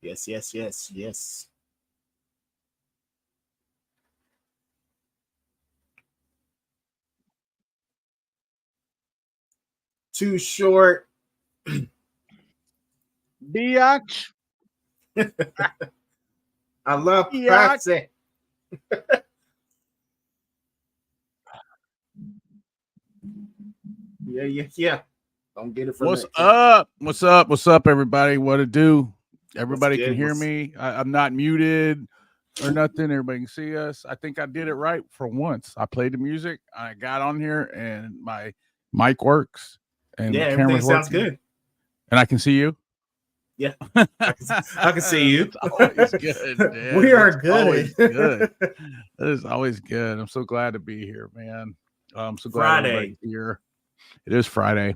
Yes, yes, yes, yes. Too short. Biatch. I love Biatch. Patsy. Yeah, yeah, yeah. Don't get it from What's that cat. up? What's up? What's up, everybody? What it do? What's Everybody can good? hear What's me. I'm not muted or nothing. Everybody can see us. I think I did it right for once. I played the music. I got on here, and my mic works, and yeah? the Everything camera's sounds working, good. and I can see you. Yeah, I can see you. That's always good, We dude. are That's good. always good. That is always good. I'm so glad to be here, man. I'm so glad Friday. everybody's here. It is Friday.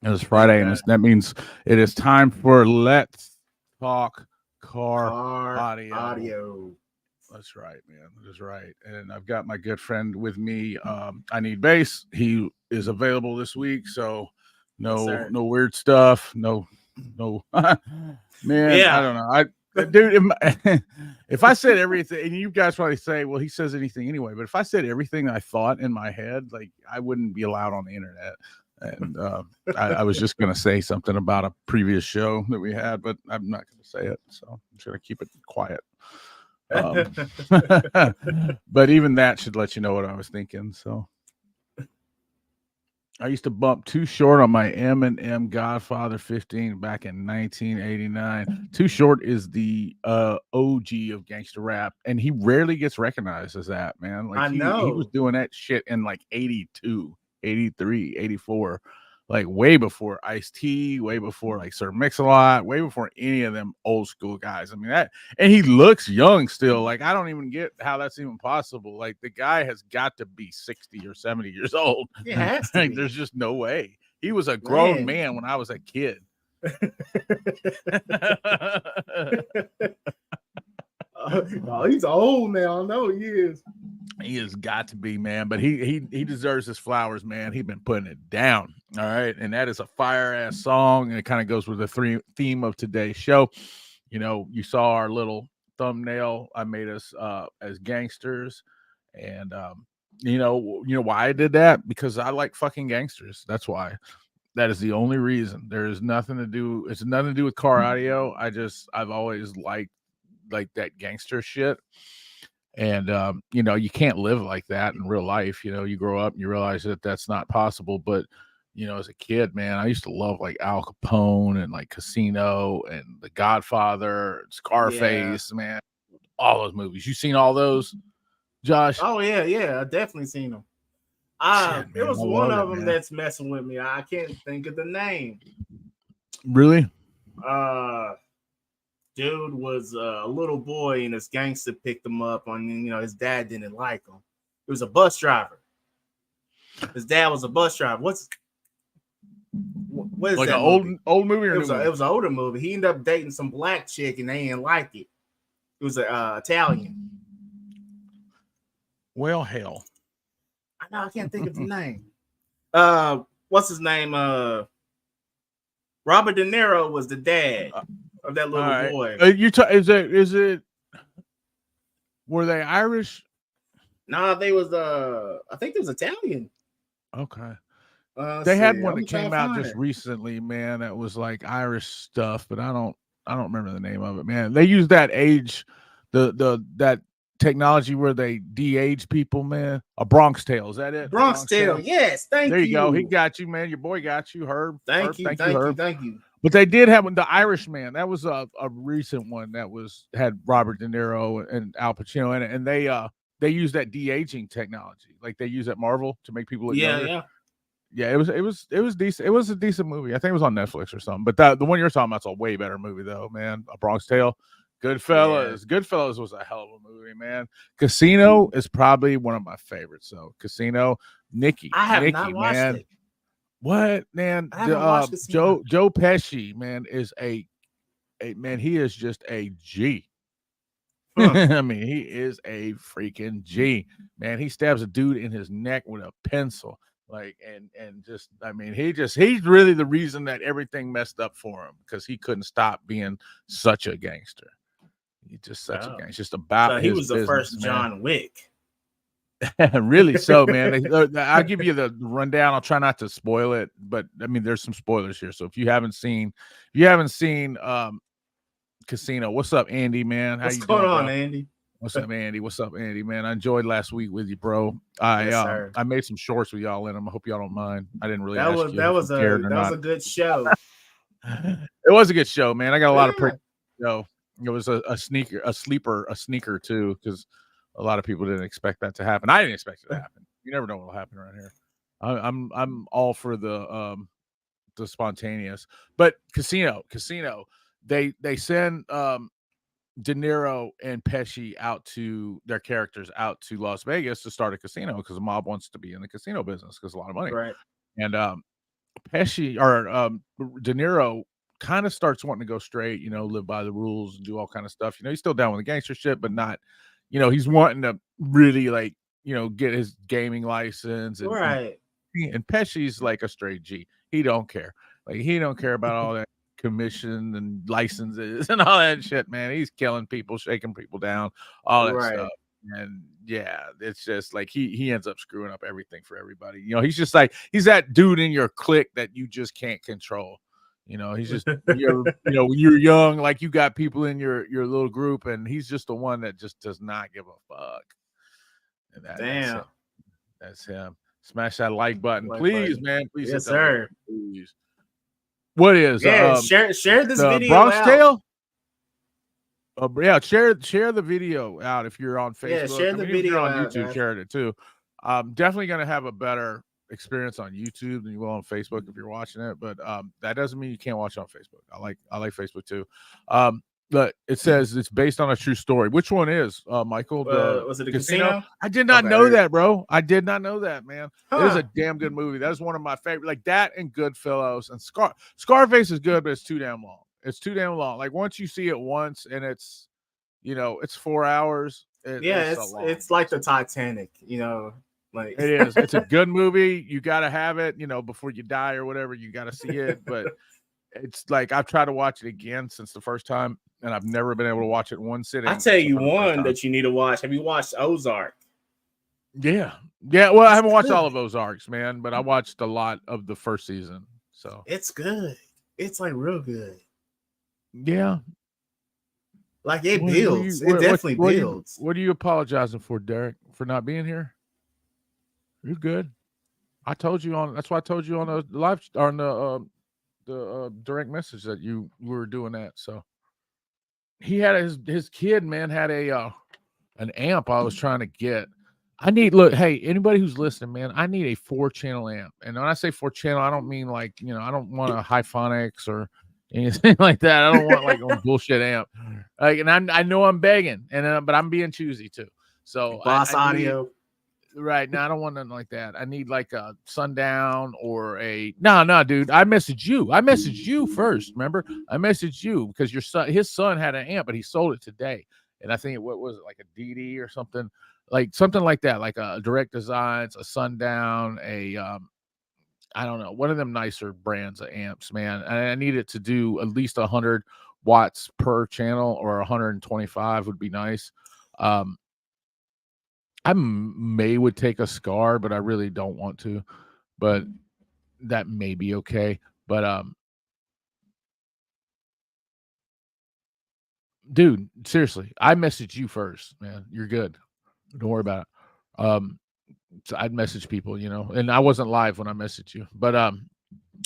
It is Thank Friday, and God. that means it is time for Let's Talk Car Car Audio. audio. That's right, man. That's right. And I've got my good friend with me. I need bass. He is available this week, so Yes, no, sir. no weird stuff. No, no. Man, I Yeah. don't know. Dude, if I said everything, and you guys probably say, well, he says anything anyway. But if I said everything I thought in my head, like I wouldn't be allowed on the internet. And I was just going to say something about a previous show that we had, but I'm not going to say it. So I'm just going to keep it quiet. Um, but even that should let you know what I was thinking. So I used to bump Too Short on my M&M Godfather 15 back in 1989. Too Short is the OG of gangster rap, and he rarely gets recognized as that, man. Like I he was know. doing that shit in like 82, 83, 84, like way before Ice-T, way before like Sir Mix-a-Lot, way before any of them old school guys. I mean that, and he looks young still. Like I don't even get how that's even possible. Like the guy has got to be 60 or 70 years old. It has to Like, be. there's just no way. He was a grown Man. man when I was a kid. Oh, he's old now. I know he is. He has got to be, man. But he deserves his flowers, man. He's been putting it down. All right. And that is a fire ass song. And it kind of goes with the theme of today's show. You know, you saw our little thumbnail. I made us as gangsters. And you know why I did that? Because I like fucking gangsters. That's why. That is the only reason. There is nothing to do. It's nothing to do with car audio. I've always liked like that gangster shit. And you know, you can't live like that in real life. You know, you grow up and you realize that that's not possible. But you know, as a kid, man, I used to love like Al Capone and like Casino and The Godfather, Yeah. Scarface, man, all those movies. You seen all those, Josh? Oh yeah, yeah. I definitely seen him. Shit, It man, was I one love of it, them man. that's messing with me. I can't think of the name. Really? Uh, dude was a little boy, and his gangster picked him up. On his dad didn't like him. He was a bus driver. His dad was a bus driver. What is Like an that movie? old movie or It new was it movie? was an older movie. He ended up dating some black chick, and they didn't like it. It was a Italian. Well, hell. I know I can't think of the name. Uh, what's his name? Robert De Niro was the dad Uh, of that all little right. boy. Is it were they Irish? Nah, they was I think it was Italian. Okay. Let's They had see. one I'm that trying came to out find just her. recently, man, that was like Irish stuff, but I don't remember the name of it, man. They use that age that technology where they de-age people, man. A Bronx Tale, is that it? A Bronx Bronx Tale. Tale? Yes, There thank you go. He you. got you, man. Your boy got you, Herb. Thank Herb, you. thank you, Thank you. Herb. Thank you. But they did have the Irishman. That was a recent one that had Robert De Niro and Al Pacino in it, and they use that de-aging technology, like they use at Marvel to make people look Yeah, younger. yeah. Yeah, it was decent. It was a decent movie. I think it was on Netflix or something. But the one you're talking about's a way better movie though, man. A Bronx Tale. Yeah. Goodfellas was a hell of a movie, man. Casino is probably one of my favorites. So Casino, I have not Nikki, watched man. it. What, man? I haven't watched Casino. Joe Pesci, man, is a man. He is just a G. Huh. I mean, he is a freaking G, man. He stabs a dude in his neck with a pencil. Like, and just, I mean, he's really the reason that everything messed up for him, because he couldn't stop being such a gangster. He's just such a Oh. gangster. Just So about he his was the business, first man. John Wick. Really so, man. I'll give you the rundown. I'll try not to spoil it, but I mean, there's some spoilers here. So if you haven't seen Casino, what's up, Andy, man? How What's you going doing, on, bro? Andy? What's up, Andy? What's up, Andy, man? I enjoyed last week with you, bro. Yes, sir. I made some shorts with y'all in them. I hope y'all don't mind. I didn't really That ask was you if you cared or not. a good show. It was a good show, man. I got a lot of Yeah. show. It was a sneaker too, because a lot of people didn't expect that to happen. I didn't expect it to happen. You never know what will happen around here. I'm all for the spontaneous, but Casino. They send De Niro and Pesci out to their characters out to Las Vegas to start a casino because the mob wants to be in the casino business because a lot of money. Right. And Pesci or De Niro kind of starts wanting to go straight, live by the rules and do all kind of stuff. He's still down with the gangster shit, but not, he's wanting to really get his gaming license. Right. And Pesci's like a straight G. He don't care. Like, he don't care about all that commission and licenses and all that shit, man. He's killing people, shaking people down, all that stuff. And yeah, it's just like he ends up screwing up everything for everybody. He's just like, he's that dude in your clique that you just can't control. He's just when you're young, like, you got people in your little group, and he's just the one that just does not give a fuck. And Damn. That's him. Smash that like button, please, man. Please, yes, sir. Please. What is? Share this video Bronx out. Tale. Yeah, share the video out if you're on Facebook. Yeah, share the video if you're on out, YouTube. guys. Share it too. Definitely gonna have a better experience on YouTube than you will on Facebook if you're watching it. But that doesn't mean you can't watch it on Facebook. I like Facebook too. But it says it's based on a true story. Which one is, Michael? Was it a casino? I did not know that, bro. I did not know that, man. Huh. It is a damn good movie. That is one of my favorite. Like that and Goodfellas and Scarface is good, but it's too damn long. It's too damn long. Like, once you see it once and it's, it's 4 hours. It's like the Titanic, like it is. It's a good movie. You got to have it, before you die or whatever. You got to see it. But it's like, I've tried to watch it again since the first time, and I've never been able to watch it in one sitting. I tell you one that you need to watch. Have you watched Ozark? Yeah. Well, I haven't watched all of Ozarks, man, but I watched a lot of the first season. So it's good. It's like real good. Yeah. Like, it builds. It definitely builds. What are you apologizing for, Derek? For not being here? You're good. I told you that's why I told you on the live, on the direct message that you were doing that. So he had his kid, man, had an amp I was trying to get. Hey, anybody who's listening, man, I need a 4-channel amp. And when I say 4-channel, I don't mean like, I don't want a Hyphonics or anything like that. I don't want like a bullshit amp. Like, and I know I'm begging, but I'm being choosy too. So Boss Audio. Right. No, I don't want nothing like that. I need like a Sundown or no, dude. I messaged you first. Remember? I messaged you because his son had an amp, but he sold it today. And I think what was it, like a DD or something like that, like a Direct Designs, a Sundown, I don't know, one of them nicer brands of amps, man. And I need it to do at least 100 watts per channel, or 125 would be nice. I would take a Scar, but I really don't want to. But that may be okay. But dude, seriously, I messaged you first, man. You're good. Don't worry about it. So I'd message people, and I wasn't live when I messaged you. But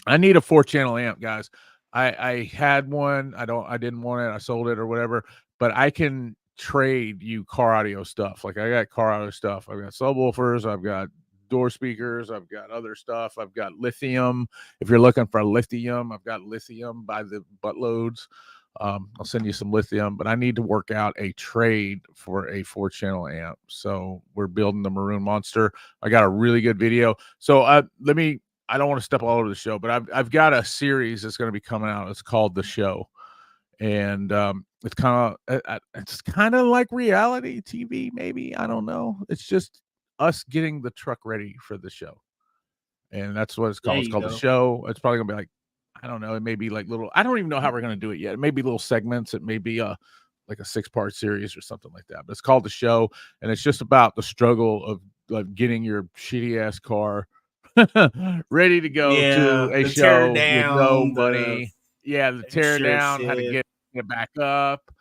I need a 4-channel amp, guys. I had one. I didn't want it. I sold it or whatever. But I can trade you car audio stuff. Like, I got car audio stuff. I've got subwoofers. I've got door speakers. I've got other stuff. I've got lithium. If you're looking for lithium, I've got lithium by the buttloads. I'll send you some lithium, but I need to work out a trade for a 4-channel amp. So we're building the Maroon Monster. I got a really good video. So I don't want to step all over the show, but I've got a series that's going to be coming out. It's called The Show. And it's kind of like reality TV, maybe. I don't know. It's just us getting the truck ready for the show. and that's what it's There called. It's you called The go. Show. It's probably gonna be like, I don't know, it may be like little. I don't even know how we're gonna do it yet. It may be little segments. It may be like a 6-part series or something like that. But it's called The Show, and it's just about the struggle of like getting your shitty ass car ready to go Yeah, to a the tear show with no down, the money. Yeah, the tear extra down, how to shit. get it back up,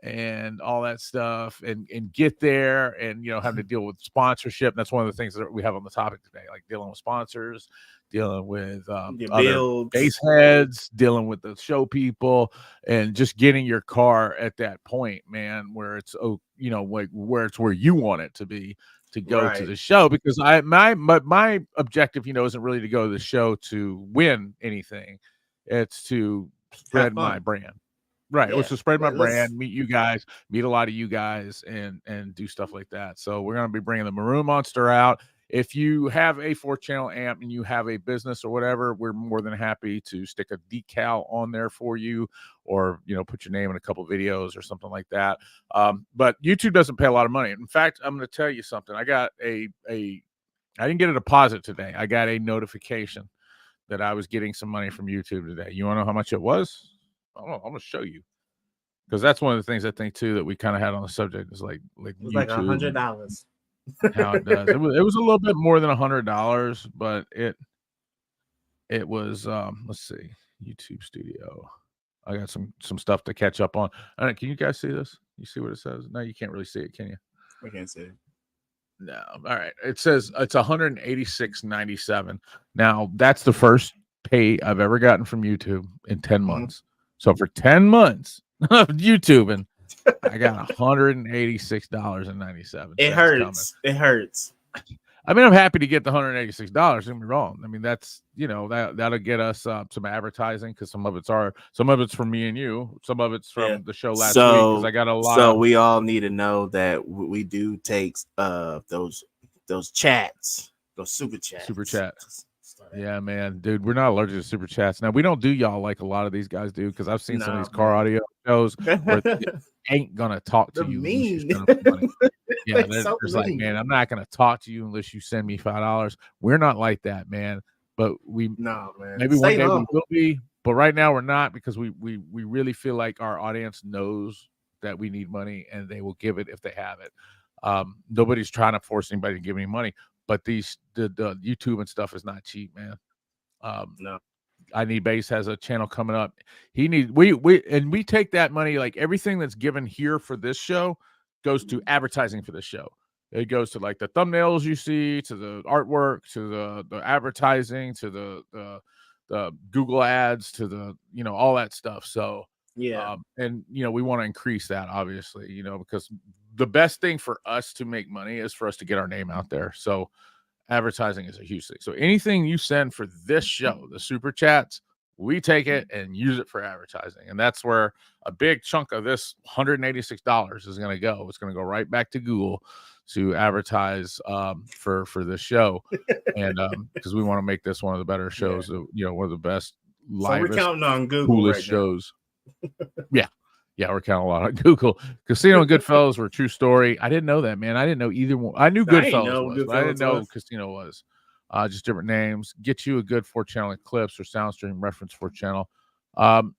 and all that stuff, and get there, and having to deal with sponsorship. That's one of the things that we have on the topic today, like dealing with sponsors, dealing with Your other base builds. heads, dealing with the show people, and just getting your car at that point, man, where it's like where it's where you want it to be to go to Right. the show. Because my objective, isn't really to go to the show to win anything. It's to spread my fun. brand. Right. It was Yeah. to spread my Let's brand, meet you guys, meet a lot of you guys, and do stuff like that. So we're gonna be bringing the Maroon Monster out. If you have a 4-channel amp and you have a business or whatever, we're more than happy to stick a decal on there for you, or put your name in a couple videos or something like that. But YouTube doesn't pay a lot of money. In fact, I'm going to tell you something. I got I didn't get a deposit today. I got a notification that I was getting some money from YouTube today. You want to know how much it was? I'm going to show you, because that's one of the things I think too that we kind of had on the subject is like It was YouTube, like $100. how it does. It was a little bit more than $100, but it was let's see, YouTube Studio. I got some stuff to catch up on. All right, can you guys see this? You see what it says? No, you can't really see it, can you? I can't see it. No. All right. It says it's $186.97. Now, that's the first pay I've ever gotten from YouTube in 10 months. So for 10 months of YouTubing, I got $186.97. It hurts. It hurts. I mean, I'm happy to get the $186. Don't get me wrong. I mean, that's that'll get us some advertising, because some of it's from me and you, some of it's from the show last week, because I got a lot. So we all need to know that we do take those chats, those super chats. Yeah, man, dude, we're not allergic to super chats. Now, we don't do y'all like a lot of these guys do, because I've seen some of these car audio shows where they ain't gonna talk to you. Mean. Yeah, they're like, man, I'm not gonna talk to you unless you send me $5. We're not like that, man. But maybe one day we will be, but right now we're not, because we really feel like our audience knows that we need money, and they will give it if they have it. Nobody's trying to force anybody to give any money, but the YouTube and stuff is not cheap, man. No. I Need Bass has a channel coming up. We take that money, like everything that's given here for this show goes to advertising for the show. It goes to like the thumbnails you see, to the artwork, to the advertising, to the Google ads, to the all that stuff. So yeah, and we want to increase that, obviously, because the best thing for us to make money is for us to get our name out there. So advertising is a huge thing. So anything you send for this show, the super chats, we take it and use it for advertising. And that's where a big chunk of this $186 is going to go. It's going to go right back to Google to advertise for this show. And because we want to make this one of the better shows, one of the best, livest, so we're counting on Google coolest right shows. Yeah, we're counting a lot on Google. Casino and Goodfellas were a true story. I didn't know that, man. I didn't know either one. I knew Goodfellas was, but I didn't know Casino was. Just different names. Get you a good 4-channel Eclipse or SoundStream reference 4-channel. I'm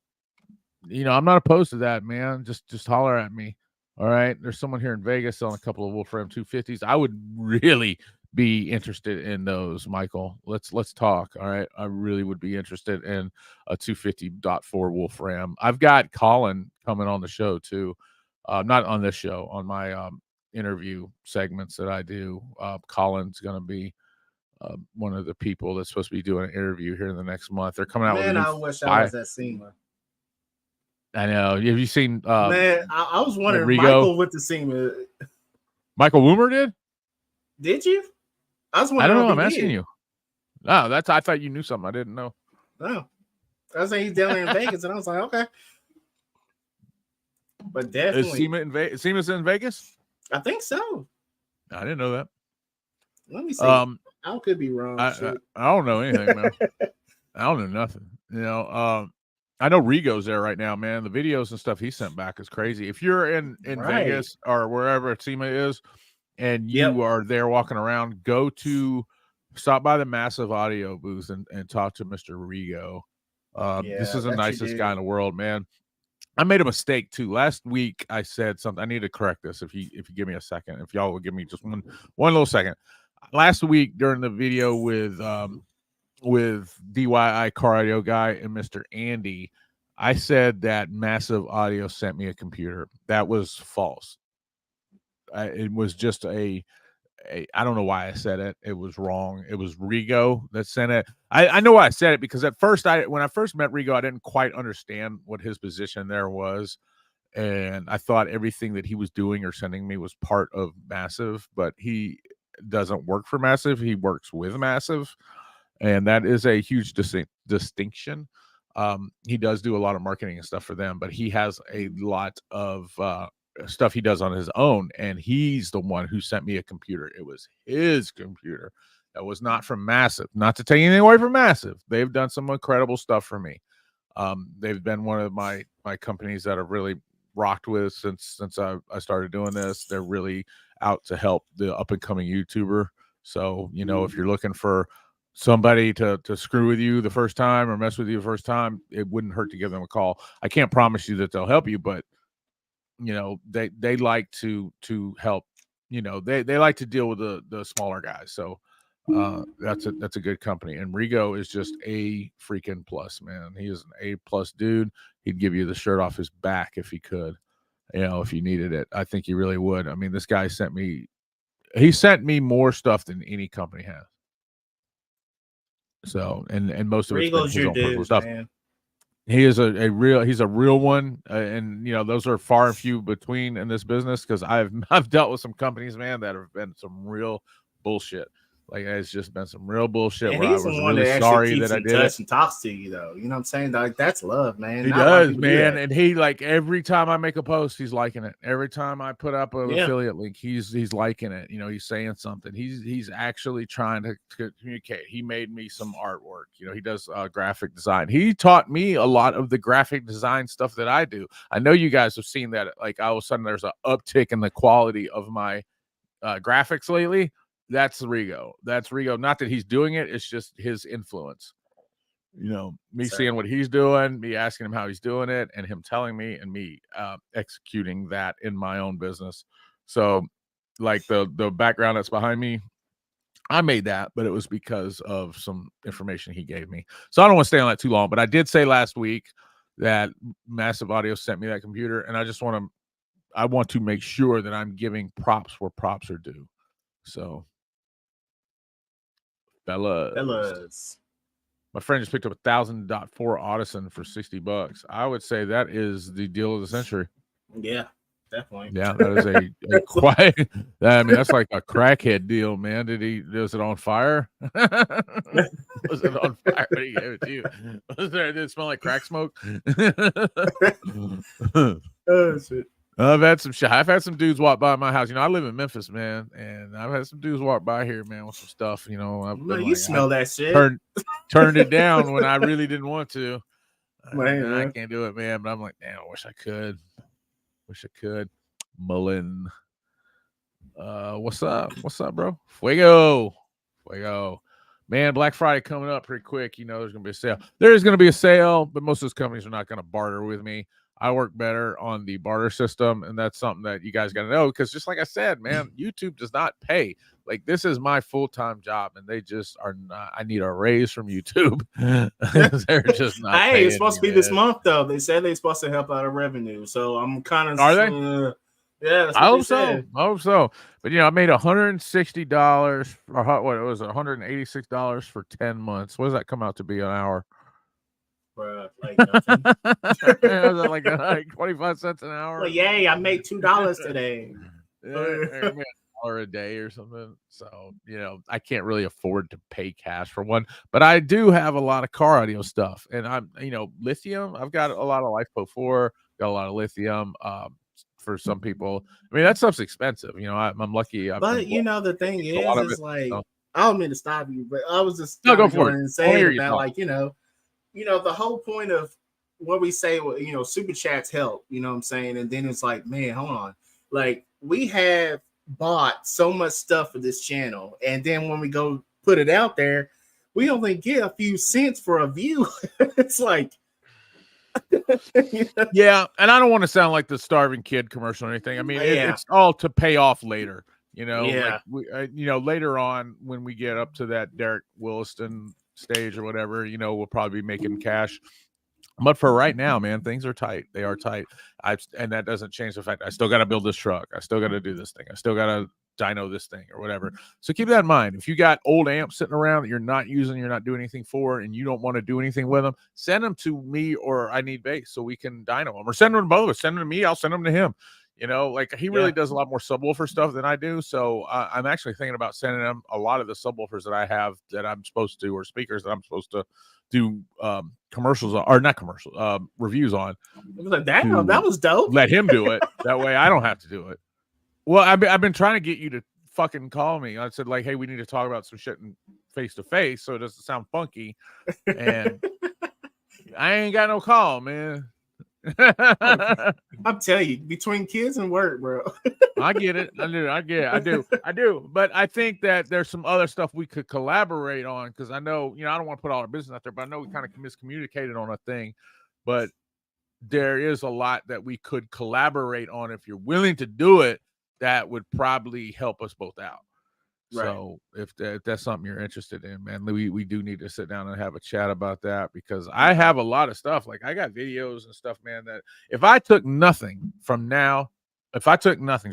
not opposed to that, man. Just holler at me. All right. There's someone here in Vegas selling a couple of Wolfram 250s. I would really be interested in those, Michael. Let's talk. All right. I really would be interested in a 250.4 Wolfram. I've got Colin coming on the show too. Not on this show, on my interview segments that I do. Colin's going to be one of the people that's supposed to be doing an interview here in the next month. They're coming out with I wish I was at SEMA. I know. Have you seen man, I was wondering Rigo? Michael with the SEMA. Michael Woomer did you? I was wondering. I don't know. I'm asking you. No, I thought you knew something I didn't know. No. I was saying he's down there in Vegas, and I was like, okay. But definitely. Is SEMA's in Vegas? I think so. I didn't know that. Let me see. I could be wrong. I don't know anything, man. I don't know nothing. I know Rigo's there right now, man. The videos and stuff he sent back is crazy. If you're in Vegas or wherever SEMA is, and you are there walking around, go to stop by the Massive Audio booth and talk to Mr. Rigo. This is the nicest guy in the world, man. I made a mistake too. Last week I said something. I need to correct this. If you give me a second, if y'all will give me just one little second. Last week during the video with DIY Car Audio Guy and Mr. Andy, I said that Massive Audio sent me a computer. That was false. It was just I don't know why I said it. It was wrong. It was Rigo that sent it. I know why I said it, because at first when I first met Rigo, I didn't quite understand what his position there was. And I thought everything that he was doing or sending me was part of Massive, but he doesn't work for Massive. He works with Massive. And that is a huge distinction. He does do a lot of marketing and stuff for them, but he has a lot of stuff he does on his own, and he's the one who sent me a computer. It was his computer. That was not from Massive. Not to take anything away from Massive. They've done some incredible stuff for me. They've been one of my companies that I've really rocked with since I started doing this. They're really out to help the up and coming YouTuber. So, if you're looking for somebody to screw with you the first time or mess with you the first time, it wouldn't hurt to give them a call. I can't promise you that they'll help you, but they like to help. They like to deal with the smaller guys. So that's a good company. And Rigo is just a freaking plus, man. He is an A+ dude. He'd give you the shirt off his back if he could, if you needed it. I think he really would. I mean, this guy sent me more stuff than any company has. So, and most of it's been his own personal stuff. Man. He is a real one, and those are far and few between in this business, because I've dealt with some companies, man, that have been some real bullshit. Like, it's just been some real bullshit. And he's the one really that sorry that I did it. And talks to you, though. You know what I'm saying? Like, that's love, man. He does, man. And he, like, every time I make a post, he's liking it. Every time I put up an affiliate link, he's liking it. He's saying something. He's actually trying to communicate. He made me some artwork. He does graphic design. He taught me a lot of the graphic design stuff that I do. I know you guys have seen that. Like, all of a sudden, there's an uptick in the quality of my graphics lately. That's Rigo. Not that he's doing it. It's just his influence. Me seeing what he's doing, me asking him how he's doing it, and him telling me, and me executing that in my own business. So, like, the background that's behind me, I made that, but it was because of some information he gave me. So I don't want to stay on that too long, but I did say last week that Massive Audio sent me that computer, and I want to make sure that I'm giving props where props are due. So, fellas. My friend just picked up a 1000.4 Audison for $60. I would say that is the deal of the century. Yeah, definitely. Yeah, that is a quiet. I mean, that's like a crackhead deal, man. Was it on fire? Was it on fire when he gave it to you? Did it smell like crack smoke? Oh, shit. I've had some dudes walk by my house. I live in Memphis, man, and I've had some dudes walk by here, man, with some stuff. You smell that shit. Turned it down when I really didn't want to. I can't do it, man. But I'm like, damn, I wish I could. Mullen, what's up? What's up, bro? Fuego. Man, Black Friday coming up pretty quick. There's gonna be a sale. There is gonna be a sale, but most of those companies are not gonna barter with me. I work better on the barter system, and that's something that you guys got to know, because just like I said, man, YouTube does not pay. Like, this is my full-time job, and they just are not. I need a raise from YouTube. They're just not. Hey, it's supposed to be this month, though. They said they're supposed to help out of revenue, so I'm kind of. Are they? Yeah, I hope so. But I made $160, or what? It was $186 for 10 months. What does that come out to be an hour? Like nothing. Was it like 25 cents an hour? Well, yay, I made $2 today. $1 a day or something. So, I can't really afford to pay cash for one, but I do have a lot of car audio stuff, and I'm, lithium. I've got a lot of LiFePro 4, got a lot of lithium. For some people, I mean, that stuff's expensive. I'm lucky. But the thing is like, I don't mean to stop you, but I was just go for it. And saying about like, the whole point of what we say, super chats help, what I'm saying? And then it's like, man, hold on. Like, we have bought so much stuff for this channel. And then when we go put it out there, we only get a few cents for a view. It's like, yeah, and I don't want to sound like the starving kid commercial or anything. I mean, it's all to pay off later. Like we, later on when we get up to that Derek Williston stage or whatever, we'll probably be making cash. But for right now, man, things are tight. They are tight. And that doesn't change the fact I still got to build this truck. I still got to do this thing. I still got to dyno this thing or whatever. So keep that in mind. If you got old amps sitting around that you're not using, you're not doing anything for, and you don't want to do anything with them, send them to me or I Need Bass so we can dyno them. Or send them to both of us. Send them to me. I'll send them to him. Like he really does a lot more subwoofer stuff than I do. So I'm actually thinking about sending him a lot of the subwoofers that I have that I'm supposed to, or speakers that I'm supposed to do commercials on, or not commercials, reviews on. I was like, damn, that was dope. Let him do it. That way I don't have to do it. Well, I've been trying to get you to fucking call me. I said, like, hey, we need to talk about some shit face to face so it doesn't sound funky. And I ain't got no call, man. I'm telling you, between kids and work, bro. I get it. I do. But I think that there's some other stuff we could collaborate on, because I know, I don't want to put all our business out there, but I know we kind of miscommunicated on a thing. But there is a lot that we could collaborate on if you're willing to do it. That would probably help us both out. Right. So if that's something you're interested in, man, we do need to sit down and have a chat about that, because I have a lot of stuff. Like I got videos and stuff, man, that if I took nothing from now, just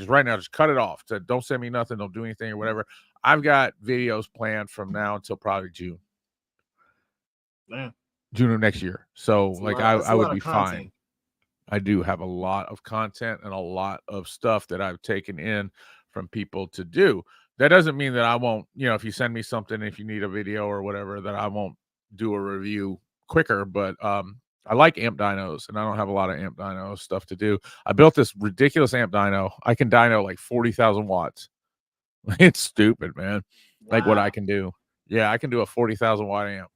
right now, just cut it off. So don't send me nothing. Don't do anything or whatever. I've got videos planned from now until probably June. Man. June of next year. So like I would be fine. I do have a lot of content and a lot of stuff that I've taken in from people to do. That doesn't mean that I won't, if you send me something, if you need a video or whatever, that I won't do a review quicker. But I like amp dynos, and I don't have a lot of amp dyno stuff to do. I built this ridiculous amp dyno. I can dyno like 40,000 watts. It's stupid, man. Wow. Like what I can do. Yeah, I can do a 40,000 watt amp,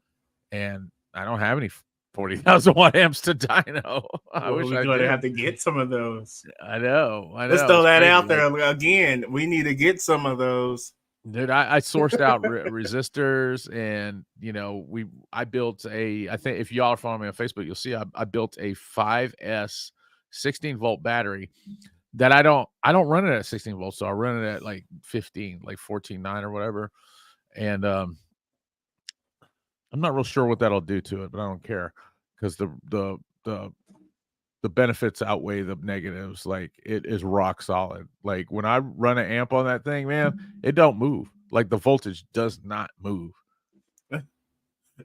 and I don't have any 40,000 watt amps to dyno. I wish we're going to have to get some of those. I know. Let's throw that out there again. We need to get some of those. Dude, I sourced out resistors, and I built I think if y'all are following me on Facebook, you'll see I built a 5S 16 volt battery that I don't run it at 16 volts, so I run it at like 15, like 14.9 or whatever. And I'm not real sure what that'll do to it, but I don't care, because the benefits outweigh the negatives. Like it is rock solid. Like when I run an amp on that thing, man, it don't move. Like the voltage does not move.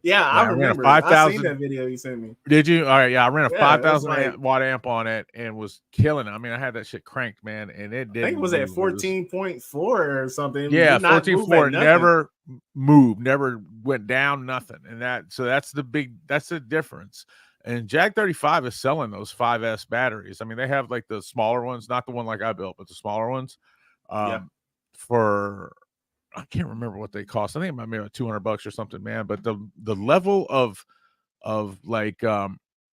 Yeah, I remember. I seen that video you sent me. Did you? All right, yeah, I ran a 5,000 watt amp on it and was killing it. I mean, I had that shit cranked, man, and it did. I think it was at 14.4 or something. Yeah, 14.4. Never moved, never went down, nothing. And that's the difference. And Jag 35 is selling those 5S batteries. I mean, they have like the smaller ones, not the one like I built, but the smaller ones. For I can't remember what they cost. I think it might be like $200 or something, man. But the level of like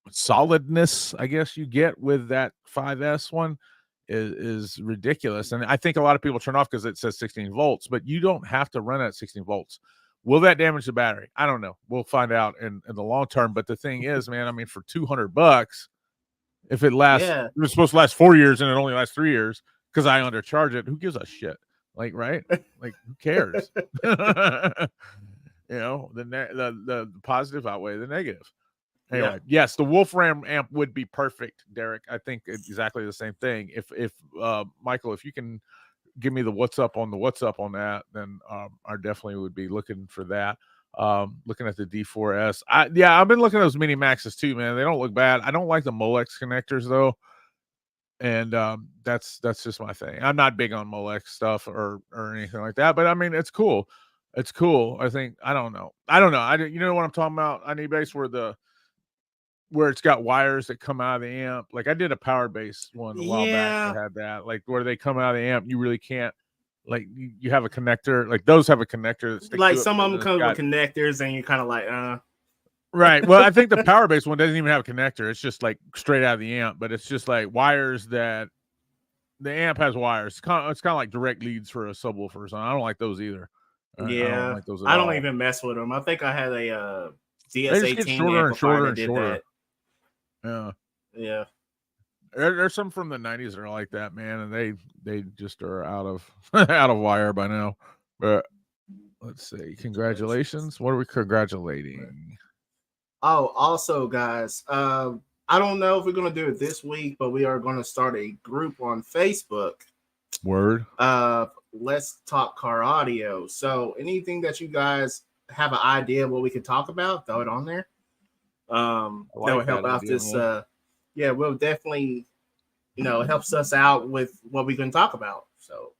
solidness, I guess, you get with that 5S one is ridiculous. And I think a lot of people turn off because it says 16 volts, but you don't have to run at 16 volts. Will that damage the battery? I don't know. We'll find out in the long term. But the thing is, man, I mean, for $200, if it lasts, it was supposed to last 4 years and it only lasts 3 years because I undercharge it. Who gives a shit? Like, right? Like, who cares? The positive outweigh the negative. Anyway, yes, the Wolfram amp would be perfect, Derek. I think exactly the same thing. If Michael, if you can give me the what's up on that, then I definitely would be looking for that. Looking at the D4S. I've been looking at those Mini Maxes too, man. They don't look bad. I don't like the Molex connectors though. And that's just my thing. I'm not big on Molex stuff or anything like that, but I mean, it's cool. It's cool. I think, I don't know. You know what I'm talking about? I Need Bass where it's got wires that come out of the amp. Like I did a Power Bass one a while back that had that, like where they come out of the amp. You really can't, like you have a connector, like those have a connector that like some of them come with connectors and you're kind of like, Right. Well, I think the Power Bass one doesn't even have a connector. It's just like straight out of the amp, but it's just like wires that the amp has wires. It's kind of like direct leads for a subwoofer. So I don't like those either. All right, I don't Yeah, like those at I don't all. even mess with them. I think I had a They just get DS18 shorter and amplifier shorter that and did shorter. that. Yeah. Yeah. There's some from the 90s that are like that, man, and they just are out of out of wire by now. But let's see. Congratulations. What are we congratulating? Oh, also, guys, I don't know if we're gonna do it this week, but we are gonna start a group on Facebook. Word. Let's talk car audio. So anything that you guys have an idea of what we can talk about, throw it on there. That will help out idea, this. man. Yeah, we'll definitely, it helps us out with what we can talk about. So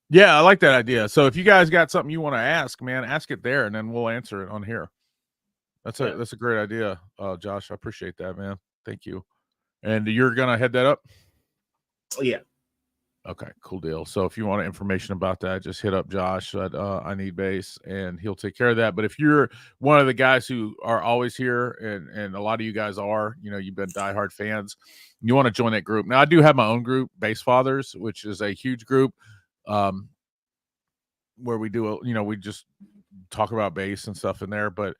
Yeah, I like that idea. So if you guys got something you want to ask, man, ask it there, and then we'll answer it on here. That's a great idea, Josh. I appreciate that, man. Thank you. And you're gonna head that up? Yeah. Okay, cool deal. So if you want information about that, just hit up Josh at I Need Bass, and he'll take care of that. But if you're one of the guys who are always here, and a lot of you guys are, you've been diehard fans, you want to join that group. Now, I do have my own group, Bass Fathers, which is a huge group, where we do, we just talk about bass and stuff in there. But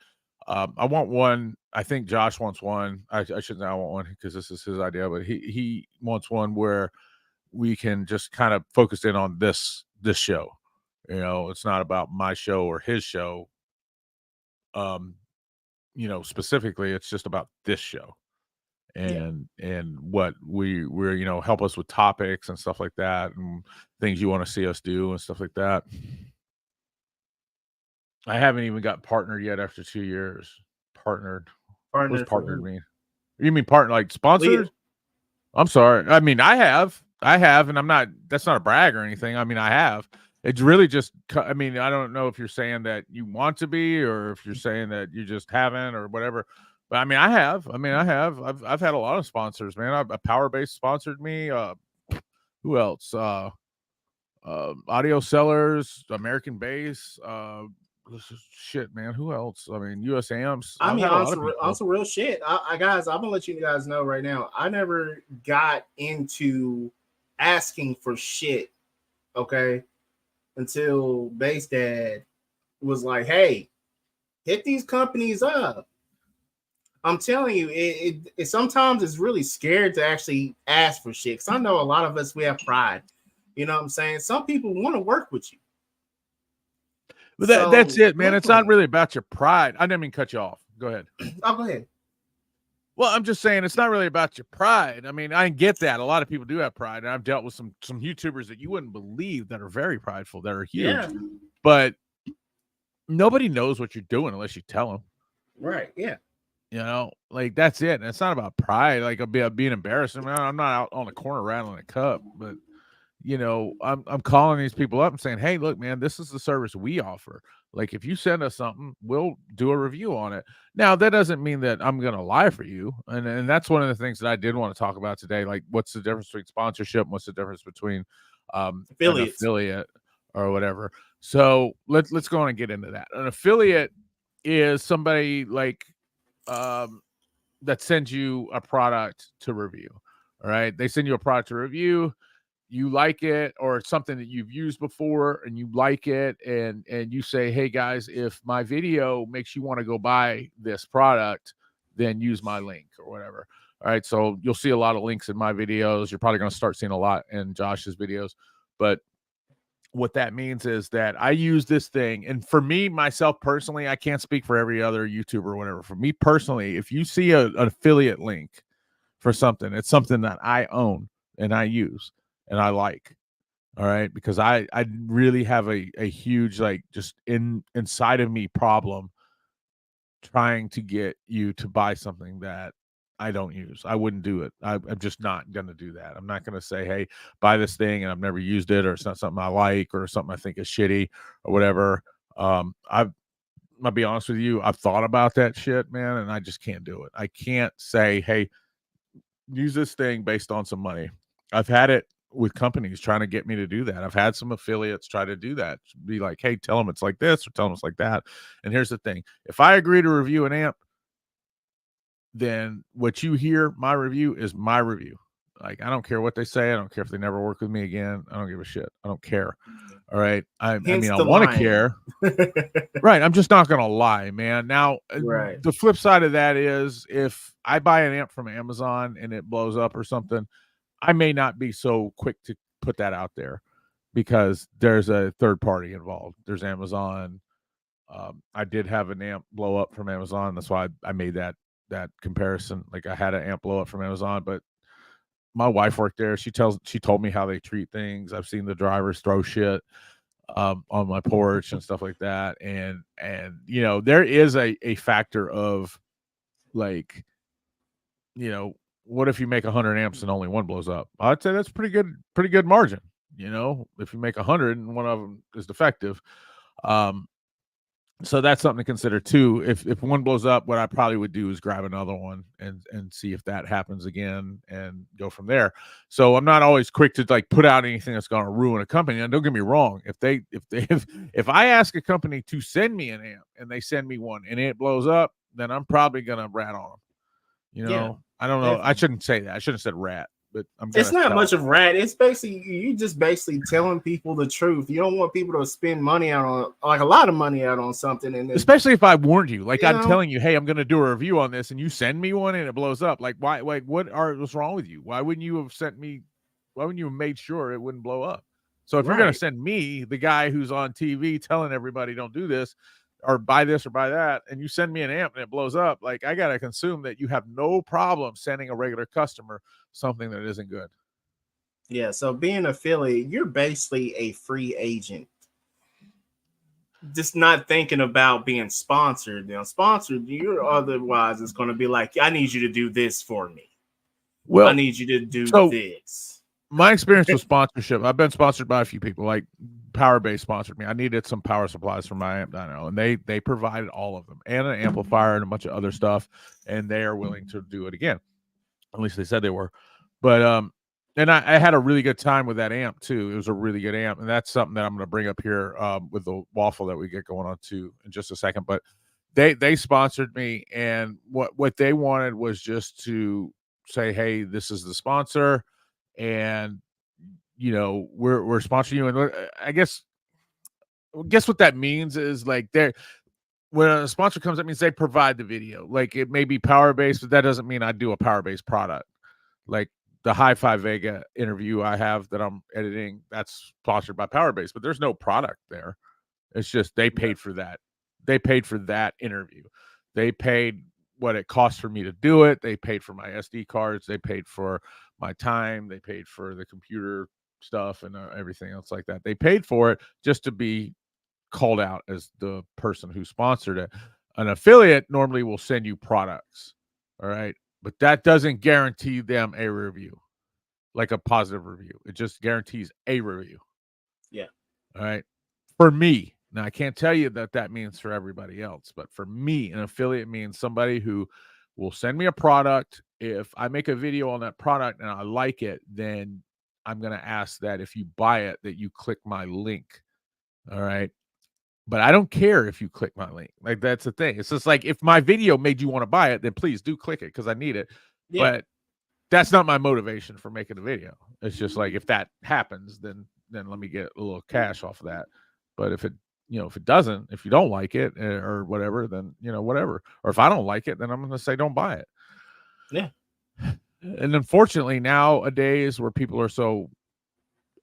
I want one. I think Josh wants one. I shouldn't say I want one because this is his idea, but he wants one where we can just kind of focus in on this show. It's not about my show or his show. Specifically, it's just about this show and what we're help us with topics and stuff like that, and things you want to see us do and stuff like that. I haven't even got partnered yet after 2 years. Partnered. What does partnered mean? You mean partner like sponsors? I'm sorry. I mean, I have, and that's not a brag or anything. I mean, I have. It's really just, I mean, I don't know if you're saying that you want to be, or if you're saying that you just haven't, or whatever. But I mean, I have. I've had a lot of sponsors, man. Power Bass sponsored me. Who else? Audio Sellers, American Bass. Shit, man. Who else? I mean, US Amps. I mean, on some real shit. Guys, I'm gonna let you guys know right now. I never got into asking for shit, okay, until Bass Dad was like, "Hey, hit these companies up." I'm telling you, it sometimes it's really scared to actually ask for shit. Because I know a lot of us, we have pride. You know what I'm saying? Some people want to work with you. But that's it, man. It's not really about your pride. I didn't mean to cut you off. Go ahead. Oh, go ahead. Well, I'm just saying it's not really about your pride. I mean, I get that. A lot of people do have pride, and I've dealt with some YouTubers that you wouldn't believe that are very prideful, that are huge. Yeah. But nobody knows what you're doing unless you tell them. Right. Yeah. Like that's it. And it's not about pride. Like being embarrassed. I mean, I'm not out on the corner rattling a cup, but I'm calling these people up and saying, "Hey, look, man, this is the service we offer. Like, if you send us something, we'll do a review on it." Now, that doesn't mean that I'm going to lie for you. And that's one of the things that I did want to talk about today. Like, what's the difference between sponsorship? And what's the difference between an affiliate or whatever? So let's go on and get into that. An affiliate is somebody like that sends you a product to review. All right. They send you a product to review. You like it, or it's something that you've used before and you like it, and you say, "Hey guys, if my video makes you want to go buy this product, then use my link," or whatever. All right. So you'll see a lot of links in my videos. You're probably going to start seeing a lot in Josh's videos. But what that means is that I use this thing. And for me, myself personally, I can't speak for every other YouTuber or whatever. For me personally, if you see an affiliate link for something, it's something that I own and I use and I like. All right. Because I really have a huge, like, just inside of me problem trying to get you to buy something that I don't use. I wouldn't do it. I'm just not going to do that. I'm not going to say, "Hey, buy this thing," and I've never used it, or it's not something I like, or something I think is shitty or whatever. I'll be honest with you. I've thought about that shit, man, and I just can't do it. I can't say, "Hey, use this thing based on some money." I've had it with companies trying to get me to do that. I've had some affiliates try to do that. Be like, "Hey, tell them it's like this, or tell them it's like that." And here's the thing. If I agree to review an amp, then what you hear, my review, is my review. Like, I don't care what they say. I don't care if they never work with me again. I don't give a shit. I don't care. All right. I Hence mean, I the want to lying. care. Right. I'm just not going to lie, man. Now, Right. the flip side of that is if I buy an amp from Amazon and it blows up or something, I may not be so quick to put that out there because there's a third party involved. There's Amazon. I did have an amp blow up from Amazon. That's why I made that comparison. Like, I had an amp blow up from Amazon, but my wife worked there. She told me how they treat things. I've seen the drivers throw shit on my porch and stuff like that. And you know, there is a factor of like, you know, what if you make 100 amps and only one blows up? I'd say that's pretty good margin. You know, if you make 100 and one of them is defective, so that's something to consider too. If one blows up, what I probably would do is grab another one and see if that happens again and go from there. So I'm not always quick to like put out anything that's going to ruin a company. And don't get me wrong, if I ask a company to send me an amp and they send me one and it blows up, then I'm probably gonna rat on them. You know, Yeah, I don't know. definitely. I shouldn't say that. I shouldn't have said rat, but It's not much of rat. It's basically you just basically telling people the truth. You don't want people to spend money out on like a lot of money out on something, and then, especially if I warned you. Like, I'm know, telling you, hey, I'm going to do a review on this, and you send me one and it blows up. Like, why? Like, what's wrong with you? Why wouldn't you have sent me? Why wouldn't you have made sure it wouldn't blow up? So if you're going to send me, the guy who's on TV telling everybody don't do this or buy this or buy that, and you send me an amp and it blows up, like, I got to consume that you have no problem sending a regular customer something that isn't good. Yeah, so being an affiliate, you're basically a free agent. Just not thinking about being sponsored. You know, sponsored, you're otherwise it's going to be like, I need you to do this for me. Well, I need you to do this. My experience with sponsorship, I've been sponsored by a few people. Like Powerbase sponsored me. I needed some power supplies for my amp dyno, and they provided all of them and an amplifier and a bunch of other stuff, and they are willing to do it again. At least they said they were. But and I had a really good time with that amp too. It was a really good amp, and that's something that I'm going to bring up here with the waffle that we get going on too in just a second. But they sponsored me, and what they wanted was just to say, hey, this is the sponsor, and you know, we're sponsoring you. And I guess what that means is like when a sponsor comes, that means they provide the video. Like, it may be Powerbase, but that doesn't mean I do a Powerbase product. Like the Hi-Fi Vega interview I have that I'm editing, that's sponsored by Powerbase, but there's no product there. It's just they paid for that. They paid for that interview. They paid what it cost for me to do it. They paid for my SD cards. They paid for my time. They paid for the computer stuff and everything else like that. They paid for it just to be called out as the person who sponsored it. An affiliate normally will send you products. All right. But that doesn't guarantee them a review, like a positive review. It just guarantees a review. Yeah. All right. For me, now I can't tell you that means for everybody else, but for me, an affiliate means somebody who will send me a product. If I make a video on that product and I like it, then I'm going to ask that if you buy it, that you click my link. All right. But I don't care if you click my link. Like, that's the thing. It's just like, if my video made you want to buy it, then please do click it because I need it. Yeah. But that's not my motivation for making a video. It's just like, if that happens, then let me get a little cash off of that. But if it doesn't, if you don't like it or whatever, then, whatever. Or if I don't like it, then I'm going to say, don't buy it. Yeah. And unfortunately, nowadays, where people are so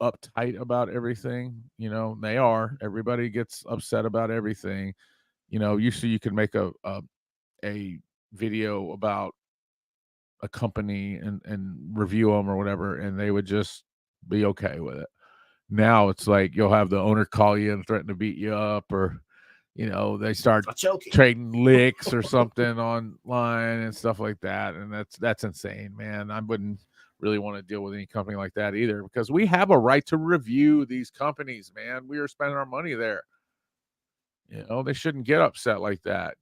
uptight about everything, everybody gets upset about everything. Usually you could make a video about a company and review them or whatever, and they would just be okay with it. Now it's like you'll have the owner call you and threaten to beat you up, or they start trading licks or something online and stuff like that. And that's insane, man. I wouldn't really want to deal with any company like that either, because we have a right to review these companies, man. We are spending our money there. They shouldn't get upset like that,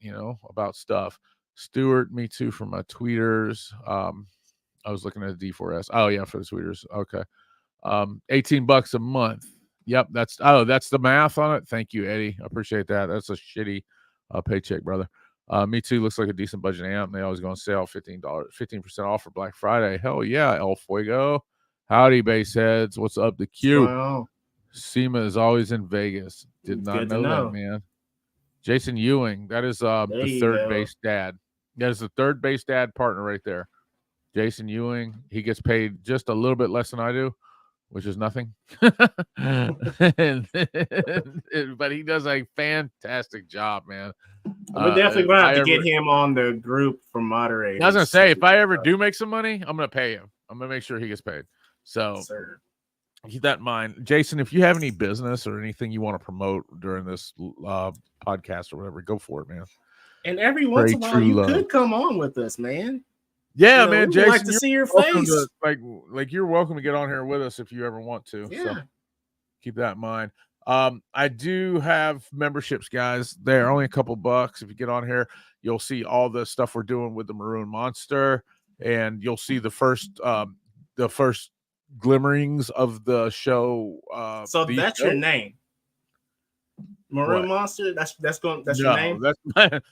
about stuff. Stuart, me too, from my tweeters. I was looking at the D4S. Oh yeah, for the tweeters. Okay. $18 a month. Yep, that's the math on it. Thank you, Eddie. I appreciate that. That's a shitty paycheck, brother. Me Too looks like a decent budget amp. They always go on sale, $15, 15% off for Black Friday. Hell yeah, El Fuego. Howdy, bass heads. What's up, the Q? Well, SEMA is always in Vegas. Did it's not good to know that, know. man. Jason Ewing, that is There the you third go. base dad. That is the third base dad partner right there. Jason Ewing, he gets paid just a little bit less than I do, which is nothing. But he does a fantastic job, man. We're definitely gonna have I to get him on the group for moderators. I was gonna say, if I ever do make some money, I'm gonna pay him. I'm gonna make sure he gets paid. So Sir. keep that in mind. Jason, if you have any business or anything you want to promote during this podcast or whatever, go for it, man. And every once in a while, true you love. could come on with us, man. Yeah, You know, man. we would Jason, like to you're see your welcome face. to, like you're welcome to get on here with us if you ever want to. Yeah. So keep that in mind. I do have memberships, guys. They're only a couple bucks. If you get on here, you'll see all the stuff we're doing with the Maroon Monster, and you'll see the first glimmerings of the show. So that's your name, Maroon What? Monster. That's your name.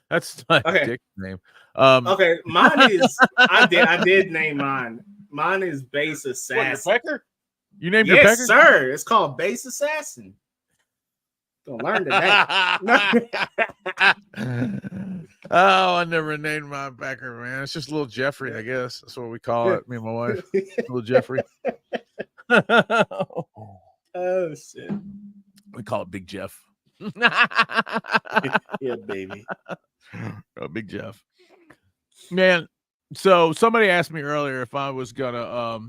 That's my Okay. dick name. Okay, mine is. I did name mine. Mine is Bass Assassin. Pecker? You named your Yes, pecker? sir. It's called Bass Assassin. Gonna learn today. Oh, I never named my pecker, man. It's just little Jeffrey, I guess. That's what we call it. Me and my wife, little Jeffrey. Oh shit. We call it Big Jeff. Yeah, baby. Oh, Big Jeff. Man, so somebody asked me earlier if I was gonna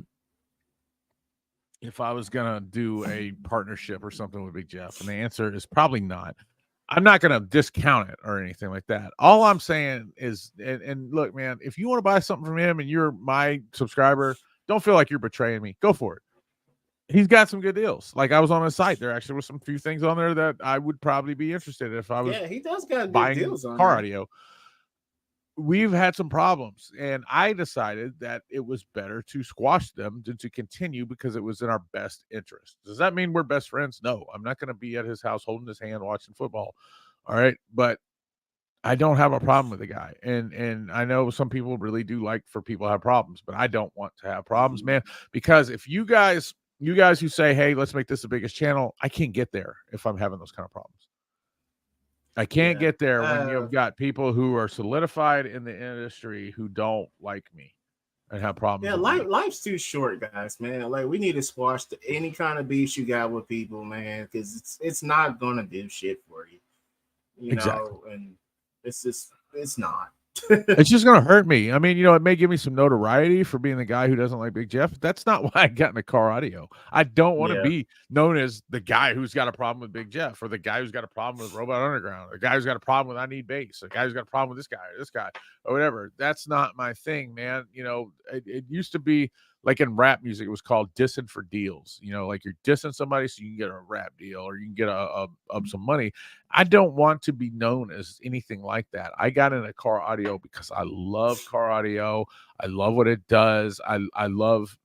do a partnership or something with Big Jeff, and the answer is probably not. I'm not gonna discount it or anything like that. All I'm saying is, and look, man, if you want to buy something from him and you're my subscriber, don't feel like you're betraying me. Go for it. He's got some good deals. Like, I was on his site. There actually was some few things on there that I would probably be interested in if I was He does got good buying deals on car there. audio. We've had some problems, and I decided that it was better to squash them than to continue because it was in our best interest. Does that mean we're best friends? No, I'm not going to be at his house holding his hand watching football. All right, but I don't have a problem with the guy, and I know some people really do like for people to have problems, but I don't want to have problems, man. Because if you guys who say, "Hey, let's make this the biggest channel," I can't get there if I'm having those kind of problems. I can't get there when you've got people who are solidified in the industry who don't like me and have problems. Yeah, life's too short, guys, man. Like, we need to squash any kind of beef you got with people, man, because it's not gonna do shit for you. You know, and it's not. It's just gonna hurt me. I mean, it may give me some notoriety for being the guy who doesn't like Big Jeff. That's not why I got into car audio. I don't want to be known as the guy who's got a problem with Big Jeff, or the guy who's got a problem with Robot Underground, or the guy who's got a problem with I Need Bass, or the guy who's got a problem with this guy, or whatever. That's not my thing, man. It used to be like in rap music, it was called dissing for deals. Like you're dissing somebody so you can get a rap deal or you can get some money. I don't want to be known as anything like that. I got into car audio because I love car audio. I love what it does. I love,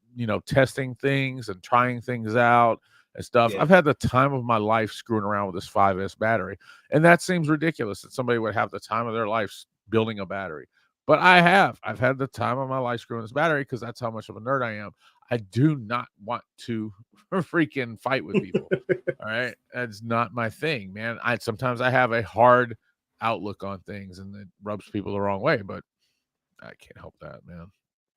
testing things and trying things out and stuff. Yeah. I've had the time of my life screwing around with this 5S battery. And that seems ridiculous that somebody would have the time of their life building a battery. But I've had the time of my life screwing this battery because that's how much of a nerd I am. I do not want to freaking fight with people. All right. That's not my thing, man. Sometimes I have a hard outlook on things and it rubs people the wrong way, but I can't help that, man.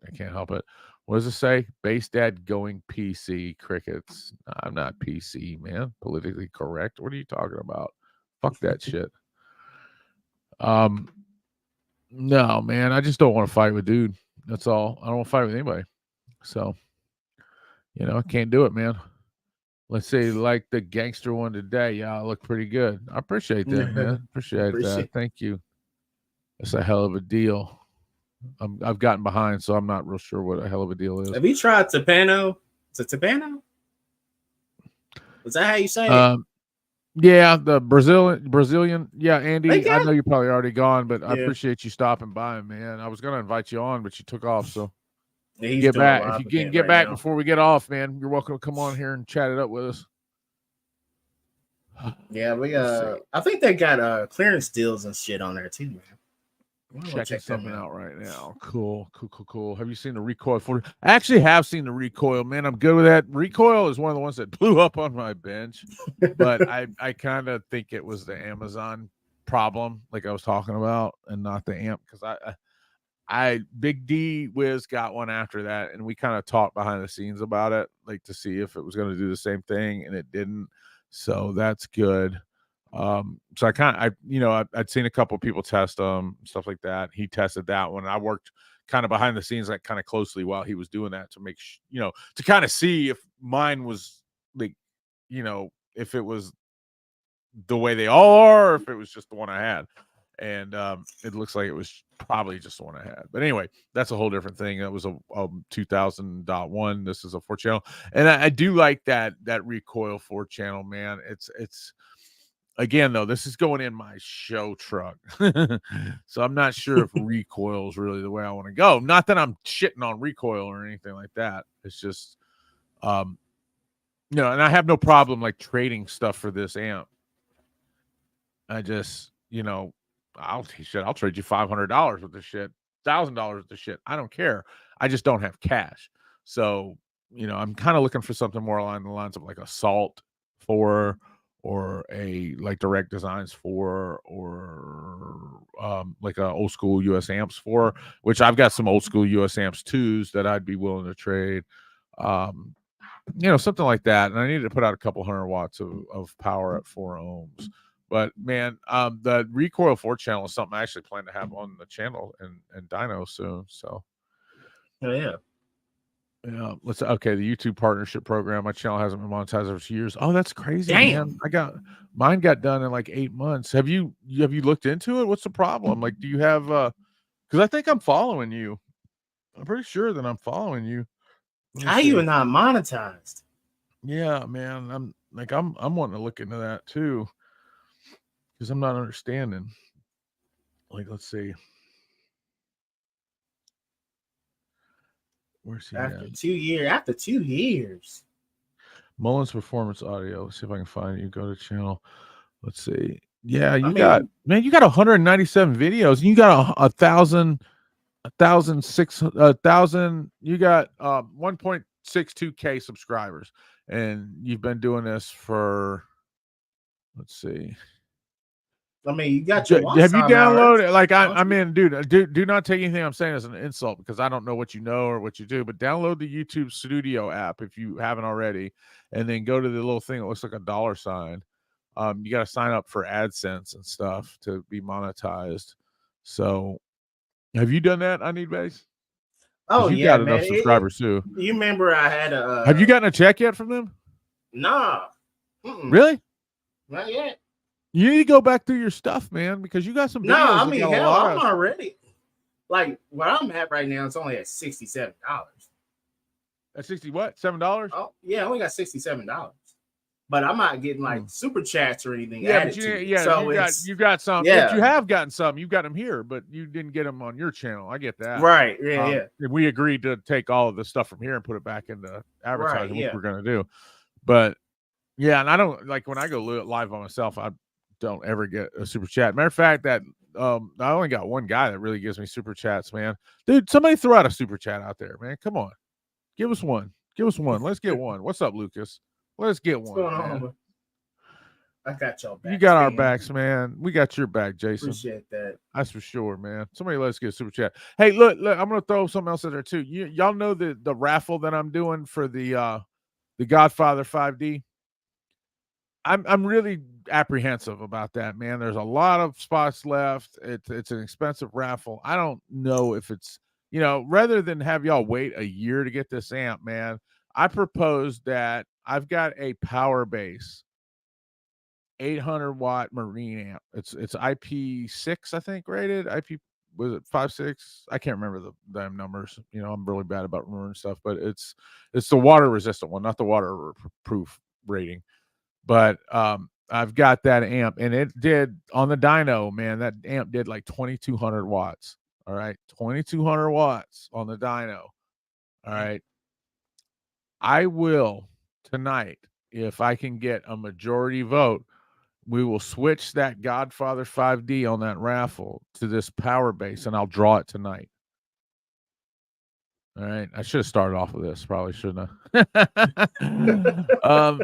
I can't help it. What does it say? Base dad going PC crickets. I'm not PC, man. Politically correct. What are you talking about? Fuck that shit. No, man, I just don't want to fight with dude. That's all. I don't want to fight with anybody. So, I can't do it, man. Let's say like the gangster one today. Yeah, I look pretty good. I appreciate that, man. Appreciate that. Thank you. It's a hell of a deal. I've gotten behind, so I'm not real sure what a hell of a deal is. Have you tried Tapano? Is it Tapano? Is that how you say it? Yeah, the Brazilian. Yeah, Andy, I know you're probably already gone, but I appreciate you stopping by, man. I was gonna invite you on, but you took off, so get back. If you can get back before we get off, man, you're welcome to come on here and chat it up with us. Yeah, I think they got clearance deals and shit on there too, man. I'm gonna Checking check that something out. out right now. Cool. Have you seen the recoil for? I actually have seen the recoil, man. I'm good with that. Recoil is one of the ones that blew up on my bench, but I kind of think it was the Amazon problem, like I was talking about, and not the amp, because I Big D Wiz got one after that, and we kind of talked behind the scenes about it, like to see if it was going to do the same thing, and it didn't. So that's good. So I'd seen a couple of people test them, stuff like that. He tested that one. I worked kind of behind the scenes, like kind of closely while he was doing that to make to kind of see if mine was like, if it was the way they all are, or if it was just the one I had. And it looks like it was probably just the one I had. But anyway, that's a whole different thing. That was a 2000.1. This is a 4-channel, and I do like that recoil 4-channel, man. It's again though, this is going in my show truck, so I'm not sure if recoil is really the way I want to go. Not that I'm shitting on recoil or anything like that. It's just, and I have no problem like trading stuff for this amp. I just, I'll trade you $500 with this shit, $1,000 with this shit. I don't care. I just don't have cash. So, I'm kind of looking for something more along the lines of like a Salt 4 or a like Direct Designs 4 or like a old school US Amps 4, which I've got some old school US Amps 2s that I'd be willing to trade. Something like that. And I needed to put out a couple 100 watts of power at 4 ohms. But man, the recoil 4-channel is something I actually plan to have on the channel and dyno soon. So, Oh yeah. Yeah, the YouTube partnership program. My channel hasn't been monetized for years. Oh, that's crazy, Damn. man. Mine got done in like 8 months. Have you looked into it? What's the problem? Like, do you have because I think I'm following you. I'm pretty sure that I'm following you. How you not monetized? Yeah, man. I'm wanting to look into that too. Because I'm not understanding. Like, let's see. Where's he After at? 2 years. After 2 years. Mullins Performance Audio. Let's see if I can find you. Go to channel. Let's see. Yeah, you got 197 videos, and you got 1,000. You got 1.62K subscribers, and you've been doing this for, let's see. I mean, you got your Have you downloaded? hours. Like I'm in, dude. Do not take anything I'm saying as an insult, because I don't know what you know or what you do. But download the YouTube Studio app if you haven't already, and then go to the little thing that looks like a $sign. You got to sign up for AdSense and stuff to be monetized. So, have you done that? I Need Base. Oh you yeah, got man. enough subscribers too. You remember I had a? Have you gotten a check yet from them? Nah. Really? Not yet. You need to go back through your stuff, man, because you got some videos. No, I mean, hell, I'm already like where I'm at right now. It's only at $67. At 60 what? $7? Oh yeah, I only got $67. But I'm not getting like super chats or anything. Yeah, added but to it. yeah, So you got some. Yeah, you have gotten some. You've got them here, but you didn't get them on your channel. I get that. Right. Yeah. Yeah. And we agreed to take all of the stuff from here and put it back into advertising, Right, yeah. which we're going to do. But yeah, and I don't like when I go live on myself, I don't ever get a super chat. Matter of fact, that I only got one guy that really gives me super chats, man. Dude, somebody throw out a super chat out there, man. Come on. Give us one. Let's get one. What's up, Lucas? Let's get one. What's going on? I got y'all back. You got our backs, man. We got your back, Jason. Appreciate that. That's for sure, man. Somebody let's get a super chat. Hey, look, I'm gonna throw something else in there too. Y'all know the raffle that I'm doing for the Godfather 5D. I'm really apprehensive about that, man. There's a lot of spots left. It's an expensive raffle. I don't know if it's, rather than have y'all wait a year to get this amp, man, I propose that I've got a Power Base 800-watt marine amp. It's IP6, I think, rated. IP, was it 5.6? I can't remember the damn numbers. I'm really bad about remembering stuff, but it's the water resistant one, not the waterproof rating. But I've got that amp, and it did on the dyno, man. That amp did like 2,200 watts. All right, 2,200 watts on the dyno. All right, I will tonight, if I can get a majority vote, we will switch that Godfather 5D on that raffle to this power base, and I'll draw it tonight. All right. I should have started off with this. Probably shouldn't have.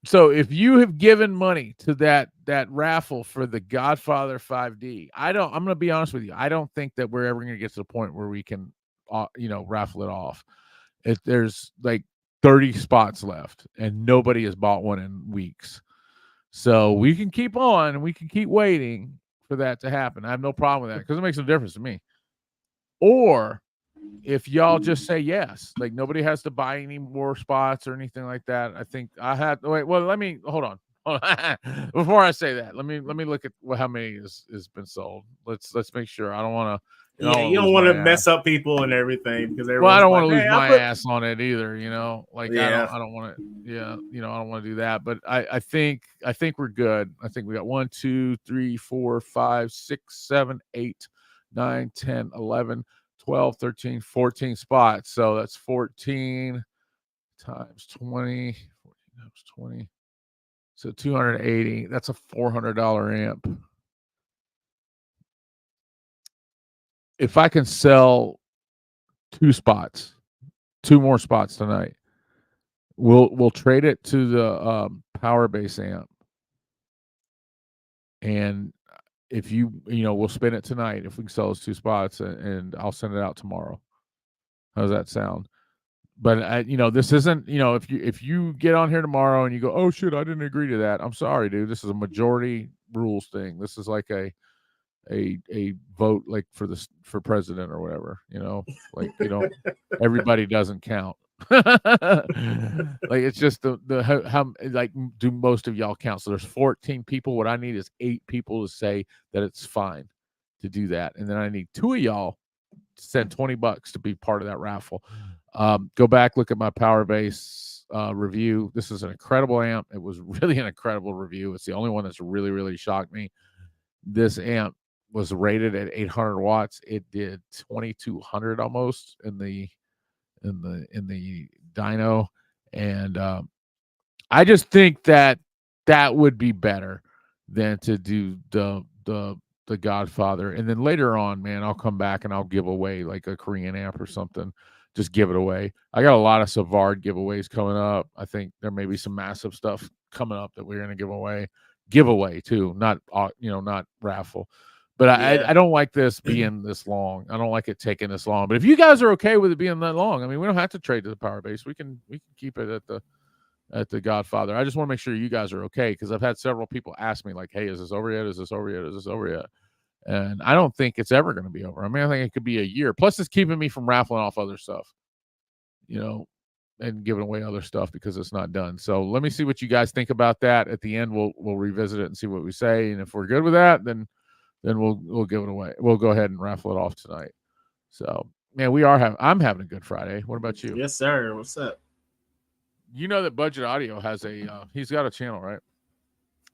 So if you have given money to that raffle for the Godfather 5D, I'm going to be honest with you. I don't think that we're ever going to get to the point where we can, raffle it off. There's like 30 spots left, and nobody has bought one in weeks. So we can keep on, and we can keep waiting for that to happen. I have no problem with that because it makes no difference to me. Or if y'all just say yes, like nobody has to buy any more spots or anything like that. I think I had wait. Well, let me hold on. Before I say that, let me look at how many has been sold. Let's make sure. I don't want to. You don't want to mess up people and everything because I don't want to lose my ass on it either. Like yeah. I don't want to. Yeah, I don't want to do that. But I think we're good. I think we got 1, 2, 3, 4, 5, 6, 7, 8, 9, 10, 11. 12, 13, 14 spots. So that's 14 times 20. 14 times 20. So 280. That's a $400 amp. If I can sell 2 more spots tonight, we'll trade it to the power base amp. And if we'll spin it tonight if we can sell those 2 spots, and I'll send it out tomorrow. How does that sound? But this isn't, if you get on here tomorrow and you go, oh shit, I didn't agree to that. I'm sorry, dude. This is a majority rules thing. This is like a vote like for president or whatever, like everybody doesn't count. Like it's just the how like do most of y'all count? So there's 14 people. What I need is 8 people to say that it's fine to do that, and then I need 2 of y'all to send $20 to be part of that raffle. Go back, look at my power base review. This is an incredible amp. It was really an incredible review. It's the only one that's really, really shocked me. This amp was rated at 800 watts. It did 2200 almost in the dyno, and I just think that would be better than to do the Godfather. And then later on, man, I'll come back and I'll give away like a Korean amp or something. Just give it away. I got a lot of Savard giveaways coming up. I think there may be some massive stuff coming up that we're going to give away too, not not raffle. But I don't like this being this long. I don't like it taking this long. But if you guys are okay with it being that long, I mean, we don't have to trade to the power base. We can keep it at the Godfather. I just want to make sure you guys are okay, because I've had several people ask me like, hey, is this over yet? Is this over yet? Is this over yet? And I don't think it's ever going to be over. I mean, I think it could be a year. Plus, it's keeping me from raffling off other stuff, and giving away other stuff because it's not done. So let me see what you guys think about that. At the end, we'll revisit it and see what we say. And if we're good with that, then we'll give it away. We'll go ahead and raffle it off tonight. So, man, I'm having a good Friday. What about you? Yes, sir. What's up? You know that Budget Audio has he's got a channel, right?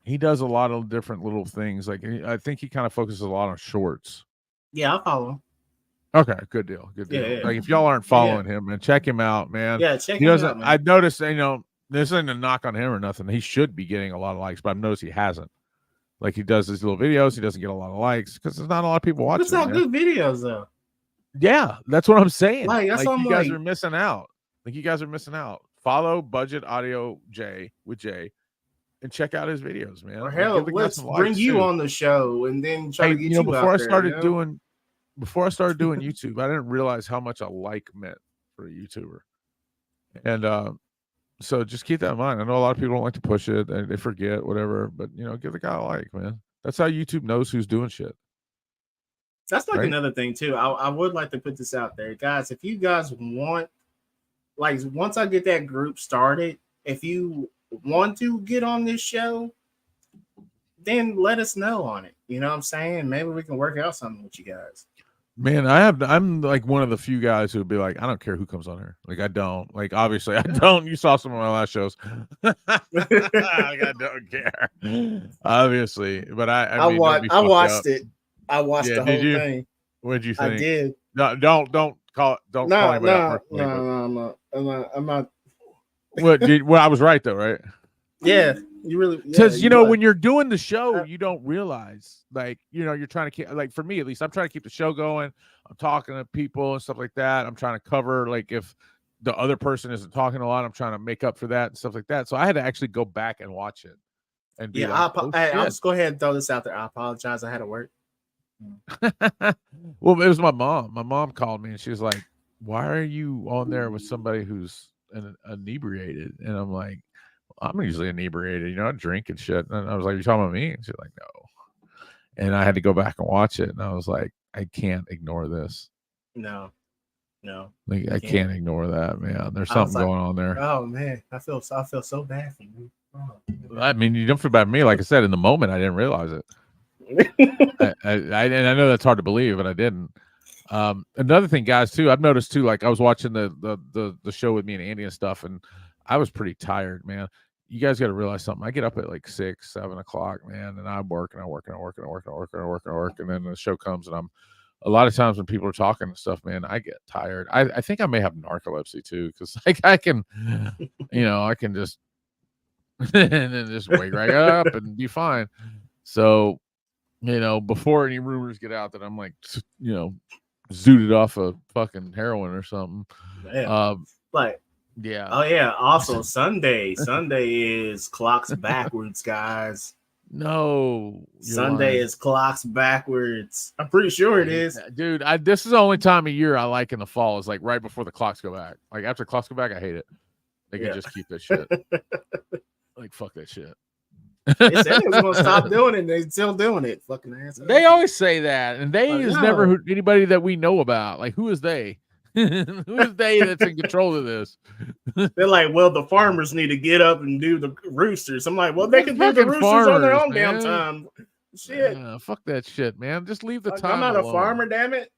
He does a lot of different little things. Like I think he kind of focuses a lot on shorts. Yeah, I'll follow him. Okay, good deal. Yeah. Like if y'all aren't following him, man, check him out, man. Yeah, check him out. Man. I've noticed, this isn't a knock on him or nothing. He should be getting a lot of likes, but I've noticed he hasn't. Like he does his little videos, he doesn't get a lot of likes because there's not a lot of people watching. It's all good videos though. Yeah, that's what I'm saying. Like you guys are missing out. Follow Budget Audio J with J, and check out his videos, man. Or hell, let's bring you on the show and then try to get you before out I started doing YouTube, I didn't realize how much a like meant for a YouTuber, and so just keep that in mind. I know a lot of people don't like to push it; they forget, whatever. But give the guy a like, man. That's how YouTube knows who's doing shit. That's like another thing too. I would like to put this out there, guys. If you guys want, like, once I get that group started, if you want to get on this show, then let us know on it. You know what I'm saying? Maybe we can work out something with you guys. Man, I'm like one of the few guys who would be like, I don't care who comes on here. Like, I don't. Like, obviously, I don't. You saw some of my last shows. Like, I don't care. Obviously, but I watched it. I watched the whole thing. What did you think? I did. No, don't call it. Don't call anybody out personally. No, I'm not. Well, I was right though, right? Yeah, you really Because you when you're doing the show, you don't realize, like, you're trying to keep, like, for me at least, I'm trying to keep the show going. I'm talking to people and stuff like that. I'm trying to cover, like, if the other person isn't talking a lot, I'm trying to make up for that and stuff like that. So I had to actually go back and watch it and be like, oh, I'll shit. just go ahead and throw this out there. I apologize. I had to work. Well, it was my mom. My mom called me and she was like, "Why are you on there with somebody who's inebriated?" And I'm like, "I'm usually inebriated, I drink and shit." And I was like, "You talking about me?" And she's like, "No." And I had to go back and watch it, and I was like, "I can't ignore this. No, Like, I can't ignore that, man. There's something going on there." Oh man, I feel so bad for you. Oh, I mean, you don't feel bad for me. Like I said, in the moment, I didn't realize it. And I know that's hard to believe, but I didn't. Another thing, guys, too, I've noticed too, like I was watching the show with me and Andy and stuff, and I was pretty tired, man. You guys got to realize something. I get up at like 6, 7 o'clock, man, and I work and I work and I work and I work and I work and I work and I work, and then the show comes, and a lot of times when people are talking and stuff, man, I get tired. I think I may have narcolepsy too, because like I can, I can just and then just wake right up and be fine. So, before any rumors get out that I'm like, zooted off of fucking heroin or something. Like, yeah. Oh yeah. Also, Sunday is clocks backwards, guys. No, Sunday is clocks backwards. I'm pretty sure it is, dude. This is the only time of year I like in the fall. Is like right before the clocks go back. Like after clocks go back, I hate it. They can just keep that shit. Like fuck that shit. They said they was gonna stop doing it, and they still doing it. Fucking ass. They always say that, and they is never anybody that we know about. Like, who is they? Who is they that's in control of this? They're like, well, the farmers need to get up and do the roosters. I'm like, well, they can do the roosters on their own damn time. Shit. Fuck that shit, man. Just leave the time. I'm not alone. A farmer, damn it.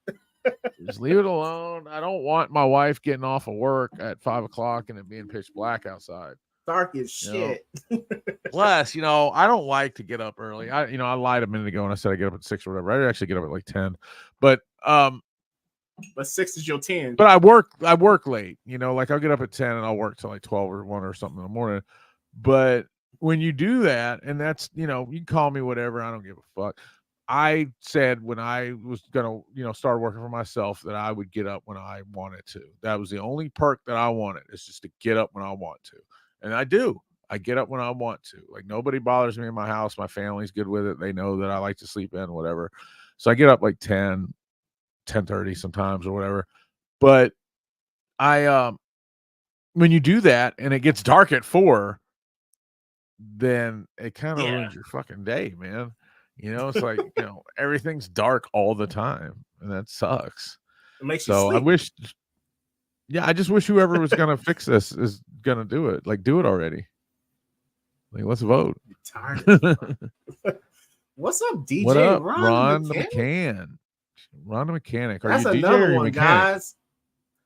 Just leave it alone. I don't want my wife getting off of work at 5 o'clock and it being pitch black outside. Dark as shit. Plus, I don't like to get up early. I lied a minute ago and I said I get up at 6 or whatever. I actually get up at like 10. But 6 is your 10. But I work late. Like I'll get up at 10 and I'll work till like 12 or 1 or something in the morning. But when you do that, and that's you can call me whatever, I don't give a fuck. I said when I was gonna, start working for myself that I would get up when I wanted to. That was the only perk that I wanted, is just to get up when I want to. And I do. I get up when I want to. Like nobody bothers me in my house. My family's good with it. They know that I like to sleep in, whatever. So I get up like 10:30 sometimes or whatever. But when you do that and it gets dark at 4, then it kind of ruins your fucking day, man. It's like, everything's dark all the time, and that sucks. It makes you sleep. I just wish whoever was going to fix this is going to do it. Like, do it already. Like, let's vote. Tired. What's up, DJ? What up, Ron the McCann? Ron the Mechanic. That's another one, guys.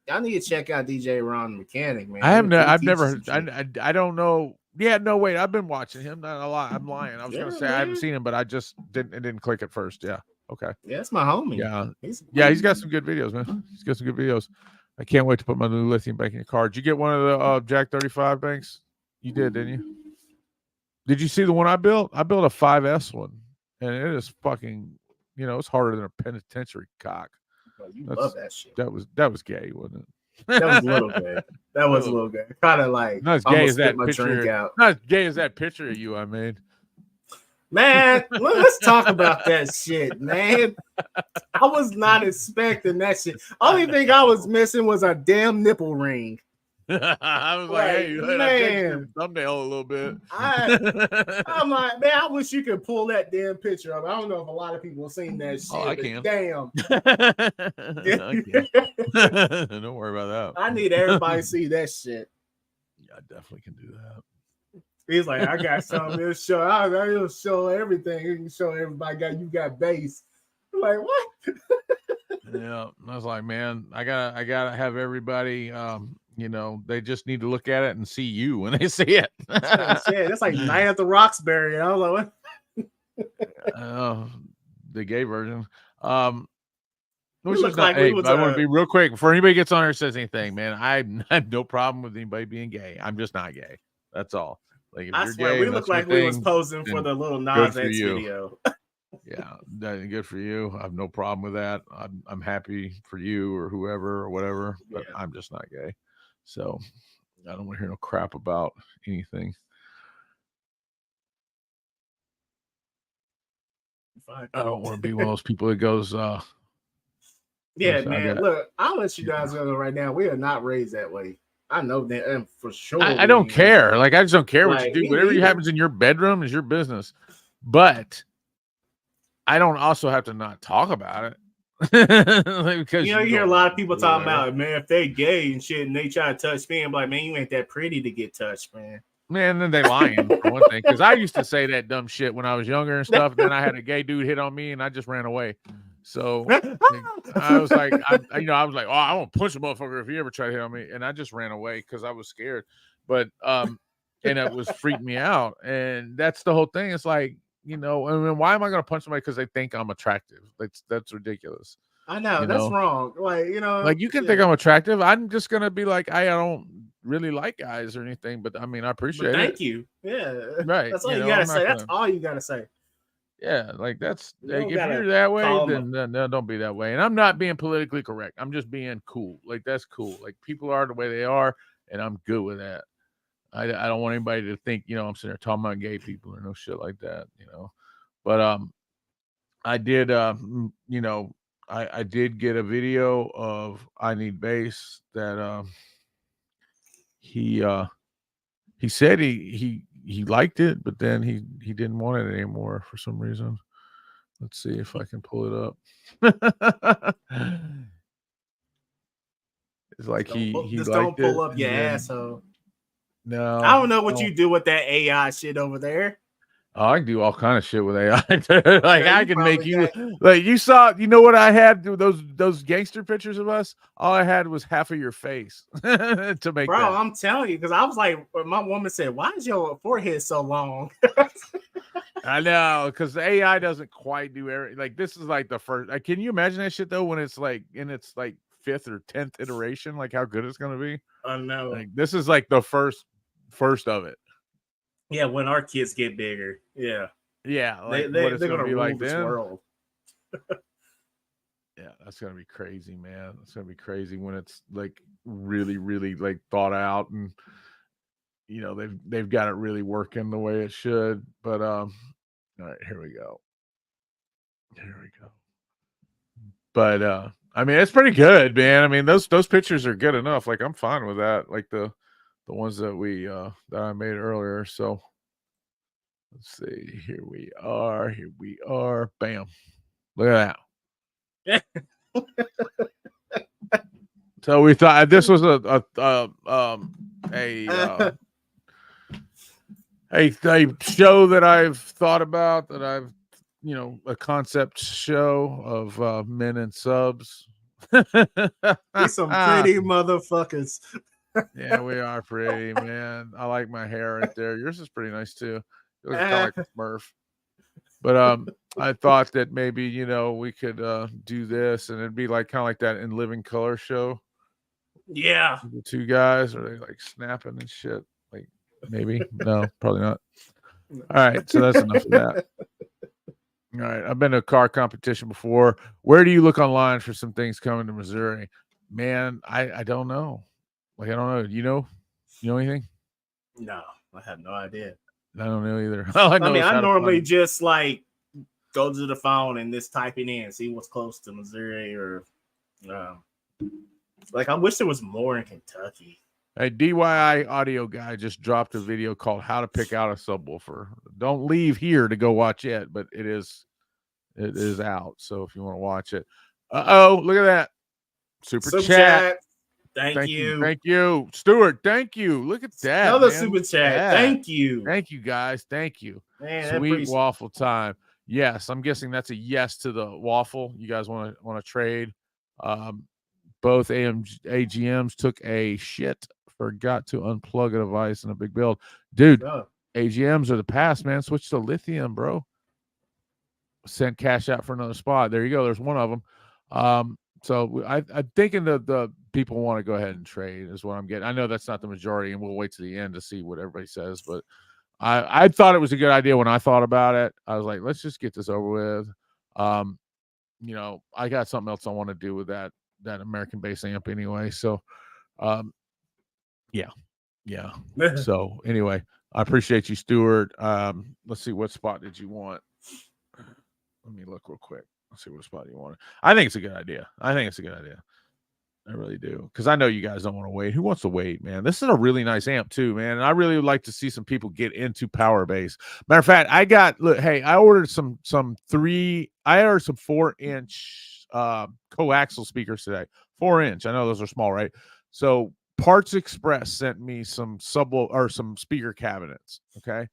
Y'all need to check out DJ Ron the Mechanic, man. I've never. I don't know. Yeah, no, wait. I've been watching him. Not a lot. I'm lying. I was gonna say I haven't seen him, but I just didn't click at first. Yeah. Okay. Yeah, it's my homie. Yeah. He's got some good videos, man. He's got some good videos. I can't wait to put my new lithium bank in your car. Did you get one of the Jack 35 banks? You did, didn't you? Did you see the one I built? I built a 5S one, and it is fucking. It's harder than a penitentiary cock. Oh, you love that shit. That was gay, wasn't it? That was a little gay. That was a little gay. Kind of like not as gay as that picture. Not as gay as that picture of you I made. Man, let's talk about that shit, man. I was not expecting that shit. Only thing I was missing was a damn nipple ring. I was like, hey, man, thumbnail a little bit. I'm like, man, I wish you could pull that damn picture up. I don't know if a lot of people have seen that shit. Oh, I can. Damn. Don't worry about that. I need everybody to see that shit. Yeah, I definitely can do that. He's like, I got something to show. I'll show everything. You can show everybody you got bass. I'm like, what? Yeah, I was like, man, I gotta have everybody. They just need to look at it and see you when they see it. That's like Night at the Roxbury. I was like, what? The gay version. Which is not, I want to be real quick before anybody gets on here and says anything, man. I have no problem with anybody being gay. I'm just not gay. That's all. Like if I you're swear, gay we and look that's your like we was thing, posing for then the little good Nas for X you. video. Yeah, good for you. I have no problem with that. I'm happy for you or whoever or whatever, but Yeah. I'm just not gay. So I don't want to hear no crap about anything. Fine. I don't want to be one of those people that goes, Yeah, listen, man. Look, I'll let you guys know right now. We are not raised that way. I know that, and for sure. I don't care. Like I just don't care what you Like, do. me Whatever neither. happens in your bedroom is your business. But I don't also have to not talk about it. Like, because You hear a don't lot want of people to, talking whatever. about, man, if they gay and shit, and they try to touch me, I'm like, man, you ain't that pretty to get touched, man. Man, then they lying for one thing. Because I used to say that dumb shit when I was younger and stuff. Then I had a gay dude hit on me, and I just ran away. So I was like, I was like, oh, I won't punch a motherfucker if he ever tried to hit on me, and I just ran away because I was scared. But and it was freaking me out, and that's the whole thing. It's like, I mean, why am I going to punch somebody because they think I'm attractive? That's ridiculous. I know that's wrong. Like like you can think I'm attractive. I'm just gonna be like, I don't really like guys or anything, but I mean, I appreciate it. Thank you. Yeah, right. That's all you gotta say. That's all you gotta say. Yeah, like that's You like don't if gotta you're that way, call then no, don't be that way. And I'm not being politically correct. I'm just being cool. Like that's cool. Like people are the way they are, and I'm good with that. I don't want anybody to think, I'm sitting there talking about gay people or no shit like that, But I did I did get a video of I Need Bass that he said he liked it, but then he didn't want it anymore for some reason. Let's see if I can pull it up. It's like he just liked don't pull it up your then, asshole. no, I don't know what you do with that AI shit over there. Oh, I can do all kind of shit with AI. Like Yeah, I can make you like you saw. You know what I had? Those gangster pictures of us. All I had was half of your face to make. Bro, that. I'm telling you, because I was like, my woman said, "Why is your forehead so long?" I know, because the AI doesn't quite do everything. Like this is like the first. Like, can you imagine that shit though? When it's like in its like 5th or 10th iteration, like how good it's gonna be. I know. Like this is like the first of it. Yeah, when our kids get bigger, yeah, like they're gonna be rule like this then. world. Yeah, that's gonna be crazy, man. It's gonna be crazy when it's like really, really like thought out, and they've got it really working the way it should. But all right, here we go. But I mean, it's pretty good, man. I mean, those pictures are good enough. Like I'm fine with that. Like the ones that that I made earlier. So let's see. Here we are. Bam. Look at that. So we thought this was a show that I've thought about, that I've a concept show of men and subs. We're some pretty motherfuckers. Yeah, we are pretty, man. I like my hair right there. Yours is pretty nice too. It looks kind of like a Smurf. But I thought that maybe we could do this, and it'd be like kind of like that In Living Color show. Yeah, the two guys, are they like snapping and shit? Like maybe no, probably not. All right, so that's enough of that. All right, I've been to a car competition before. Where do you look online for some things coming to Missouri? Man, I don't know. Like I don't know. You know anything? No, I have no idea. I don't know either. I mean, I normally just like go to the phone and just type it in, see what's close to Missouri, or like I wish there was more in Kentucky. A DIY audio guy just dropped a video called "How to Pick Out a Subwoofer." Don't leave here to go watch it, but it is out. So if you want to watch it, look at that super chat. Thank you, Stuart. Thank you. Look at that. Another super chat. Thank you, guys. Thank you. Man, sweet waffle time. Yes, I'm guessing that's a yes to the waffle. You guys want to trade? Both AGMs took a shit. Forgot to unplug a device in a big build. Dude, AGMs are the past, man. Switch to lithium, bro. Sent cash out for another spot. There you go. There's one of them. So I'm thinking the people want to go ahead and trade is what I'm getting. I know that's not the majority, and we'll wait to the end to see what everybody says. But I thought it was a good idea when I thought about it. I was like, let's just get this over with. I got something else I want to do with that American bass amp anyway. So, yeah. So anyway, I appreciate you, Stuart. Let's see, what spot did you want? Let me look real quick. Let's see what spot you wanted. I think it's a good idea. I really do, because I know you guys don't want to wait. Who wants to wait, man? This is a really nice amp too, man. And I really would like to see some people get into power bass. Matter of fact, I ordered some 4-inch coaxial speakers today. 4-inch. I know those are small, right? So Parts Express sent me some some speaker cabinets. Okay,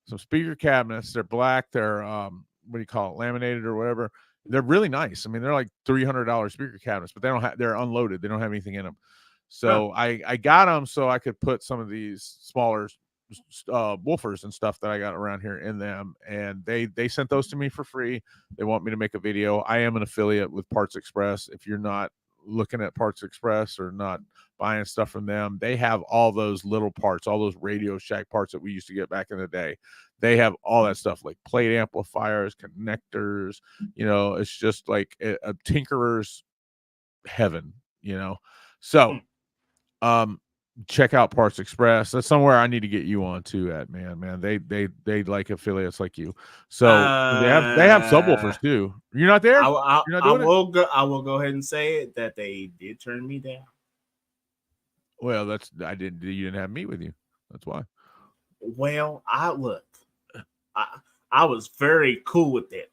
some speaker cabinets. They're black. They're what do you call it? Laminated or whatever. They're really nice. I mean, they're like $300 speaker cabinets, but they're unloaded. They don't have anything in them. So I got them so I could put some of these smaller woofers and stuff that I got around here in them. And they sent those to me for free. They want me to make a video. I am an affiliate with Parts Express. If you're not looking at Parts Express or not buying stuff from them, they have all those little parts, all those Radio Shack parts that we used to get back in the day. They have all that stuff, like plate amplifiers, connectors. It's just like a tinkerer's heaven. So check out Parts Express. That's somewhere I need to get you on too. Man, they like affiliates like you. So they have subwoofers too. You're not there. I will go ahead and say it that they did turn me down. Well, you didn't have me with you. That's why. Well, I was very cool with it.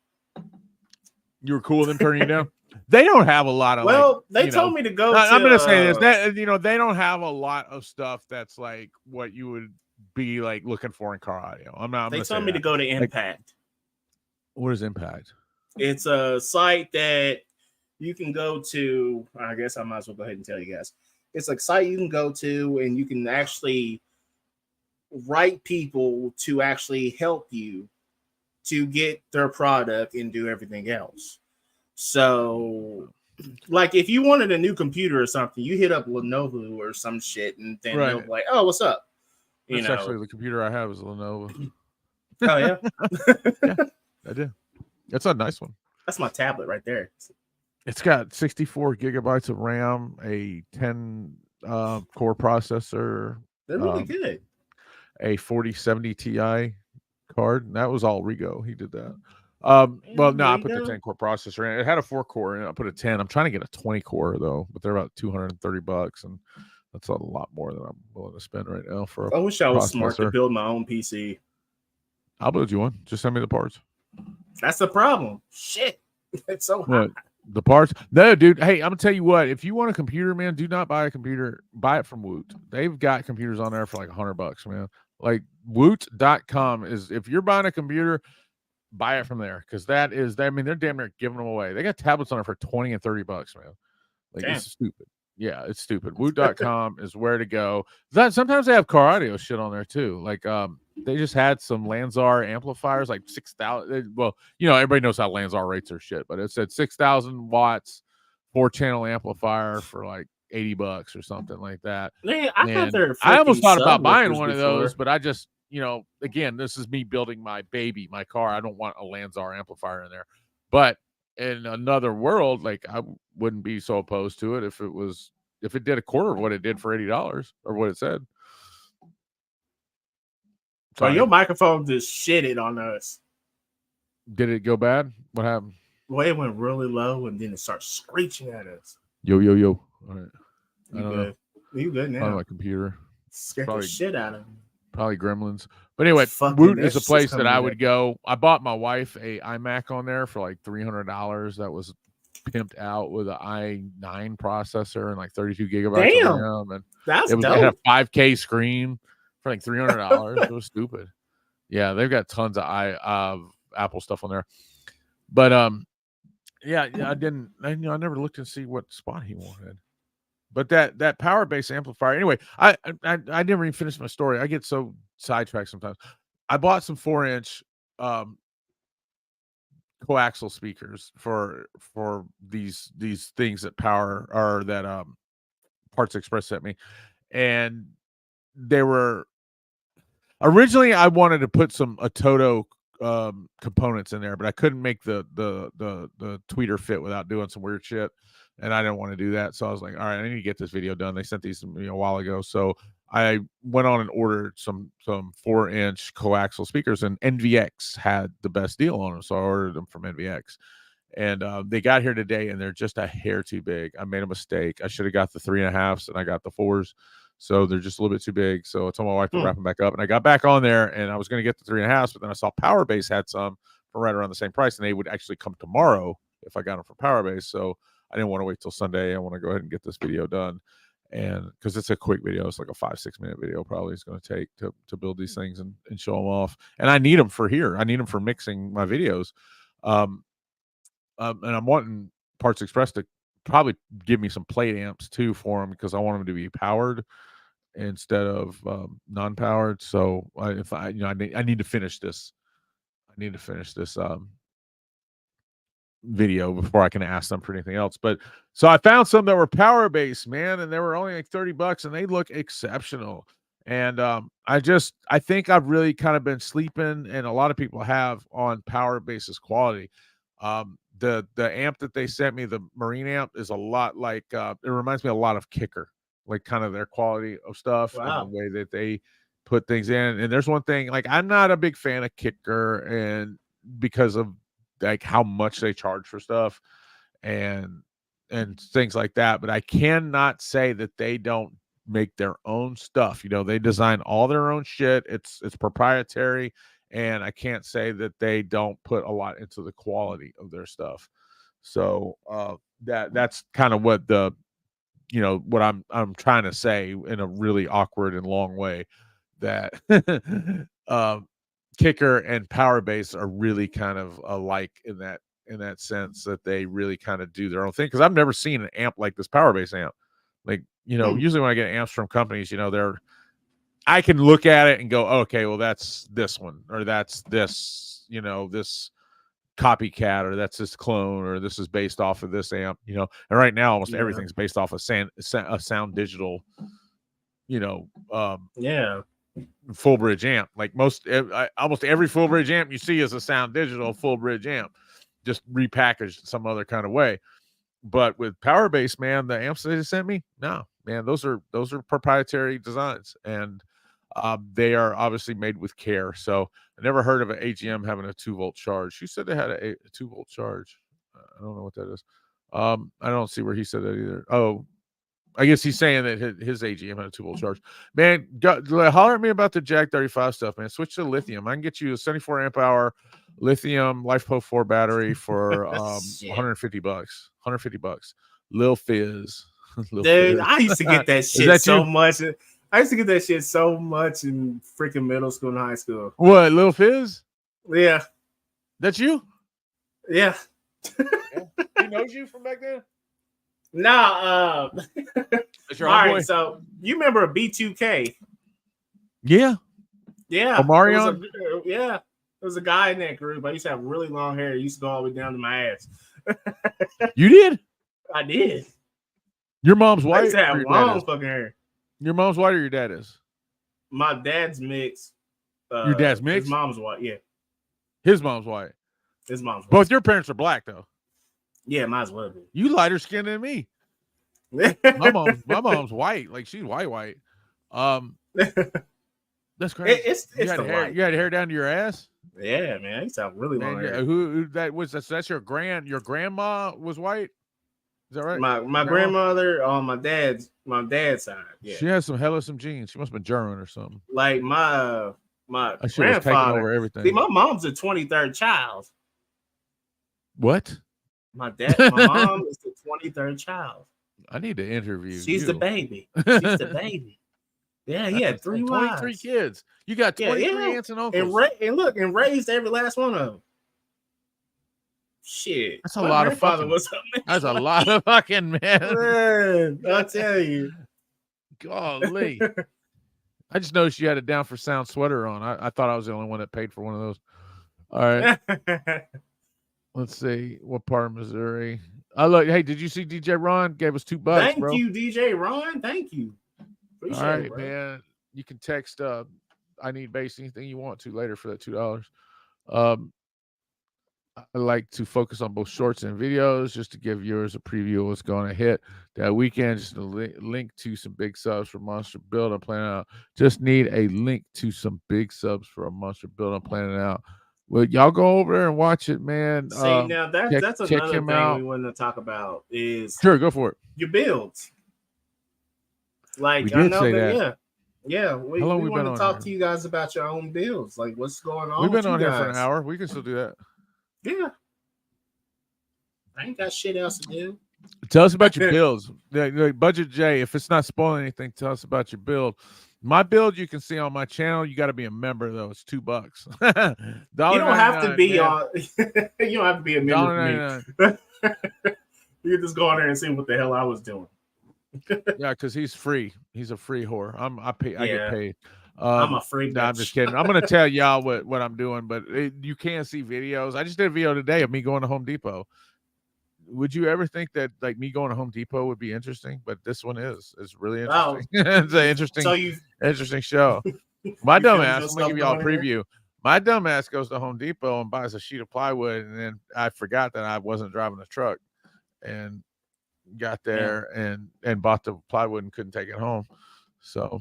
You were cool with them turning you down? They don't have a lot of. Well, they told me to go. I'm going to say this. They don't have a lot of stuff that's like what you would be like looking for in car audio. They told me to go to Impact. What is Impact? It's a site that you can go to. I guess I might as well go ahead and tell you guys. It's a site you can go to, and you can actually write people to actually help you to get their product and do everything else. So, like, if you wanted a new computer or something, you hit up Lenovo or some shit, and then they'll be like, "Oh, what's up?" That's actually the computer I have is a Lenovo. Oh yeah, yeah, I do. That's a nice one. That's my tablet right there. It's got 64 gigabytes of RAM, a 10 core processor. They're really good. A 4070 Ti card. And that was all Rigo. He did that. I put the 10 core processor in. It had a 4-core and I put a 10. I'm trying to get a 20 core though, but they're about $230, and that's a lot more than I'm willing to spend right now for. I wish I was smart to build my own PC. I'll build you one. Just send me the parts. That's the problem. Shit, it's so hot. The parts? No, dude. Hey, I'm gonna tell you what. If you want a computer, man, do not buy a computer. Buy it from Woot. They've got computers on there for like $100, man. Like Woot.com is. If you're buying a computer, buy it from there, because they're damn near giving them away. They got tablets on there for $20 and $30, man. Like, it's stupid. Yeah, it's stupid. Woot.com is where to go. Sometimes they have car audio shit on there too. Like they just had some Lanzar amplifiers, like 6,000. Well, everybody knows how Lanzar rates their shit, but it said 6,000 watts, 4-channel amplifier for like $80 or something like that. Man, I almost thought about buying one of those, but I just, again, this is me building my car. I don't want a Lanzar amplifier in there. But in another world, like, I wouldn't be so opposed to it if it did a quarter of what it did for $80 or what it said. So your microphone just shitted on us. Did it go bad? What happened? Well, it went really low and then it started screeching at us. Yo. All right. You good now? On my computer. Scared the shit out of me. Probably gremlins. But anyway, Woot is a place that I would go. I bought my wife a iMac on there for like $300. That was pimped out with an i9 processor and like 32 gigabytes of RAM. And that's dope. It had a 5K screen for like $300. It was stupid. Yeah, they've got tons of Apple stuff on there. But I never looked to see what spot he wanted. But that power base amplifier. Anyway, I never even finished my story. I get so sidetracked sometimes. I bought some 4-inch coaxial speakers for these things that Parts Express sent me, and they were Originally, I wanted to put some Atoto components in there, but I couldn't make the tweeter fit without doing some weird shit, and I didn't want to do that. So I was like, all right, I need to get this video done. They sent these a while ago, so I went on and ordered some 4-inch coaxial speakers, and NVX had the best deal on them, so I ordered them from NVX. And they got here today, and they're just a hair too big. I made a mistake. I should have got the 3.5s, and I got the 4s. So they're just a little bit too big. So I told my wife to wrap them back up, and I got back on there, and I was going to get the 3.5s, but then I saw Powerbase had some for right around the same price, and they would actually come tomorrow if I got them from Powerbase. So I didn't want to wait till Sunday. I want to go ahead and get this video done, and because it's a quick video, it's like a 5-6 minute video probably it's going to take to build these things and show them off. And I need them for here. I need them for mixing my videos. And I'm wanting Parts Express to probably give me some plate amps too for them because I want them to be powered instead of non-powered. So I need to finish this. I need to finish this video before I can ask them for anything else. But so I found some that were power based, man, and they were only like $30, and they look exceptional. And I think I've really kind of been sleeping, and a lot of people have, on power basis quality. The amp that they sent me, the Marine amp, is a lot like it reminds me a lot of Kicker, like kind of their quality of stuff. Wow. And the way that they put things in. And there's one thing, like, I'm not a big fan of Kicker, and because of like how much they charge for stuff and things like that, but I cannot say that they don't make their own stuff. They design all their own shit. It's proprietary. And I can't say that they don't put a lot into the quality of their stuff. So that's kind of what what I'm trying to say in a really awkward and long way, that Kicker and Powerbase are really kind of alike in that sense, that they really kind of do their own thing. Because I've never seen an amp like this Powerbase amp. Like, usually when I get amps from companies, I can look at it and go, okay, well, that's this one, or that's this, this copycat, or that's this clone, or this is based off of this amp, and right now almost everything's based off of Sound Digital, full bridge amp. Like almost every full bridge amp you see is a Sound Digital full bridge amp, just repackaged some other kind of way. But with Powerbase, man, the amps they sent me, no, man, those are proprietary designs, and they are obviously made with care. So I never heard of an AGM having a 2-volt charge. She said they had a 2-volt charge. I don't know what that is. I don't see where he said that either. Oh, I guess he's saying that his AGM had a 2-volt charge. Man, holler at me about the Jack 35 stuff, man. Switch to lithium. I can get you a 74 amp hour lithium LifePo 4 battery for $150. $150. Lil Fizz. Dude, I used to get that shit so much. I used to get that shit so much in freaking middle school and high school. What, Lil Fizz? Yeah. That's you? Yeah. He knows you from back then? Nah. That's your all homeboy? right, so you remember B2K? Yeah. Yeah. Omarion? There was a guy in that group. I used to have really long hair. It used to go all the way down to my ass. You did? I did. Your mom's white? I used to have long fucking hair. Your mom's white or your dad is? My dad's mixed. Your dad's mixed? His mom's white, yeah. His mom's white. His mom's white. Both your parents are black, though. Yeah, might as well be. You lighter skinned than me. my mom's white. Like, she's white. That's crazy. It's you had hair. You had hair down to your ass? Yeah, man. I used to have really long hair. Who that was? That's your grandma was white? Is that right? My grandmother on my dad's side. Yeah. She has some genes. She must have been German or something. Like my grandfather was taking over everything. See, my mom's a 23rd child. What? My mom is the 23rd child. I need to interview. She's the baby. She's the baby. Yeah, he had 3 wives. 23 kids. You got 23 aunts and uncles. And raised every last one of them. Shit. That's a lot of fucking. That's a lot of fucking man. I'll tell you. Golly. I just noticed you had a Down for Sound sweater on. I thought I was the only one that paid for one of those. All right. Let's see. What part of Missouri? Hey, did you see DJ Ron gave us $2, bro? Thank you, DJ Ron. Thank you. Appreciate it, man. You can text I need base, anything you want to later for that $2. Um, I like to focus on both shorts and videos just to give viewers a preview of what's going to hit that weekend. Just a link to some big subs for Monster Build. I'm planning out. Just need a link to some big subs for a Monster Build. I'm planning out. Well, y'all go over there and watch it, man. See, now that's check another him thing out. we want to talk about is Sure, go for it. your builds. Like We I did know say that, that. yeah. We How long we want been to on talk here? to you guys about your own builds. Like what's going on? We've with been on you here for an guys. hour. We can still do that. Yeah. I ain't got shit else to do. Tell us about your builds. Budget J, if it's not spoiling anything, tell us about your build. My build you can see on my channel. You got to be a member though. It's $2. You don't have to be on. You don't have to be a member for me. You can just go on there and see what the hell I was doing. Yeah, because he's free. He's a free whore. I get paid. I'm a free. No, I'm just kidding. I'm gonna tell y'all what I'm doing, but you can't see videos. I just did a video today of me going to Home Depot. Would you ever think that like me going to Home Depot would be interesting? But this one is. It's really interesting. It's an interesting show. My dumbass, I'm gonna give y'all a preview. My dumbass goes to Home Depot and buys a sheet of plywood, and then I forgot that I wasn't driving the truck, and got there and bought the plywood and couldn't take it home. So,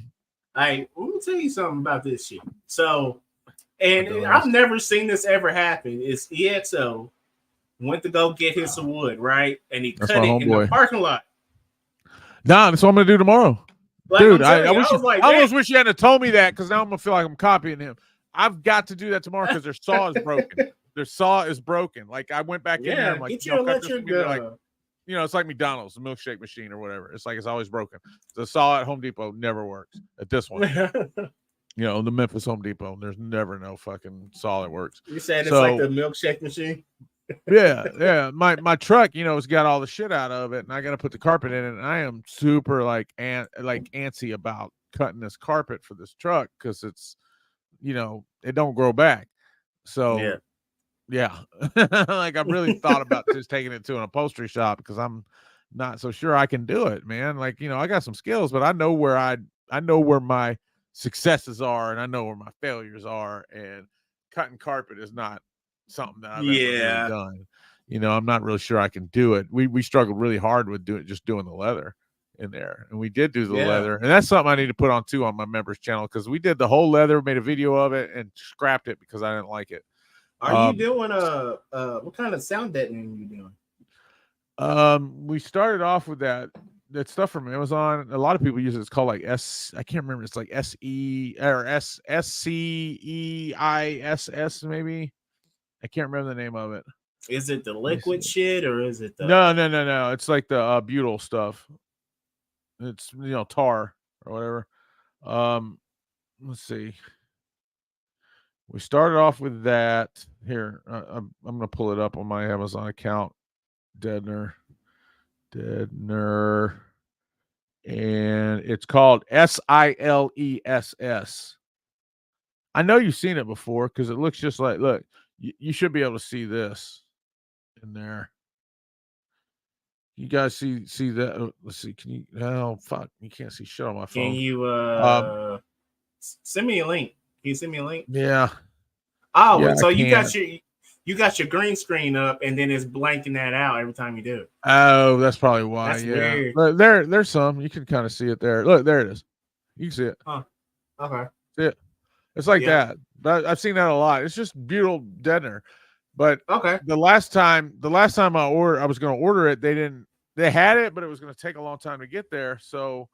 let me tell you something about this shit. So, and I've never seen this ever happen. Is EXO went to go get his wood, right? And he cut it in the parking lot. Nah, that's what I'm gonna do tomorrow. Like, dude, I almost wish you hadn't told me that, because now I'm gonna feel like I'm copying him. I've got to do that tomorrow because their saw is broken. Their saw is broken. Like I went back in there. I'm like, get your electric gun. You know, it's like McDonald's, the milkshake machine or whatever. It's like it's always broken. The saw at Home Depot never works. At this one, you know, the Memphis Home Depot, there's never no fucking saw that works. You said it's like the milkshake machine? Yeah. My truck, you know, has got all the shit out of it, and I got to put the carpet in it. And I am super antsy about cutting this carpet for this truck because it's, you know, it don't grow back. So yeah. Like I've really thought about just taking it to an upholstery shop because I'm not so sure I can do it, man. Like, you know, I got some skills, but I know where my successes are and I know where my failures are, and cutting carpet is not something that I've ever really done. You know, I'm not really sure I can do it. We struggled really hard with doing the leather in there, and we did do the leather, and that's something I need to put on too on my members channel, because we did the whole leather, made a video of it, and scrapped it because I didn't like it. Are you doing what kind of sound deadening are you doing? We started off with that stuff from Amazon. A lot of people use it. It's called like I can't remember. It's like SE or SCEISS maybe. I can't remember the name of it. Is it the liquid shit or is it the No. It's like the butyl stuff. It's, you know, tar or whatever. Let's see. We started off with that. Here, I'm gonna pull it up on my Amazon account. Deadener, and it's called SILESS. I know you've seen it before because it looks just like. Look, you should be able to see this in there. You guys see that? Let's see. Can you? Oh fuck! You can't see shit on my phone. Can you send me a link? Can you send me a link? Yeah. Oh, yeah, so you got your green screen up, and then it's blanking that out every time you do it. Oh, that's probably why. That's weird. Look, there's some. You can kind of see it there. Look, there it is. You can see it. Huh. Okay. See it. It's like that. But I've seen that a lot. It's just butyl deadener. But okay. The last time I was going to order it, they had it, but it was going to take a long time to get there. So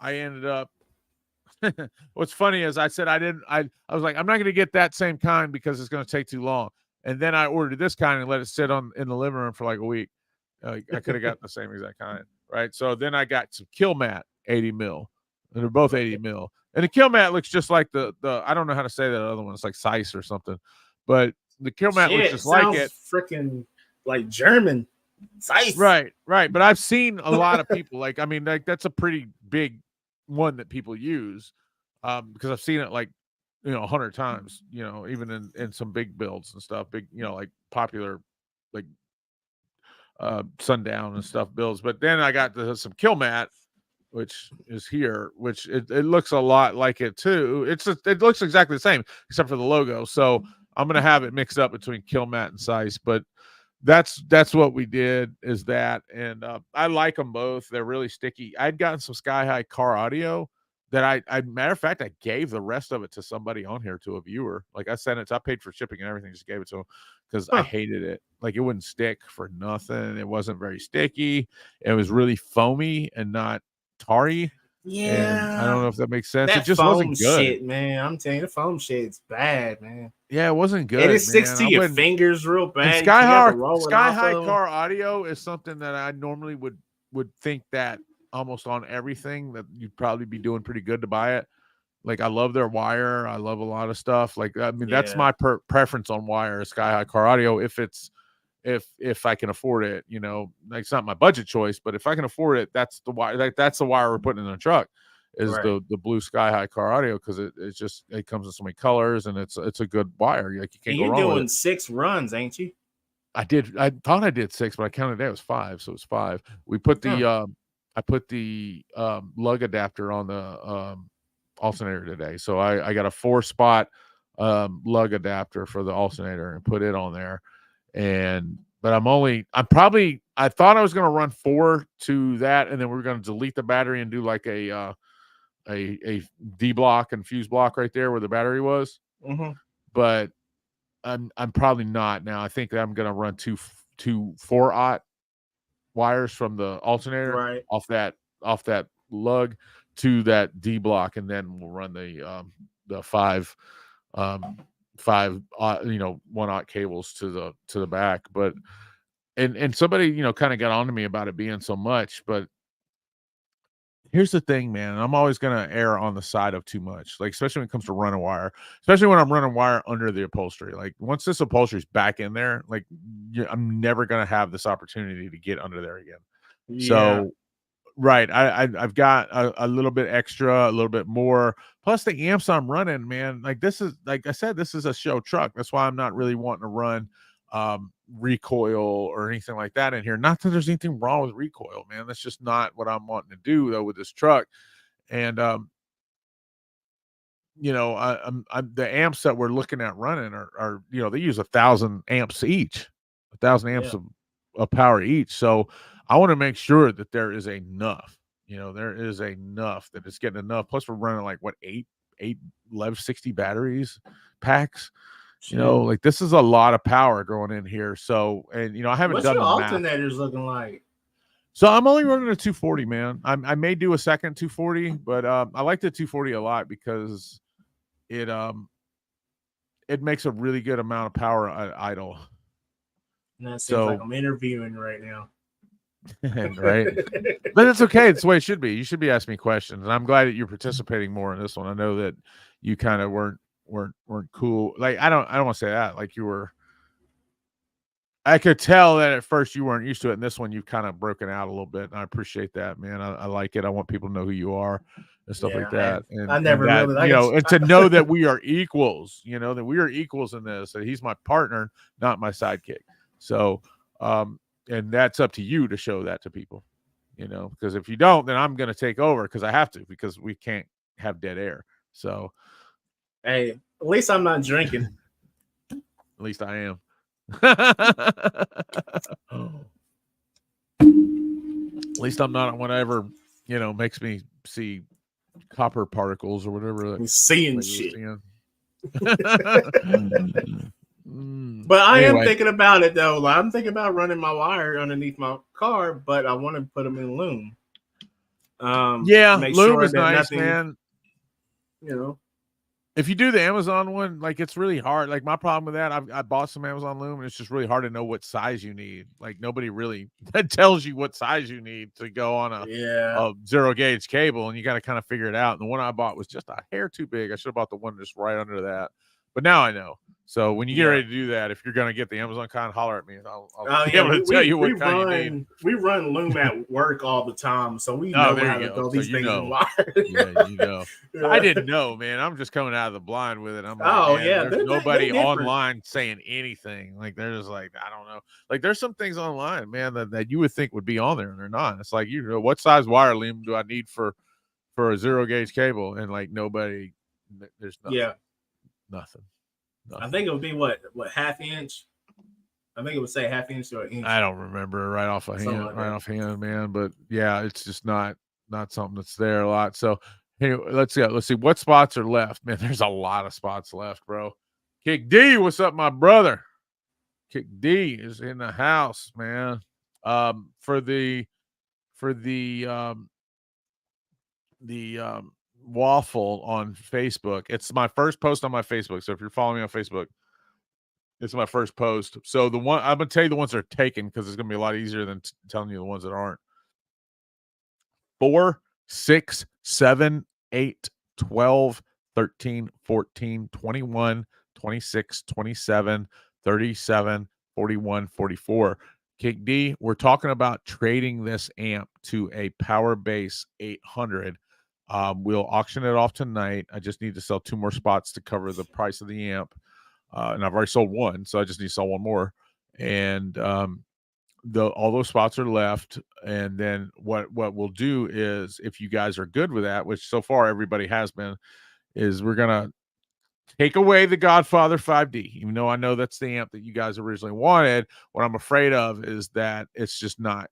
I ended up. What's funny is I said I was like, I'm not going to get that same kind because it's going to take too long. And then I ordered this kind and let it sit in the living room for like a week. I could have got the same exact kind, right? So then I got some Kilmat 80 mil, and they're both 80 mil. And the Kilmat looks just like the I don't know how to say that other one. It's like Zeiss or something, but the Kilmat looks just like it. Freaking like German Zeiss. Right. But I've seen a lot of people like that's a pretty big one that people use, because I've seen it like 100 times, even in some big builds and stuff, big like popular like Sundown and stuff builds. But then I got some Kilmat which is here, which it looks a lot like it too. It looks exactly the same except for the logo. So I'm gonna have it mixed up between Killmat and Sice, but that's what we did is that, and I like them both. They're really sticky. I'd gotten some Sky High car audio that I matter of fact I gave the rest of it to somebody on here, to a viewer. Like I sent it to, I paid for shipping and everything, just gave it to them because I hated it. Like it wouldn't stick for nothing. It wasn't very sticky. It was really foamy and not tarry. Yeah, and I don't know if that makes sense. that It just foam wasn't good, shit, man. I'm telling you, the foam shit's bad, man. Yeah, it wasn't good, and it sticks man. to your fingers real bad. And Sky High car audio is something that I normally would think that almost on everything that you'd probably be doing pretty good to buy it. Like I love their wire. I love a lot of stuff. Like I mean, that's my preference on wire, Sky High car audio. If I can afford it, you know, like it's not my budget choice, but if I can afford it, that's the wire. Like that's the wire we're putting in the truck. Is the blue Sky High car audio, because it comes in so many colors and it's a good wire. Like you can't go wrong with it. You're doing 6 runs, ain't you? I thought I did 6, but I counted it was 5, so it was 5. We put the I put the lug adapter on the alternator today, so I got a 4-spot lug adapter for the alternator and put it on there. But I thought I was going to run 4 to that, and then we were going to delete the battery and do like a D block and fuse block right there where the battery was. But I'm probably not now. I think I'm going to run two 4-aught wires from the alternator off that lug to that D block, and then we'll run the 5 1-aught cables to the back. But and somebody kind of got on to me about it being so much, but here's the thing, man. I'm always going to err on the side of too much, like especially when it comes to running wire, especially when I'm running wire under the upholstery. Like once this upholstery is back in there, like I'm never going to have this opportunity to get under there again. So I've got a little bit extra, a little bit more. Plus the amps I'm running, man, like this is, like I said, this is a show truck. That's why I'm not really wanting to run recoil or anything like that in here. Not that there's anything wrong with recoil, man. That's just not what I'm wanting to do though with this truck. And I'm the amps that we're looking at running are they use 1,000 amps each, 1,000 amps of power each. So I want to make sure that there is enough, that it's getting enough. Plus we're running like what, 8 1160 batteries packs. Like this is a lot of power going in here. So, and I haven't done the math. What's your alternators looking like? So I'm only running a 240, man. I may do a second 240, but I like the 240 a lot because it makes a really good amount of power at idle. And that seems like I'm interviewing right now. Right, but it's okay. It's the way it should be. You should be asking me questions, and I'm glad that you're participating more in this one. I know that you kind of weren't cool. Like I don't want to say that. Like you were. I could tell that at first you weren't used to it, and this one you've kind of broken out a little bit, and I appreciate that, man. I like it. I want people to know who you are and stuff like that. And I never really, and to know that we are equals. That we are equals in this. That he's my partner, not my sidekick. So. And that's up to you to show that to people, because if you don't, then I'm going to take over because I have to, because we can't have dead air. So, hey, at least I'm not drinking. At least I am. At least I'm not on whatever, makes me see copper particles or whatever. Seeing shit. But I am thinking about it though. Like, I'm thinking about running my wire underneath my car, but I want to put them in loom. Loom is nice, man. If you do the Amazon one, like it's really hard. Like my problem with that, I bought some Amazon loom, and it's just really hard to know what size you need. Like nobody really tells you what size you need to go on a 0 gauge cable, and you got to kind of figure it out. And the one I bought was just a hair too big. I should have bought the one just right under that. but now I know. So when you get Yeah. ready to do that, if you're going to get the Amazon kind, holler at me. I'll be Yeah, able to tell you what kind you need. We run Loom at work all the time, so we Oh, know there how you to go. throw So these you things in know. line. Yeah, you know. Yeah. I didn't know, man. I'm just coming out of the blind with it. I'm like, Oh, man, yeah, there's they're nobody different. online saying anything. Like they're just like, I don't know. Like there's some things online, man, that you would think would be on there and they're not. It's like, you know, what size wire loom do I need for a 0 gauge cable? And like nobody, there's nothing. Yeah. Nothing. I think it would be what half inch. I think it would say half inch or an inch. I don't remember right off hand, man. But yeah, it's just not something that's there a lot. So anyway, let's see what spots are left. Man, there's a lot of spots left, bro. Kick D, what's up, my brother? Kick D is in the house, man. For the waffle on Facebook. It's my first post on my Facebook. So if you're following me on Facebook, it's my first post. So the one I'm gonna tell you the ones that are taken because it's gonna be a lot easier than telling you the ones that aren't. 4, 6, 7, 8, 12, 13, 14, 21, 26, 27, 37, 41, 44. Kick D, we're talking about trading this amp to a Power Base 800. We'll auction it off tonight. I just need to sell 2 more spots to cover the price of the amp. And I've already sold 1, so I just need to sell 1 more. And all those spots are left. And then what we'll do is, if you guys are good with that, which so far everybody has been, is we're gonna take away the Godfather 5D. Even though I know that's the amp that you guys originally wanted, what I'm afraid of is that it's not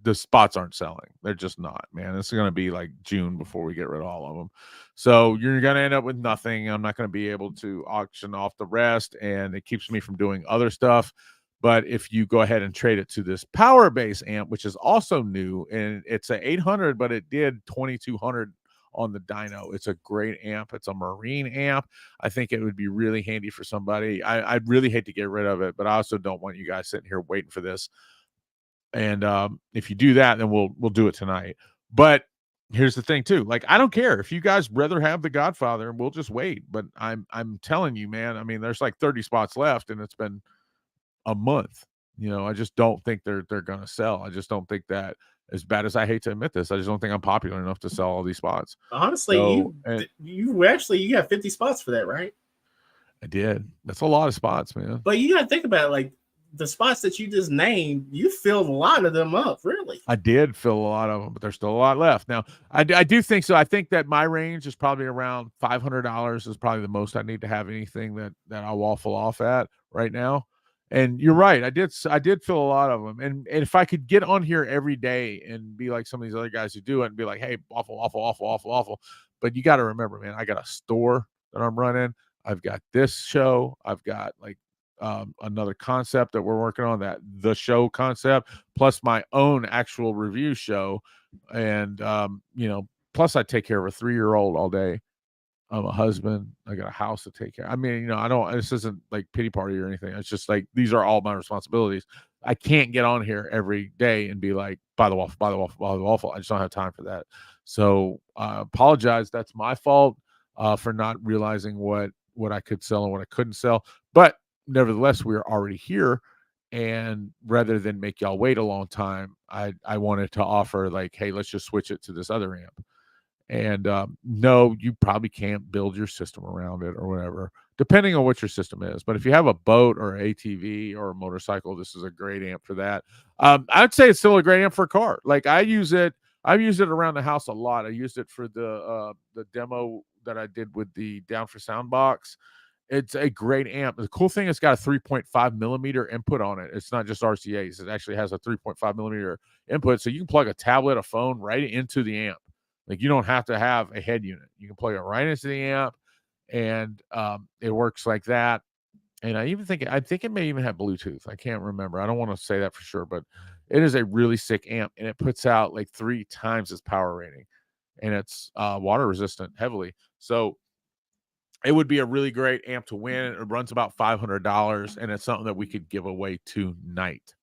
the spots aren't selling. They're just not, man. It's going to be like June before we get rid of all of them. So you're going to end up with nothing. I'm not going to be able to auction off the rest, and it keeps me from doing other stuff. But if you go ahead and trade it to this Power Base amp, which is also new, and it's an 800, but it did 2200 on the dyno. It's a great amp. It's a marine amp. I think it would be really handy for somebody. I'd really hate to get rid of it, but I also don't want you guys sitting here waiting for this. And if you do that, then we'll do it tonight. But here's the thing too. Like, I don't care if you guys rather have the Godfather, we'll just wait. But I'm telling you, man, I mean, there's like 30 spots left and it's been a month. You know, I just don't think they're gonna sell. I just don't think that, as bad as I hate to admit this, I just don't think I'm popular enough to sell all these spots. Honestly, you got 50 spots for that, right? I did. That's a lot of spots, man. But you gotta think about it, like the spots that you just named, you filled a lot of them up, really. I did fill a lot of them, but there's still a lot left. Now, I do think so. I think that my range is probably around $500 is probably the most I need to have anything that I'll waffle off at right now. And you're right. I did fill a lot of them. And if I could get on here every day and be like some of these other guys who do it and be like, hey, waffle. But you got to remember, man, I got a store that I'm running. I've got this show. I've got like another concept that we're working on, that the show concept, plus my own actual review show. And you know, plus I take care of a 3-year-old all day. I'm a husband. I got a house to take care. I mean, you know, this isn't like pity party or anything. It's just like, these are all my responsibilities. I can't get on here every day and be like, buy the waffle. I just don't have time for that. So apologize. That's my fault for not realizing what I could sell and what I couldn't sell. But nevertheless, we're already here. And rather than make y'all wait a long time, I wanted to offer like, hey, let's just switch it to this other amp. And no, you probably can't build your system around it or whatever, depending on what your system is. But if you have a boat or ATV or a motorcycle, this is a great amp for that. I'd say it's still a great amp for a car. Like, I've used it around the house a lot. I used it for the demo that I did with the Down for Sound box. It's a great amp. The cool thing, it's got a 3.5 millimeter input on it. It's not just RCAs. It actually has a 3.5 millimeter input. So you can plug a tablet, a phone right into the amp. Like, you don't have to have a head unit. You can plug it right into the amp, and it works like that. And I think it may even have Bluetooth. I can't remember. I don't want to say that for sure, but it is a really sick amp, and it puts out like 3 times its power rating, and it's water resistant heavily. So it would be a really great amp to win. It runs about $500, and it's something that we could give away tonight.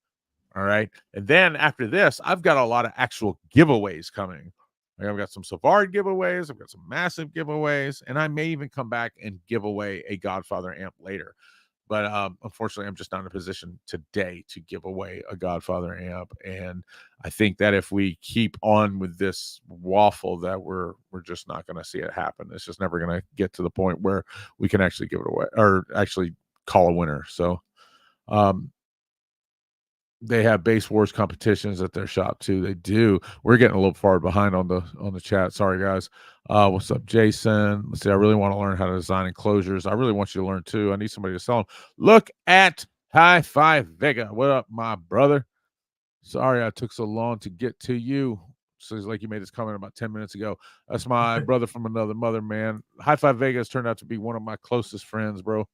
All right. And then after this, I've got a lot of actual giveaways coming. Like I've got some Savard giveaways, I've got some massive giveaways, and I may even come back and give away a Godfather amp later. But unfortunately, I'm just not in a position today to give away a Godfather amp. And I think that if we keep on with this waffle, that we're just not going to see it happen. It's just never going to get to the point where we can actually give it away or actually call a winner. So they have Base Wars competitions at their shop too. They do. We're getting a little far behind on the chat. Sorry, guys. What's up, Jason? Let's see. I really want to learn how to design enclosures. I really want you to learn too. I need somebody to sell them. Look at Hi-Fi Vega. What up, my brother? Sorry I took so long to get to you. So it's like you made this comment about 10 minutes ago. That's my brother from another mother, man. Hi-Fi Vega has turned out to be one of my closest friends, bro.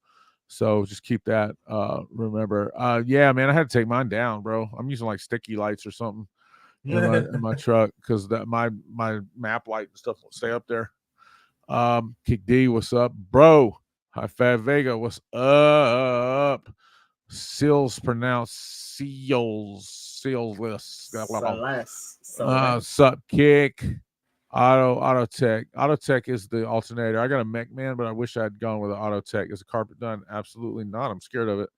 So just keep that. Remember. Yeah, man, I had to take mine down, bro. I'm using like sticky lights or something in my truck because that my map light and stuff will stay up there. Kick D, what's up, bro? Hi-Fi Vega, what's up? Seals pronounced sealsless. Sup, Kick. Autotech. Autotech is the alternator. I got a Mech Man, but I wish I'd gone with an Autotech. Is the carpet done? Absolutely not. I'm scared of it.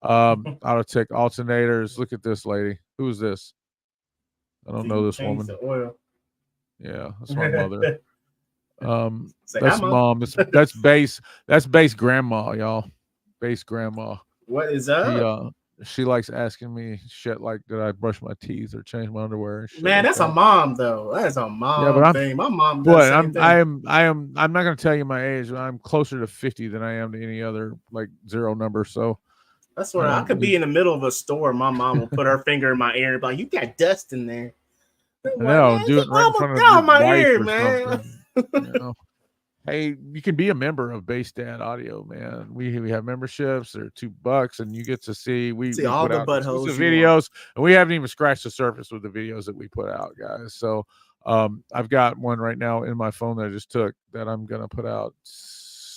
Autotech alternators. Look at this lady. Who is this? I don't know this woman. Yeah, that's my mother. That's mom. That's base. That's base grandma, y'all. Base grandma. What is up? She likes asking me shit like, did I brush my teeth or change my underwear? And shit. Man, that's a mom though. That's a mom thing. My mom does the same thing. I'm not gonna tell you my age. I'm closer to 50 than I am to any other like zero number. So that's what I could be in the middle of a store. My mom will put her finger in my ear and be like, "You got dust in there." No, do it right in front of my ear, man. You know? Hey, you can be a member of Base Dad Audio, man. We have memberships. They're $2, and you get to see we all put the out buttholes videos, and we haven't even scratched the surface with the videos that we put out, guys. So I've got one right now in my phone that I just took that I'm gonna put out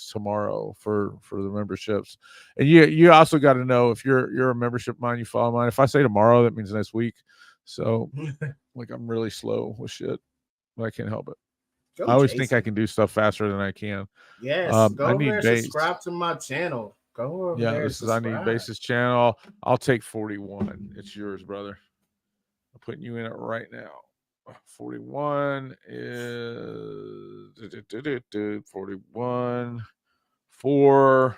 tomorrow for the memberships. And you also got to know if you're a membership of mine, you follow mine. If I say tomorrow, that means next week. So like I'm really slow with shit, but I can't help it. I always think I can do stuff faster than I can. Yes, go over there and subscribe to my channel. Go over there. I need Base's channel. I'll take 41. It's yours, brother. I'm putting you in it right now. 41 is 41 4.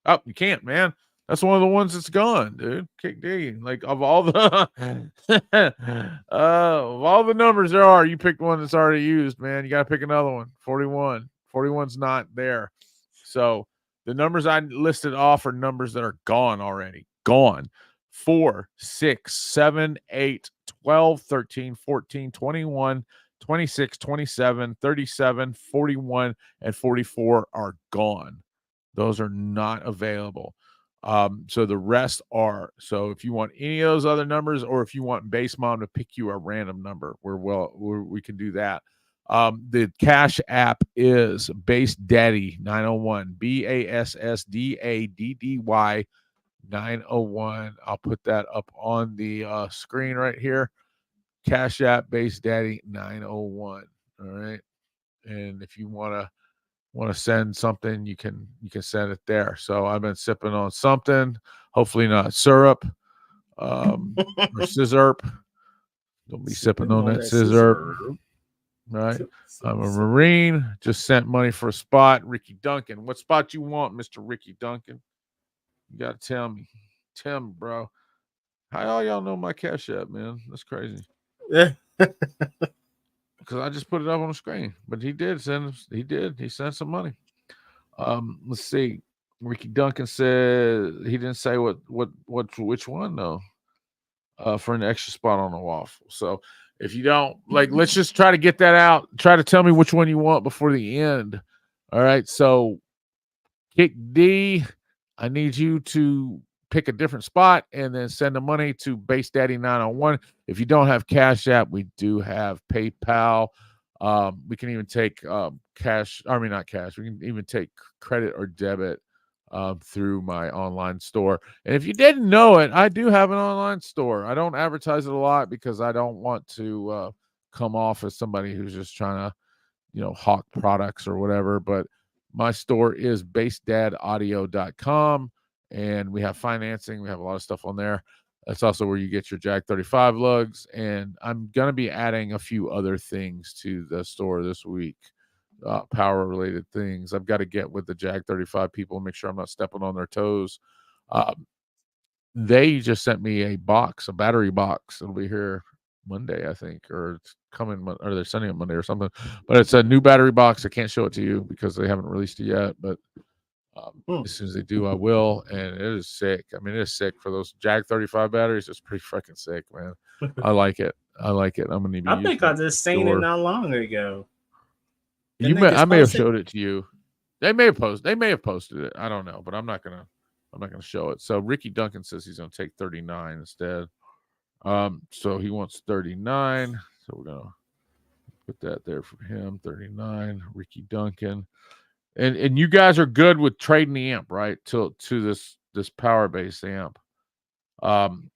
Oh, you can't, man. That's one of the ones that's gone, dude. Kick D. Like of all the numbers there are, you picked one that's already used, man. You gotta pick another one. 41. 41's not there. So the numbers I listed off are numbers that are gone already. Gone. 4, 6, 7, 8, 12, 13, 14, 21, 26, 27, 37, 41, and 44 are gone. Those are not available. So the rest are. So if you want any of those other numbers, or if you want Base Mom to pick you a random number, we can do that. The Cash App is Base Daddy 901, BASSDADDY 901. I'll put that up on the screen right here. Cash App Base Daddy 901. All right, and if you want to send something, you can send it there. So I've been sipping on something, hopefully not syrup or scissorp. Don't be sipping on that scissorp. Right. I'm a Marine. Just sent money for a spot. Ricky Duncan. What spot you want, Mr. Ricky Duncan? You gotta tell me. Tell me, bro. How all y'all know my Cash App, man? That's crazy. Yeah. Because I just put it up on the screen. But he sent some money. Let's see. Ricky Duncan said he didn't say which one though. For an extra spot on the waffle. So if you don't let's just try to get that out. Try to tell me which one you want before the end. All right. So Kick D, I need you to pick a different spot and then send the money to Base Daddy 901. If you don't have Cash App, we do have PayPal. We can even take cash. I mean, not cash. We can even take credit or debit through my online store. And if you didn't know it, I do have an online store. I don't advertise it a lot because I don't want to come off as somebody who's just trying to, hawk products or whatever. But my store is basedadaudio.com, and we have financing. We have a lot of stuff on there. That's also where you get your Jag 35 lugs. And I'm going to be adding a few other things to the store this week, power related things. I've got to get with the Jag 35 people and make sure I'm not stepping on their toes. They just sent me a battery box. It'll be here Monday, I think, or it's coming, or they're sending it Monday or something. But it's a new battery box. I can't show it to you because they haven't released it yet. But as soon as they do, I will. And it is sick. I mean, it is sick for those Jag 35 batteries. It's pretty freaking sick, man. I like it. I'm gonna need. I think I just seen it not long ago. I may have showed it to you. They may have posted it. I don't know, but I'm not gonna show it. So Ricky Duncan says he's gonna take 39 instead. So he wants 39. So we're gonna put that there for him. 39. Ricky Duncan. And you guys are good with trading the amp, right? To this power base amp. And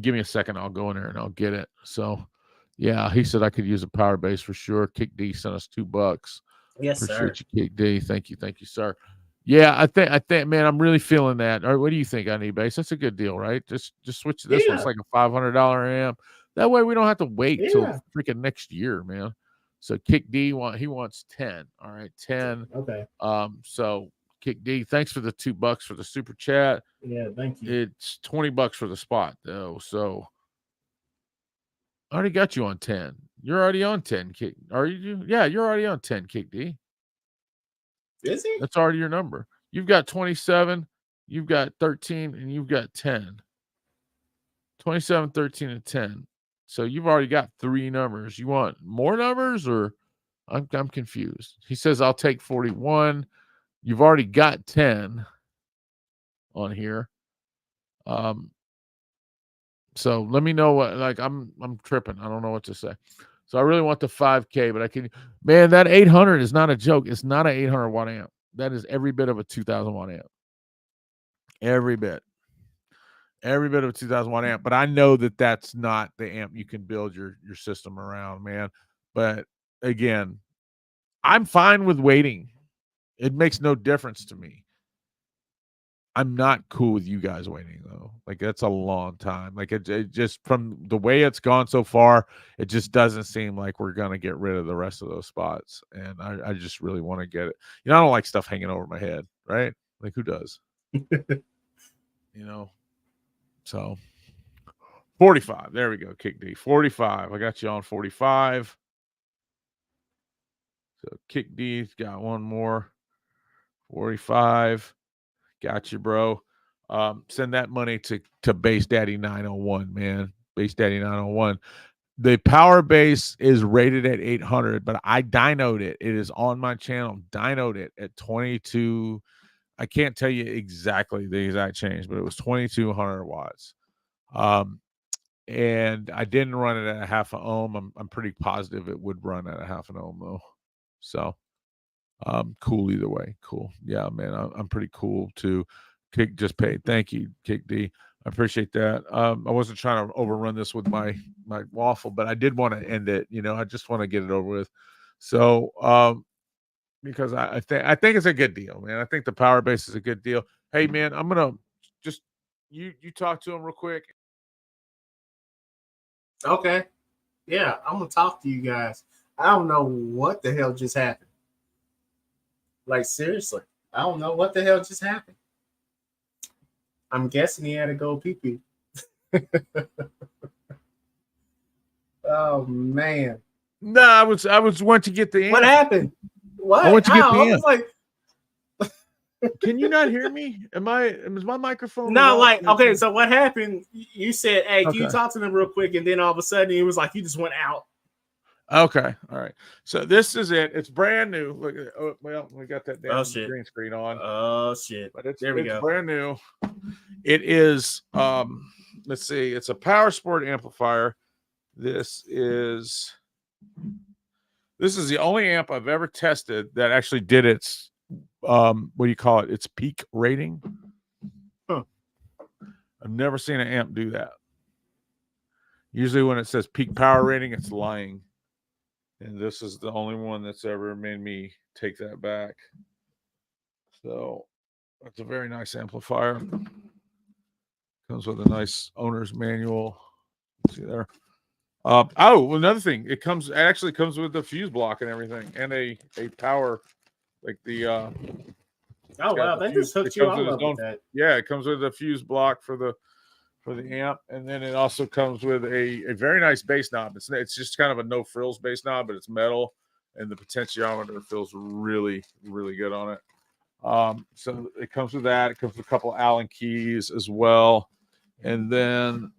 give me a second, I'll go in there and I'll get it. So yeah, he said I could use a power base for sure. Kick D sent us $2. Yes, Appreciate sir. you, Kick D. Thank you, sir. Yeah, I think, man, I'm really feeling that. All right, what do you think on eBay? That's a good deal, right? Just switch this one. It's like a $500 amp. That way we don't have to wait till freaking next year, man. So Kick D he wants 10. All right, 10. Okay. So Kick D, thanks for the $2 for the super chat. Yeah, thank you. It's $20 for the spot though. So I already got you on 10. You're already on 10, Kick. Are you? Yeah, you're already on 10, Kick D. Is he? That's already your number. You've got 27, you've got 13, and you've got 10. 27, 13, and 10. So you've already got 3 numbers. You want more numbers, or I'm confused. He says I'll take 41. You've already got 10 on here. So let me know what, like, I'm tripping. I don't know what to say. So I really want the 5K, but man, that 800 is not a joke. It's not an 800 watt amp. That is every bit of a 2000 watt amp. Every bit of a 2000 watt amp. But I know that that's not the amp you can build your system around, man. But again, I'm fine with waiting. It makes no difference to me. I'm not cool with you guys waiting though. Like, that's a long time. Like, it just, from the way it's gone so far, it just doesn't seem like we're gonna get rid of the rest of those spots. And I just really want to get it. I don't like stuff hanging over my head, right? Like, who does? So 45. There we go. Kick D. 45. I got you on 45. So Kick D's got one more. 45. Got you, bro. Send that money to Base Daddy 901, man. Base Daddy 901. The power base is rated at 800, but I dynoed it. It is on my channel. Dynoed it at 22. I can't tell you exactly the exact change, but it was 2200 watts. And I didn't run it at a half an ohm. I'm pretty positive it would run at a half an ohm though. So cool either way. Cool. Yeah, man. I'm pretty cool too. Kick just paid. Thank you, Kick D. I appreciate that. I wasn't trying to overrun this with my waffle, but I did want to end it. I just want to get it over with. So because I think it's a good deal, man. I think the power base is a good deal. Hey, man, I'm gonna just you talk to him real quick. Okay. Yeah, I'm gonna talk to you guys. I don't know what the hell just happened. Like, seriously, I don't know what the hell just happened. I'm guessing he had to go pee-pee. Oh man. No, I was went to get the amp. What happened? What? I went to get the amp. Like, can you not hear me? Is my microphone? No, like, okay, so what happened? You said, hey, can you Okay. talk to them real quick? And then all of a sudden it was like you just went out. Okay. All right. So this is it. It's brand new. Look at it. Well, we got that damn green screen on. Oh shit. But it's go. Brand new. It is let's see, it's a Power Sport amplifier. This is the only amp I've ever tested that actually did its what do you call it? Its peak rating. Huh. I've never seen an amp do that. Usually when it says peak power rating, it's lying. And this is the only one that's ever made me take that back. So it's a very nice amplifier. Comes with a nice owner's manual. See there. Another thing. It actually comes with the fuse block and everything, and a power, like the Oh wow, they just hooked you all up with that. Yeah, it comes with a fuse block for the amp, and then it also comes with a very nice bass knob. It's just kind of a no frills bass knob, but it's metal, and the potentiometer feels really, really good on it. So it comes with that. It comes with a couple Allen keys as well, and then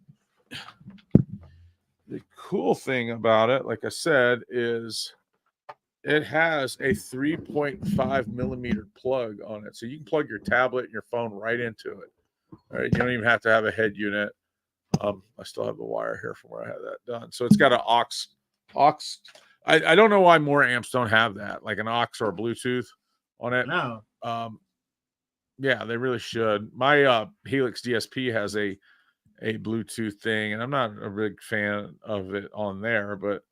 the cool thing about it, like I said, is it has a 3.5 millimeter plug on it. So you can plug your tablet and your phone right into it. All right. You don't even have to have a head unit. I still have the wire here from where I had that done. So it's got an aux. I don't know why more amps don't have that, like an aux or a Bluetooth on it. No. Yeah, they really should. My Helix DSP has a Bluetooth thing, and I'm not a big fan of it on there, but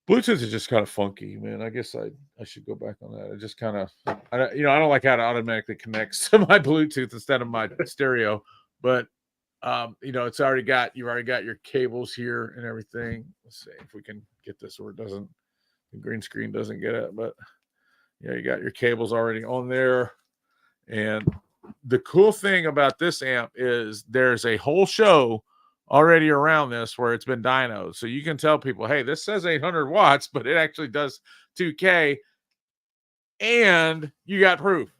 Bluetooth is just kind of funky, man. I guess I should go back on that. It just kind of, I don't like how it automatically connects to my Bluetooth instead of my stereo, but you've already got your cables here and everything. Let's see if we can get this where the green screen doesn't get it, but yeah, you got your cables already on there. And the cool thing about this amp is there's a whole show already around this where it's been dynoed. So you can tell people, hey, this says 800 watts, but it actually does 2K. And you got proof.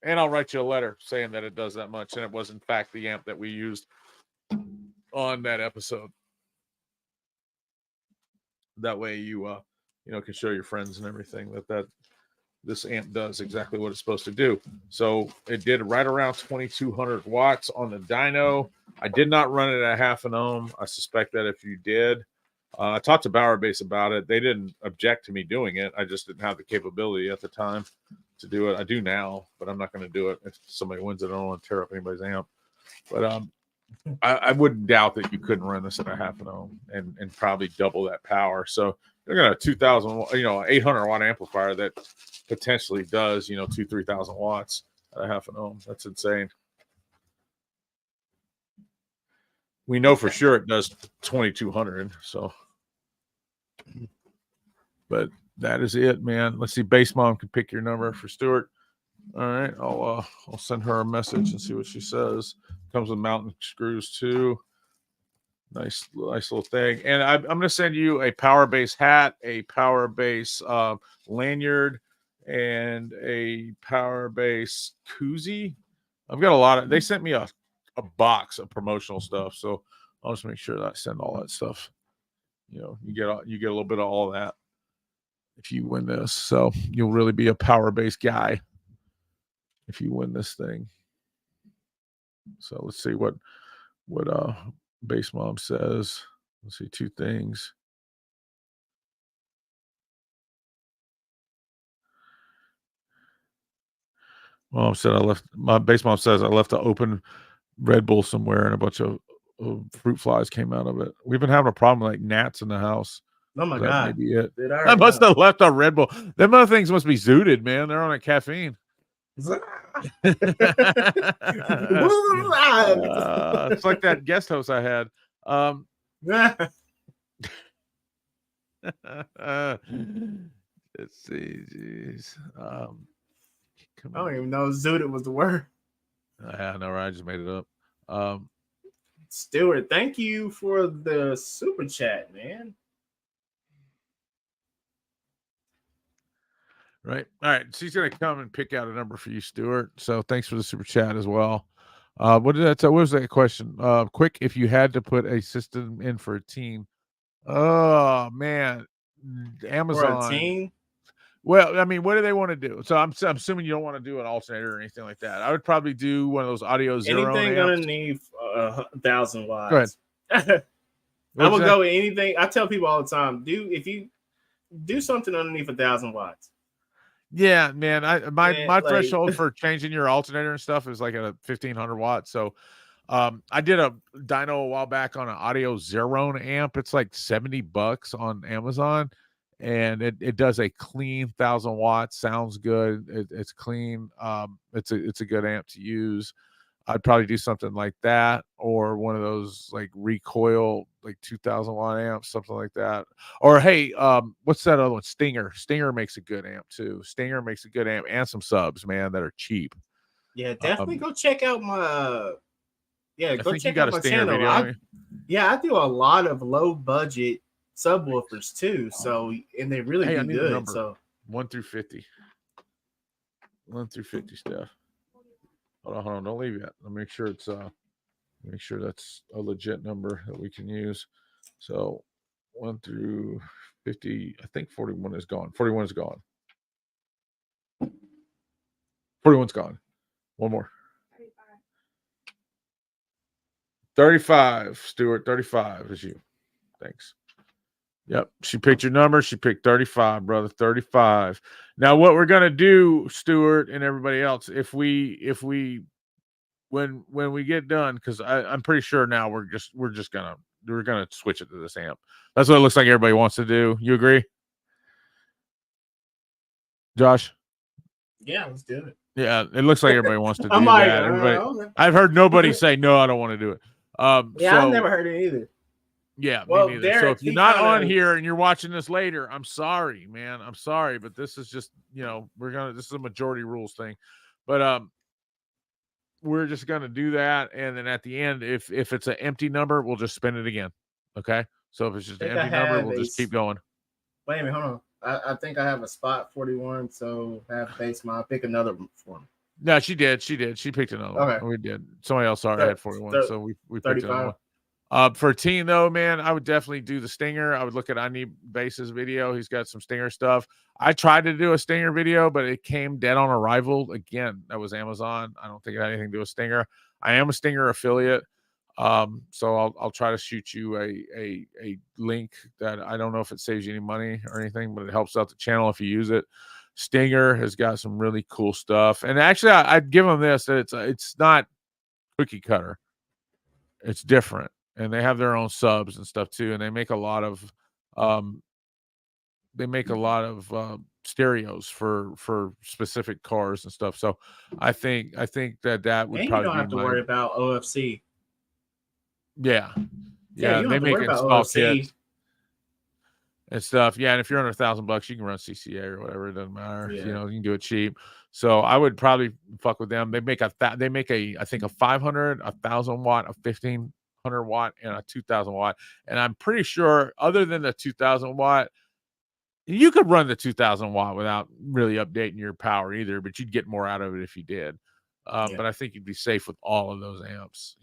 And I'll write you a letter saying that it does that much. And it was, in fact, the amp that we used on that episode. That way you can show your friends and everything that this amp does exactly what it's supposed to do. So it did right around 2200 watts on the dyno. I did not run it at half an ohm. I suspect that if you did, I talked to Bauer Bass about it. They didn't object to me doing it. I just didn't have the capability at the time to do it. I do now, but I'm not going to do it. If somebody wins it, I don't want to tear up anybody's amp. But I wouldn't doubt that you couldn't run this at a half an ohm and probably double that power. So you're going to 2,000, 800 watt amplifier that potentially does, 3,000 watts at a half an ohm. That's insane. We know for sure it does 2,200. So, but that is it, man. Let's see. Bass Mom can pick your number for Stuart. All right, I'll send her a message and see what she says. Comes with mounting screws too. Nice little thing. And I'm going to send you a Power Bass hat, a Power Bass lanyard, and a Power Bass koozie. I've got a lot of. They sent me a box of promotional stuff, so I'll just make sure that I send all that stuff. You get a little bit of all that if you win this. So you'll really be a Power Bass guy if you win this thing. So let's see what Bass Mom says. Let's see, two things. Bass Mom says I left an open Red Bull somewhere and a bunch of fruit flies came out of it. We've been having a problem like gnats in the house. Oh my God. Maybe it. I must have left a Red Bull. Them other things must be zooted, man. They're on a caffeine. It's like that guest host I had. Let's see. Jeez. I don't even know zooted was the word. I know, right? I just made it up. Stuart, thank you for the super chat, man. Right. All right. She's going to come and pick out a number for you, Stuart. So thanks for the super chat as well. What did that tell? What was that question? Quick, if you had to put a system in for a team. Oh, man. Amazon. For a team? Well, I mean, what do they want to do? So I'm assuming you don't want to do an alternator or anything like that. I would probably do one of those Audio Zero. Anything underneath 1,000 watts. Go ahead. I would go with anything. I tell people all the time, if you do something underneath 1,000 watts. Yeah, man. My Man, like, threshold for changing your alternator and stuff is like at a 1500 watts. So I did a dyno a while back on an Audio Zerone amp. It's like $70 on Amazon, and it does a clean 1000 watts. Sounds good. It's clean. It's a good amp to use. I'd probably do something like that, or one of those like recoil, like 2000 watt amps, something like that. Or hey, what's that other one? Stinger. Stinger makes a good amp too. Stinger makes a good amp and some subs, man, that are cheap. yeah, definitely go check out my I go think you check got out a my Stinger channel. video. On I do a lot of low budget subwoofers too. So and they really Hey, I do need a good. number. So 1 through 50. 1 through 50 stuff. Hold on, don't leave yet. Let me make sure that's a legit number that we can use. So 1 through 50. I think 41 is gone. 41 is gone. 41's gone. One more. 35, Stuart. 35 is you. Thanks. Yep. She picked your number. She picked 35, brother. 35. Now, what we're gonna do, Stuart and everybody else, if we when we get done, because I'm pretty sure now we're gonna switch it to this amp. That's what it looks like everybody wants to do. You agree, Josh? yeah, let's do it. Yeah, it looks like everybody wants to do I'm like, that. Everybody, I've heard nobody say no, I don't want to do it. yeah, I've never heard it either. Yeah, Well, me neither. Derek, So if you're not on here and you're watching this later, I'm sorry, man. I'm sorry, but this is just, this is a majority rules thing. But we're just gonna do that, and then at the end, if it's an empty number, we'll just spin it again. Okay. So if it's just an empty number, we'll just keep going. Wait a minute, hold on. I think I have a spot 41, so have base mine. Pick another one for me. No, she did. She picked another one. We did. Somebody else already had 41, so we picked another one. For Teen though, man, I would definitely do the Stinger. I would look at I Need Bass's video. He's got some Stinger stuff. I tried to do a Stinger video, but it came dead on arrival. Again, that was Amazon. I don't think it had anything to do with Stinger. I am a Stinger affiliate. So I'll try to shoot you a link that I don't know if it saves you any money or anything, but it helps out the channel if you use it. Stinger has got some really cool stuff, and actually, I'd give them this: that it's not cookie cutter. It's different, and they have their own subs and stuff too, and they make a lot of stereos for specific cars and stuff. So I think that would probably you don't have to worry about OFC. Yeah, yeah, they make install kits and stuff. Yeah, and if you're under $1,000, you can run CCA or whatever. It doesn't matter. Yeah. You can do it cheap. So I would probably fuck with them. They make I think a 500, 1,000 watt, a 1,500 watt, and a 2,000 watt. And I'm pretty sure, other than the 2,000 watt, you could run the 2,000 watt without really updating your power either, but you'd get more out of it if you did. But I think you'd be safe with all of those amps,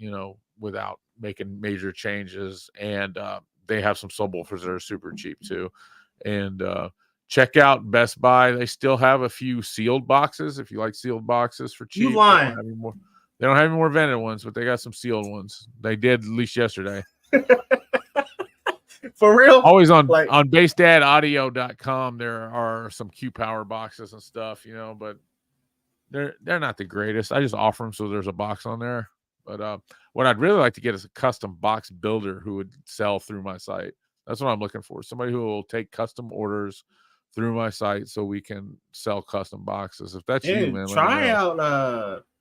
without making major changes. And they have some subwoofers that are super cheap too. And check out Best Buy. They still have a few sealed boxes. If you like sealed boxes for cheap, you lying. They don't have any more vended ones, but they got some sealed ones. They did at least yesterday. For real? Always on basedadaudio.com. There are some Q Power boxes and stuff, but they're not the greatest. I just offer them so there's a box on there. But what I'd really like to get is a custom box builder who would sell through my site. That's what I'm looking for. Somebody who will take custom orders through my site so we can sell custom boxes. If that's you, man, try out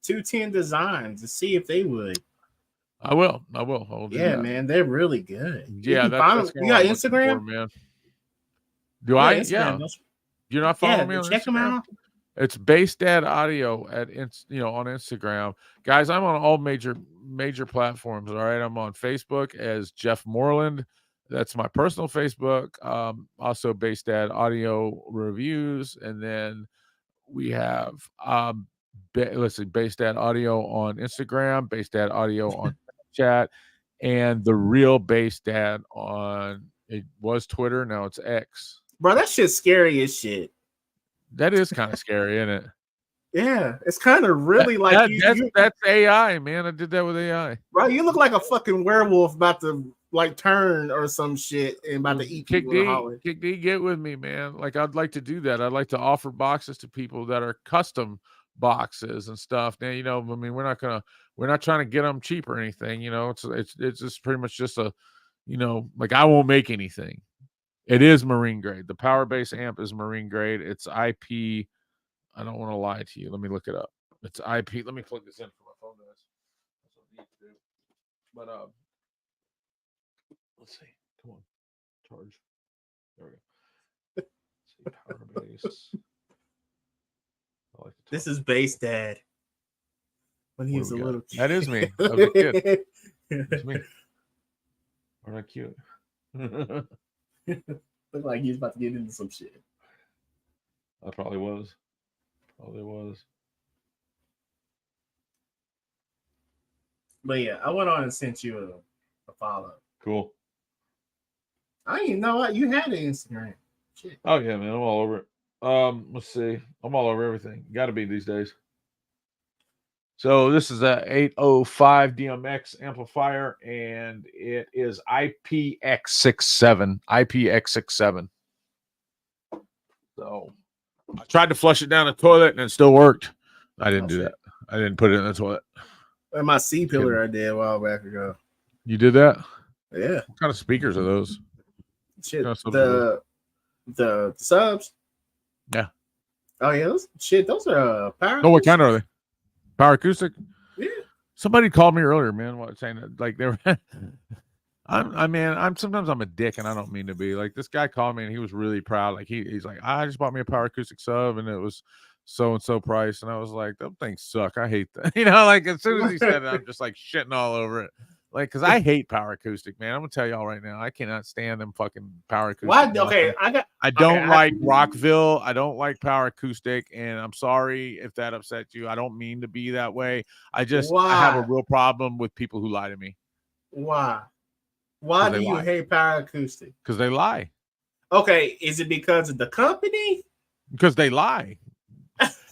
210 Designs to see if they would. I will. Yeah, man, they're really good. Yeah, that's you got Instagram, for, man. Do I? Instagram, yeah. You're not following me on check Instagram? them out. It's Base Dad Audio on Instagram. Guys, I'm on all major platforms. All right. I'm on Facebook as Jeff Moreland. That's my personal Facebook. Also Base Dad Audio Reviews. And then we have Base Dad Audio on Instagram, Base Dad Audio on chat, and the real Base Dad it was Twitter, now it's X. Bro, that shit's scary as shit. That is kind of scary, isn't it? Yeah, it's kind of really like that's AI, man. I did that with AI. Bro, you look like a fucking werewolf about to like turn or some shit and about to eat Kick people in the hallway. D, get with me, man. Like I'd like to do that. I'd like to offer boxes to people that are custom boxes and stuff. Now, you know, I mean, we're not trying to get them cheap or anything. You know, it's just pretty much just a, you know, like I won't make anything. It is marine grade. The power base amp is marine grade. It's IP. I don't want to lie to you. Let me look it up. It's IP. Let me plug this in for my phone, guys. That's what I need to do. But let's see. Come on, charge. There we go. Let's see, power base. This is Bass Dad. When he was a little kid. That is me. That was a kid. That's me. Aren't I cute? Look like he's about to get into some shit. I probably was. Probably was. But yeah, I went on and sent you a follow. Cool. I didn't even know what you had an Instagram. Shit. Oh yeah, man. I'm all over it. Let's see. I'm all over everything. Got to be these days. So this is a 805 DMX amplifier, and it is IPX67. IPX67. So I tried to flush it down the toilet, and it still worked. I didn't do that. I didn't put it in the toilet. And my C pillar I did a while back ago. You did that? Yeah. What kind of speakers are those? Shit. The subs. Yeah. Oh yeah, those are power. No, what kind are they? Power acoustic? Yeah. Somebody called me earlier, man, saying that like they were I'm sometimes I'm a dick and I don't mean to be. Like this guy called me and he was really proud. Like he's like, I just bought me a power acoustic sub and it was so and so price. And I was like, those things suck. I hate that. You know, like as soon as he said it, I'm just like shitting all over it. Like, because I hate power acoustic, man. I'm gonna tell y'all right now, I cannot stand them fucking power acoustic. Why? Okay, I don't like Rockville. I don't like power acoustic, and I'm sorry if that upset you. I don't mean to be that way. I have a real problem with people who lie to me. Why? Why do you hate power acoustic? Because they lie. Okay, is it because of the company? Because they lie.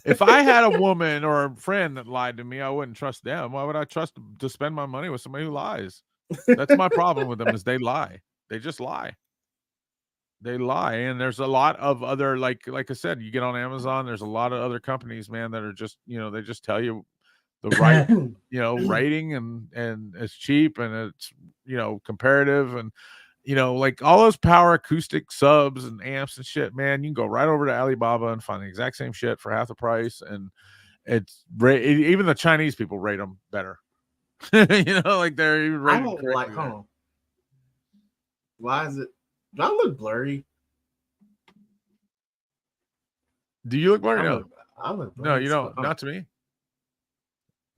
If I had a woman or a friend that lied to me, I wouldn't trust them. Why would I trust to spend my money with somebody who lies? That's my problem with them is they lie. They just lie. They lie. And there's a lot of other, like I said, you get on Amazon, there's a lot of other companies, man, that are just, they just tell you the right, rating and it's cheap and it's, comparative and, like all those power acoustic subs and amps and shit, man, you can go right over to Alibaba and find the exact same shit for half the price. And even the Chinese people rate them better. Like they're even rated. I don't like, hold on. Why is it? Do I look blurry? Do you look blurry? No. I look blurry. No, you don't. Not to me.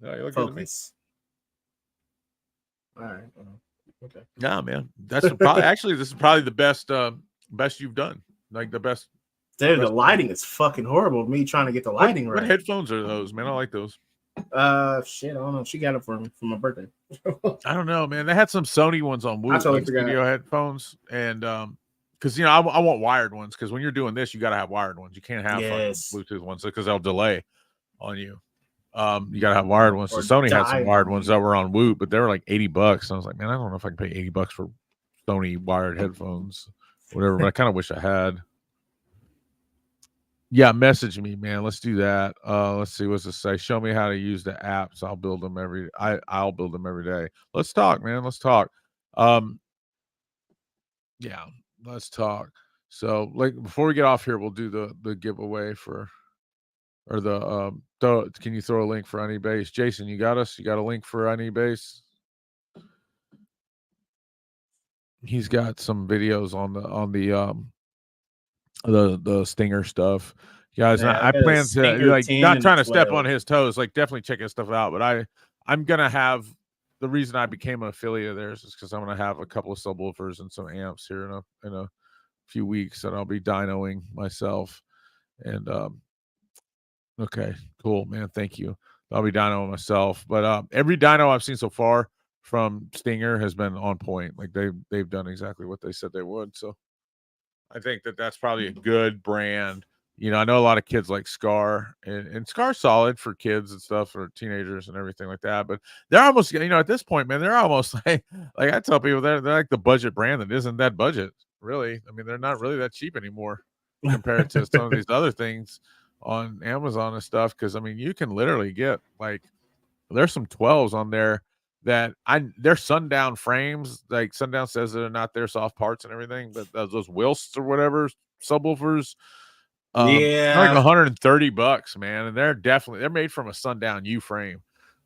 No, you look focus. All right. Okay. Nah, man. That's probably actually this is probably the best you've done. Like the best. Dude, the lighting is fucking horrible. Me trying to get the lighting right. What headphones are those, man? I like those. Shit, I don't know. She got it for my birthday. I don't know, man. They had some Sony ones on Woo, like studio headphones, and because I want wired ones. Because when you're doing this, you got to have wired ones. You can't have Bluetooth ones because they'll delay on you. You gotta have wired ones. So Sony had some wired ones that were on Woot, but they were like $80. I was like, man, I don't know if I can pay $80 for Sony wired headphones, whatever. But I kind of wish I had. Yeah, message me, man. Let's do that. Let's see what's it say. Show me how to use the apps. I'll build them I'll build them every day. Let's talk, man. Let's talk. Yeah, let's talk. So, like, before we get off here, we'll do the giveaway or the can you throw a link for Anibase? Jason, you got us? You got a link for Anibase? He's got some videos on the Stinger stuff. Guys, yeah, I plan to like not trying to step on his toes, like definitely check his stuff out. But I'm gonna have the reason I became an affiliate of theirs is because I'm gonna have a couple of subwoofers and some amps here in a few weeks that I'll be dynoing myself. And okay, cool, man. Thank you. I'll be dynoing myself. But every dyno I've seen so far from Stinger has been on point. Like they've done exactly what they said they would. So I think that's probably a good brand, I know a lot of kids like Scar, and Scar's solid for kids and stuff, or teenagers and everything like that. But they're almost, at this point, man, they're almost like I tell people they're like the budget brand that isn't that budget, really. I mean, they're not really that cheap anymore compared to some of these other things on Amazon and stuff. Because I mean, you can literally get like there's some 12s on there that they're Sundown frames. Like Sundown says they're not their soft parts and everything, but those Wilsts or whatever subwoofers. They're like Yeah. $130, man, and they're made from a Sundown U frame.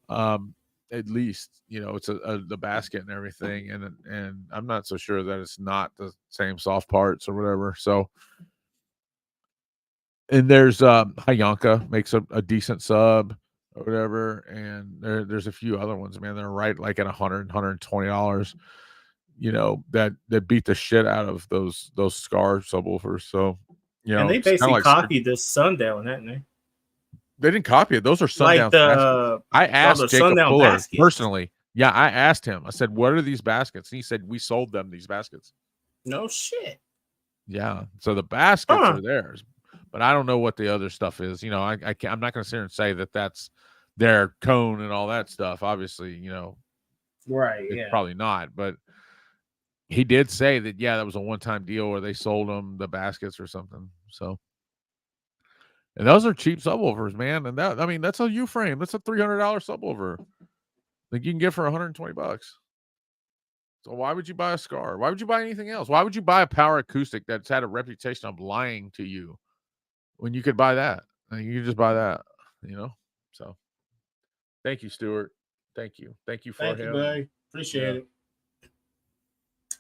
At least it's the basket and everything, and I'm not so sure that it's not the same soft parts or whatever. So, and there's Hayanka makes a decent sub or whatever, and there's a few other ones, man. They're right like at $120. That beat the shit out of those Scar subwoofers. So. And they basically copied this Sundown, hadn't they? They didn't copy it. Those are Sundown baskets. I asked Jacob Fuller baskets. Personally. Yeah, I asked him. I said, "What are these baskets?" And he said, "We sold them these baskets." No shit. Yeah. So the baskets are theirs, but I don't know what the other stuff is. I'm not going to sit here and say that that's their cone and all that stuff. Obviously, right? It's probably not, but. He did say that, that was a one-time deal where they sold them the baskets or something. So, and those are cheap subwoofers, man. And that's a U-frame. That's a $300 subwoofer. Like you can get for $120. So why would you buy a Scar? Why would you buy anything else? Why would you buy a Power Acoustic that's had a reputation of lying to you when you could buy that? And you could just buy that, So, thank you, Stuart. Thank you for him. Thank you, buddy. Appreciate it.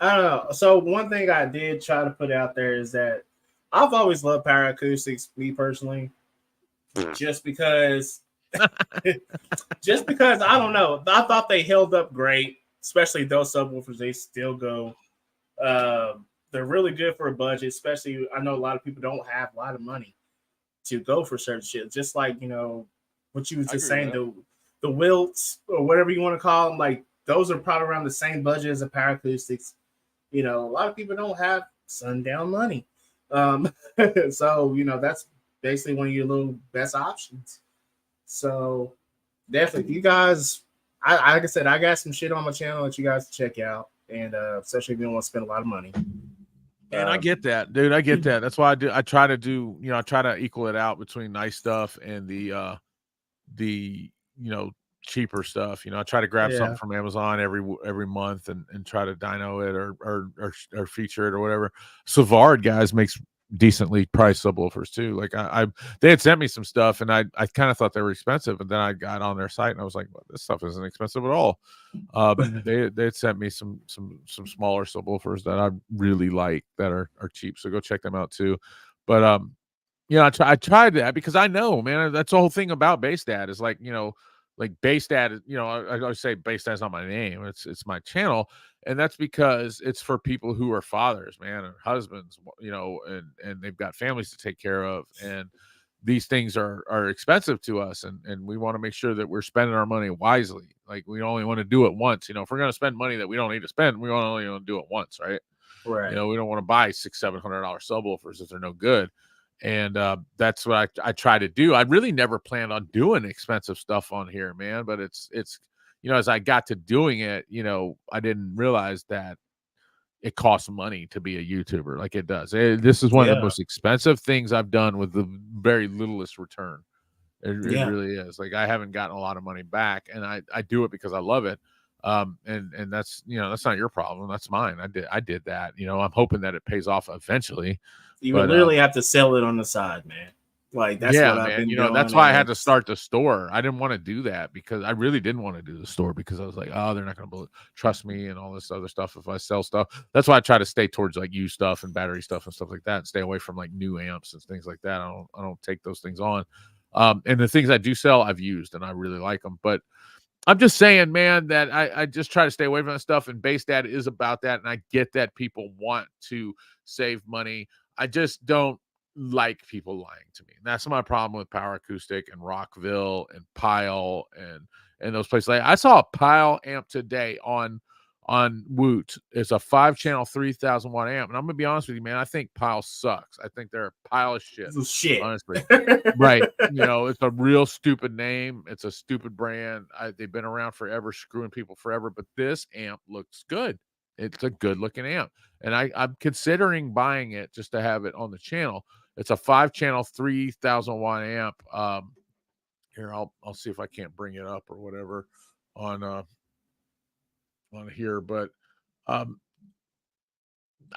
I don't know. So one thing I did try to put out there is that I've always loved Power Acoustics, me personally, just because I don't know. I thought they held up great, especially those subwoofers. They still go. They're really good for a budget, especially I know a lot of people don't have a lot of money to go for certain shit. Just like what you was just saying, the Wilts or whatever you want to call them, like those are probably around the same budget as a Power Acoustics. A lot of people don't have Sundown money. So, that's basically one of your little best options. So, definitely, if you guys, like I said, I got some shit on my channel that you guys check out. And especially if you don't want to spend a lot of money. And I get that, dude. I get that. That's why I try to equal it out between nice stuff and the cheaper stuff. I try to grab something from Amazon every month and try to dyno it or feature it or whatever. Savard guys makes decently priced subwoofers too. Like they had sent me some stuff and I kind of thought they were expensive, and then I got on their site and I was like, well, this stuff isn't expensive at all. They had sent me some smaller subwoofers that I really like that are cheap. So go check them out too. But I tried that because I know, man, that's the whole thing about Bass Dad is like, like Bass Dad, I always say Bass Dad's not my name. It's my channel. And that's because it's for people who are fathers, man, and husbands, and they've got families to take care of. And these things are expensive to us. And we want to make sure that we're spending our money wisely. Like we only want to do it once. If we're going to spend money that we don't need to spend, we only want to do it once, right? Right. We don't want to buy $600-700 subwoofers if they're no good. And that's what I try to do. I really never planned on doing expensive stuff on here, man. But it's as I got to doing it, I didn't realize that it costs money to be a YouTuber like it does. This is one of the most expensive things I've done with the very littlest return. It really is. Like I haven't gotten a lot of money back, and I do it because I love it. And that's that's not your problem. That's mine. I did that. I'm hoping that it pays off eventually. You would literally have to sell it on the side, man. Like that's what I've been doing. That's why I had to start the store. I didn't want to do that because I really didn't want to do the store because I was like, oh, they're not going to trust me and all this other stuff if I sell stuff. That's why I try to stay towards like used stuff and battery stuff and stuff like that, and stay away from like new amps and things like that. I don't take those things on. And the things I do sell, I've used and I really like them. But I'm just saying, man, that I just try to stay away from that stuff. And Bass Dad is about that. And I get that people want to save money. I just don't like people lying to me. And that's my problem with Power Acoustic and Rockville and Pyle and those places. Like I saw a Pyle amp today on on Woot. It's a 5-channel, 3,000 watt amp. And I'm gonna be honest with you, man. I think Pyle sucks. I think they're a pile of shit. Shit. Honestly. Right. It's a real stupid name. It's a stupid brand. They've been around forever, screwing people forever. But this amp looks good. It's a good looking amp. And I'm considering buying it just to have it on the channel. It's a 5-channel, 3,000 watt amp. Here, I'll see if I can't bring it up or whatever on here, but I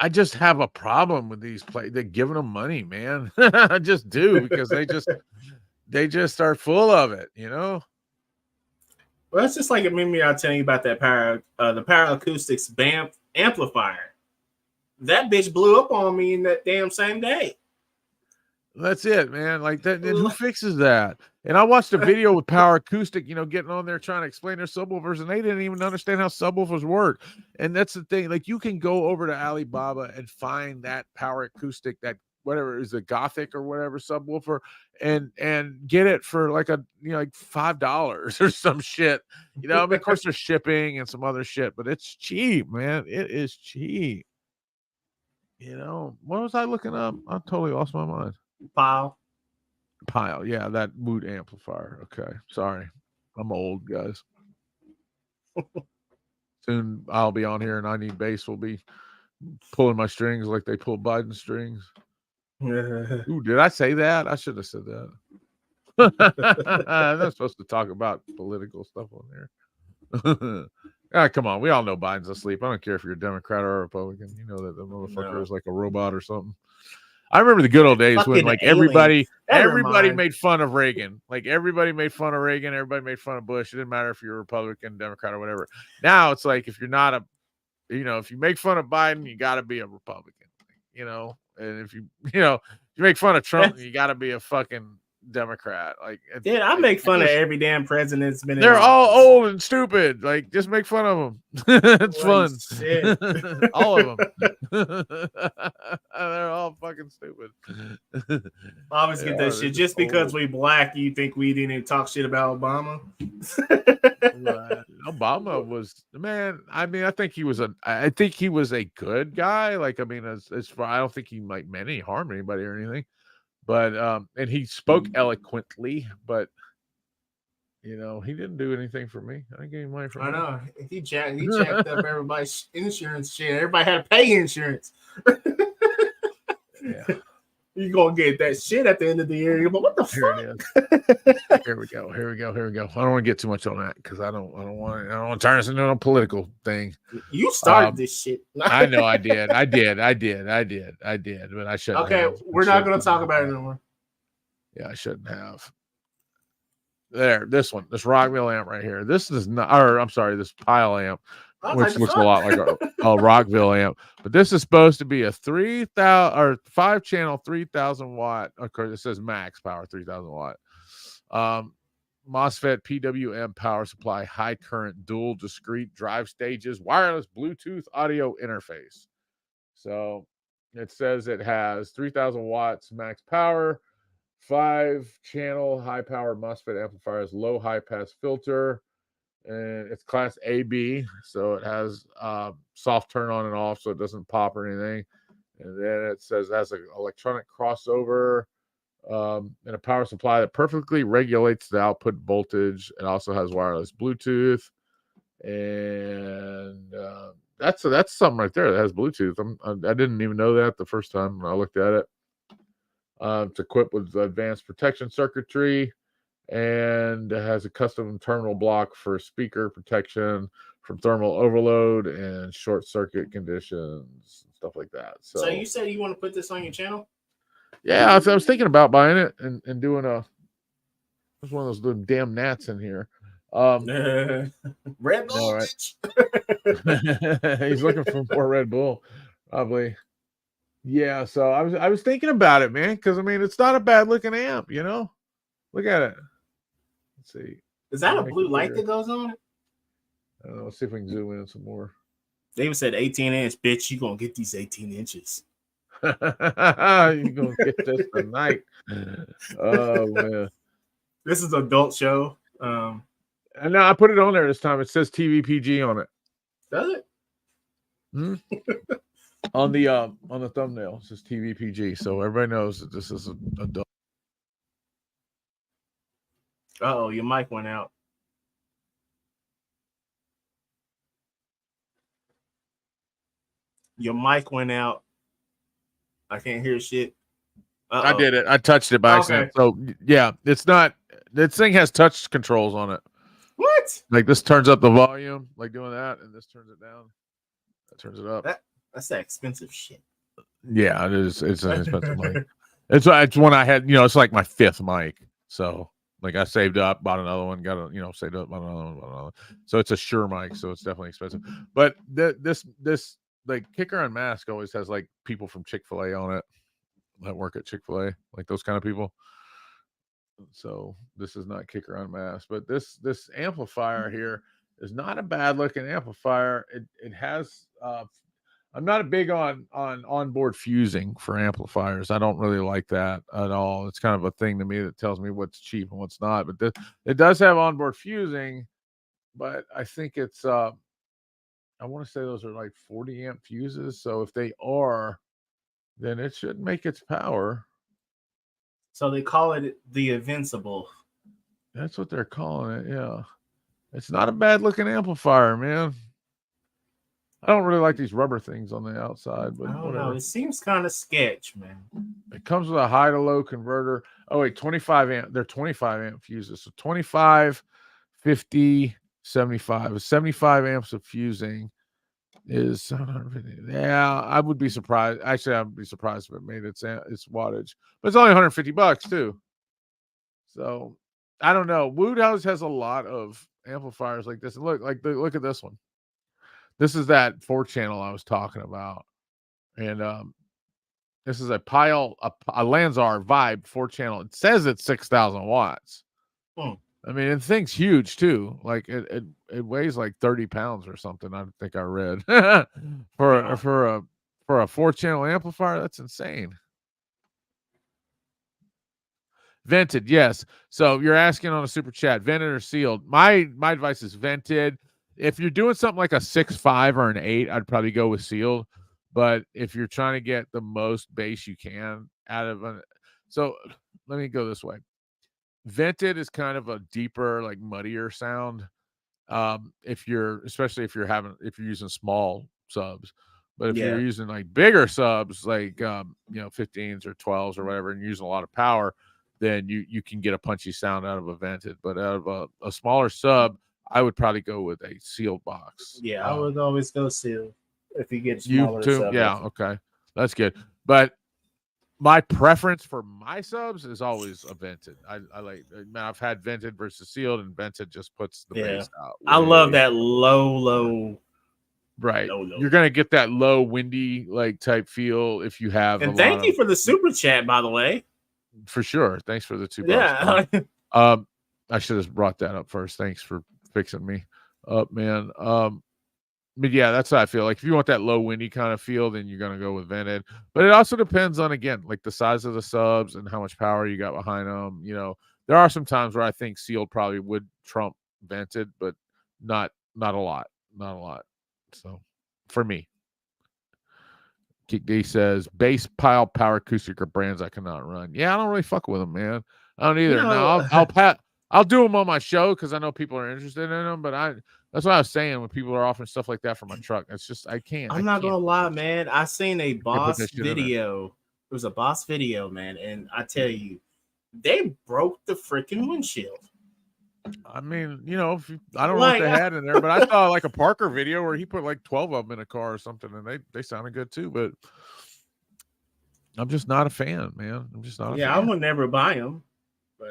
just have a problem with these they're giving them money, man. I just do, because they just are full of it, Well, it's just like maybe I'll tell you about that the Power Acoustics BAMF amplifier. That bitch blew up on me in that damn same day. That's it, man. Like that. Then who fixes that? And I watched a video with Power Acoustic, getting on there trying to explain their subwoofers, and they didn't even understand how subwoofers work. And that's the thing. Like, you can go over to Alibaba and find that Power Acoustic, that whatever is a Gothic or whatever subwoofer, and get it for like like $5 or some shit. Of course there's shipping and some other shit, but it's cheap, man. It is cheap. What was I looking up? I totally lost my mind. Pyle, yeah, that Woot amplifier. Okay, sorry, I'm old, guys. Soon I'll be on here, and I Need Bass will be pulling my strings like they pull Biden strings. Ooh, did I say that? I should have said that. I'm not supposed to talk about political stuff on there. Come on, we all know Biden's asleep. I don't care if you're a Democrat or a Republican. You know that the motherfucker is like a robot or something. I remember the good old days when like everybody made fun of Reagan. Like everybody made fun of Reagan, everybody made fun of Bush. It didn't matter if you're a Republican, Democrat, or whatever. Now it's like, if you're not if you make fun of Biden, you gotta be a Republican. And if you make fun of Trump, you gotta be a fucking Democrat. Like, yeah, I make fun of every damn president's been. They're all old and stupid. Like, just make fun of them. It's fun. Shit. All of them. They're all fucking stupid. I always get that shit. Just because we black, you think we didn't even talk shit about Obama? Obama was, man. I mean, I think he was a good guy. Like, I mean, as far, I don't think he meant any harm to anybody or anything. But and he spoke eloquently, but he didn't do anything for me. I didn't get any money from him. I know. He jacked up everybody's insurance shit. Everybody had to pay insurance. Yeah. You're gonna get that shit at the end of the year. But what the fuck? It is. Here we go. I don't want to get too much on that, because I don't want to turn this into a political thing. You started this shit. I know I did. But I shouldn't. Okay, we're not gonna talk about it anymore. Yeah, I shouldn't have. This Rockville amp right here. This is not, or I'm sorry, this Pyle amp, which looks a lot like a Rockville amp, but this is supposed to be a 3,000 or 5-channel 3,000 watt. Of course, it says max power 3,000 watt. MOSFET PWM power supply, high current, dual discrete drive stages, wireless Bluetooth audio interface. So it says it has 3,000 watts max power, 5-channel high power MOSFET amplifiers, low high pass filter, and it's class AB, so it has soft turn on and off, so it doesn't pop or anything. And then it says it has an electronic crossover and a power supply that perfectly regulates the output voltage. It also has wireless Bluetooth, and that's something right there that has Bluetooth. I didn't even know that the first time I looked at it. It's equipped with advanced protection circuitry, and it has a custom terminal block for speaker protection from thermal overload and short circuit conditions, stuff like that. So you said you want to put this on your channel? Yeah, I was thinking about buying it and doing there's one of those little damn gnats in here. Red Bull. Right. He's looking for more Red Bull, probably. Yeah, so I was thinking about it, man, because I mean, it's not a bad looking amp, Look at it. Let's see. Is that a blue light that goes on? I don't know. Let's see if we can zoom in some more. David said 18-inch, bitch. You gonna get these 18 inches. You're gonna get this tonight. Oh man. This is an adult show. And now I put it on there this time. It says TVPG on it. Does it? On the thumbnail, it says TVPG, so everybody knows that this is a adult. Oh, your mic went out. Your mic went out. I can't hear shit. I did it. I touched it by accident. So yeah, it's not. This thing has touch controls on it. What? Like this turns up the volume, like doing that, and this turns it down. That turns it up. That's that expensive shit. Yeah, it is. It's an expensive mic. It's one I had. It's like my 5th mic. So like I saved up, bought another one, saved up, bought another one. So it's a Shure mic, so it's definitely expensive. But this like Kicker Unmasked always has like people from Chick-fil-A on it that work at Chick-fil-A, like those kind of people. So this is not Kicker Unmasked, but this amplifier here is not a bad looking amplifier. It has I'm not a big on onboard fusing for amplifiers. I don't really like that at all. It's kind of a thing to me that tells me what's cheap and what's not. But it does have onboard fusing, but I think it's I want to say those are like 40 amp fuses. So if they are, then it should make its power. So they call it the Invincible. That's what they're calling it. Yeah. It's not a bad looking amplifier, man. I don't really like these rubber things on the outside, but I don't whatever. know. It seems kind of sketch, man. It comes with a high to low converter. Oh, wait, 25 amp. They're 25 amp fuses. So 25, 50, 75. 75 amps of fusing is 750. Yeah, I would be surprised. Actually, I would be surprised if it made its wattage, but it's only $150 too. So I don't know. Woodhouse has a lot of amplifiers like this. And look at this one. This is that 4-channel I was talking about, and this is a Lanzar Vibe 4-channel. It says it's 6,000 watts. I mean, the thing's huge too. Like it weighs like 30 pounds or something. I think I read for a 4-channel amplifier. That's insane. Vented, yes. So you're asking on a super chat, vented or sealed? My advice is vented. If you're doing something like a 6.5 or an 8, I'd probably go with sealed. But if you're trying to get the most bass you can out of it, so let me go this way. Vented is kind of a deeper, like muddier sound. Especially if you're using small subs. But if you're using like bigger subs, like 15s or 12s or whatever, and you're using a lot of power, then you can get a punchy sound out of a vented. But out of a smaller sub, I would probably go with a sealed box. Yeah, I would always go sealed if you get smaller subs. Yeah, okay. That's good. But my preference for my subs is always a vented. I've had vented versus sealed, and vented just puts the bass out. I love that low. Right. You're going to get that low, windy like type feel if you have. And thank you for the super chat, by the way. For sure. Thanks for the $2. Yeah. I should have brought that up first. Thanks for fixing me up, man. But yeah, that's how I feel. Like if you want that low windy kind of feel, then you're gonna go with vented. But it also depends on, again, like the size of the subs and how much power you got behind them. There are some times where I think sealed probably would trump vented, but not a lot. Not a lot. So for me. Kick D says bass pile power acoustic are brands I cannot run. Yeah, I don't really fuck with them, man. I don't either. Now I'll do them on my show because I know people are interested in them, but that's what I was saying when people are offering stuff like that for my truck. It's just I can't. I'm not gonna lie, man. I seen a Boss video. It was a Boss video, man, and I tell you, they broke the freaking windshield. I mean, I don't know what they had in there, but I saw like a Parker video where he put like 12 of them in a car or something, and they sounded good too. But I'm just not a fan, man. I'm just not a fan. I would never buy them, but.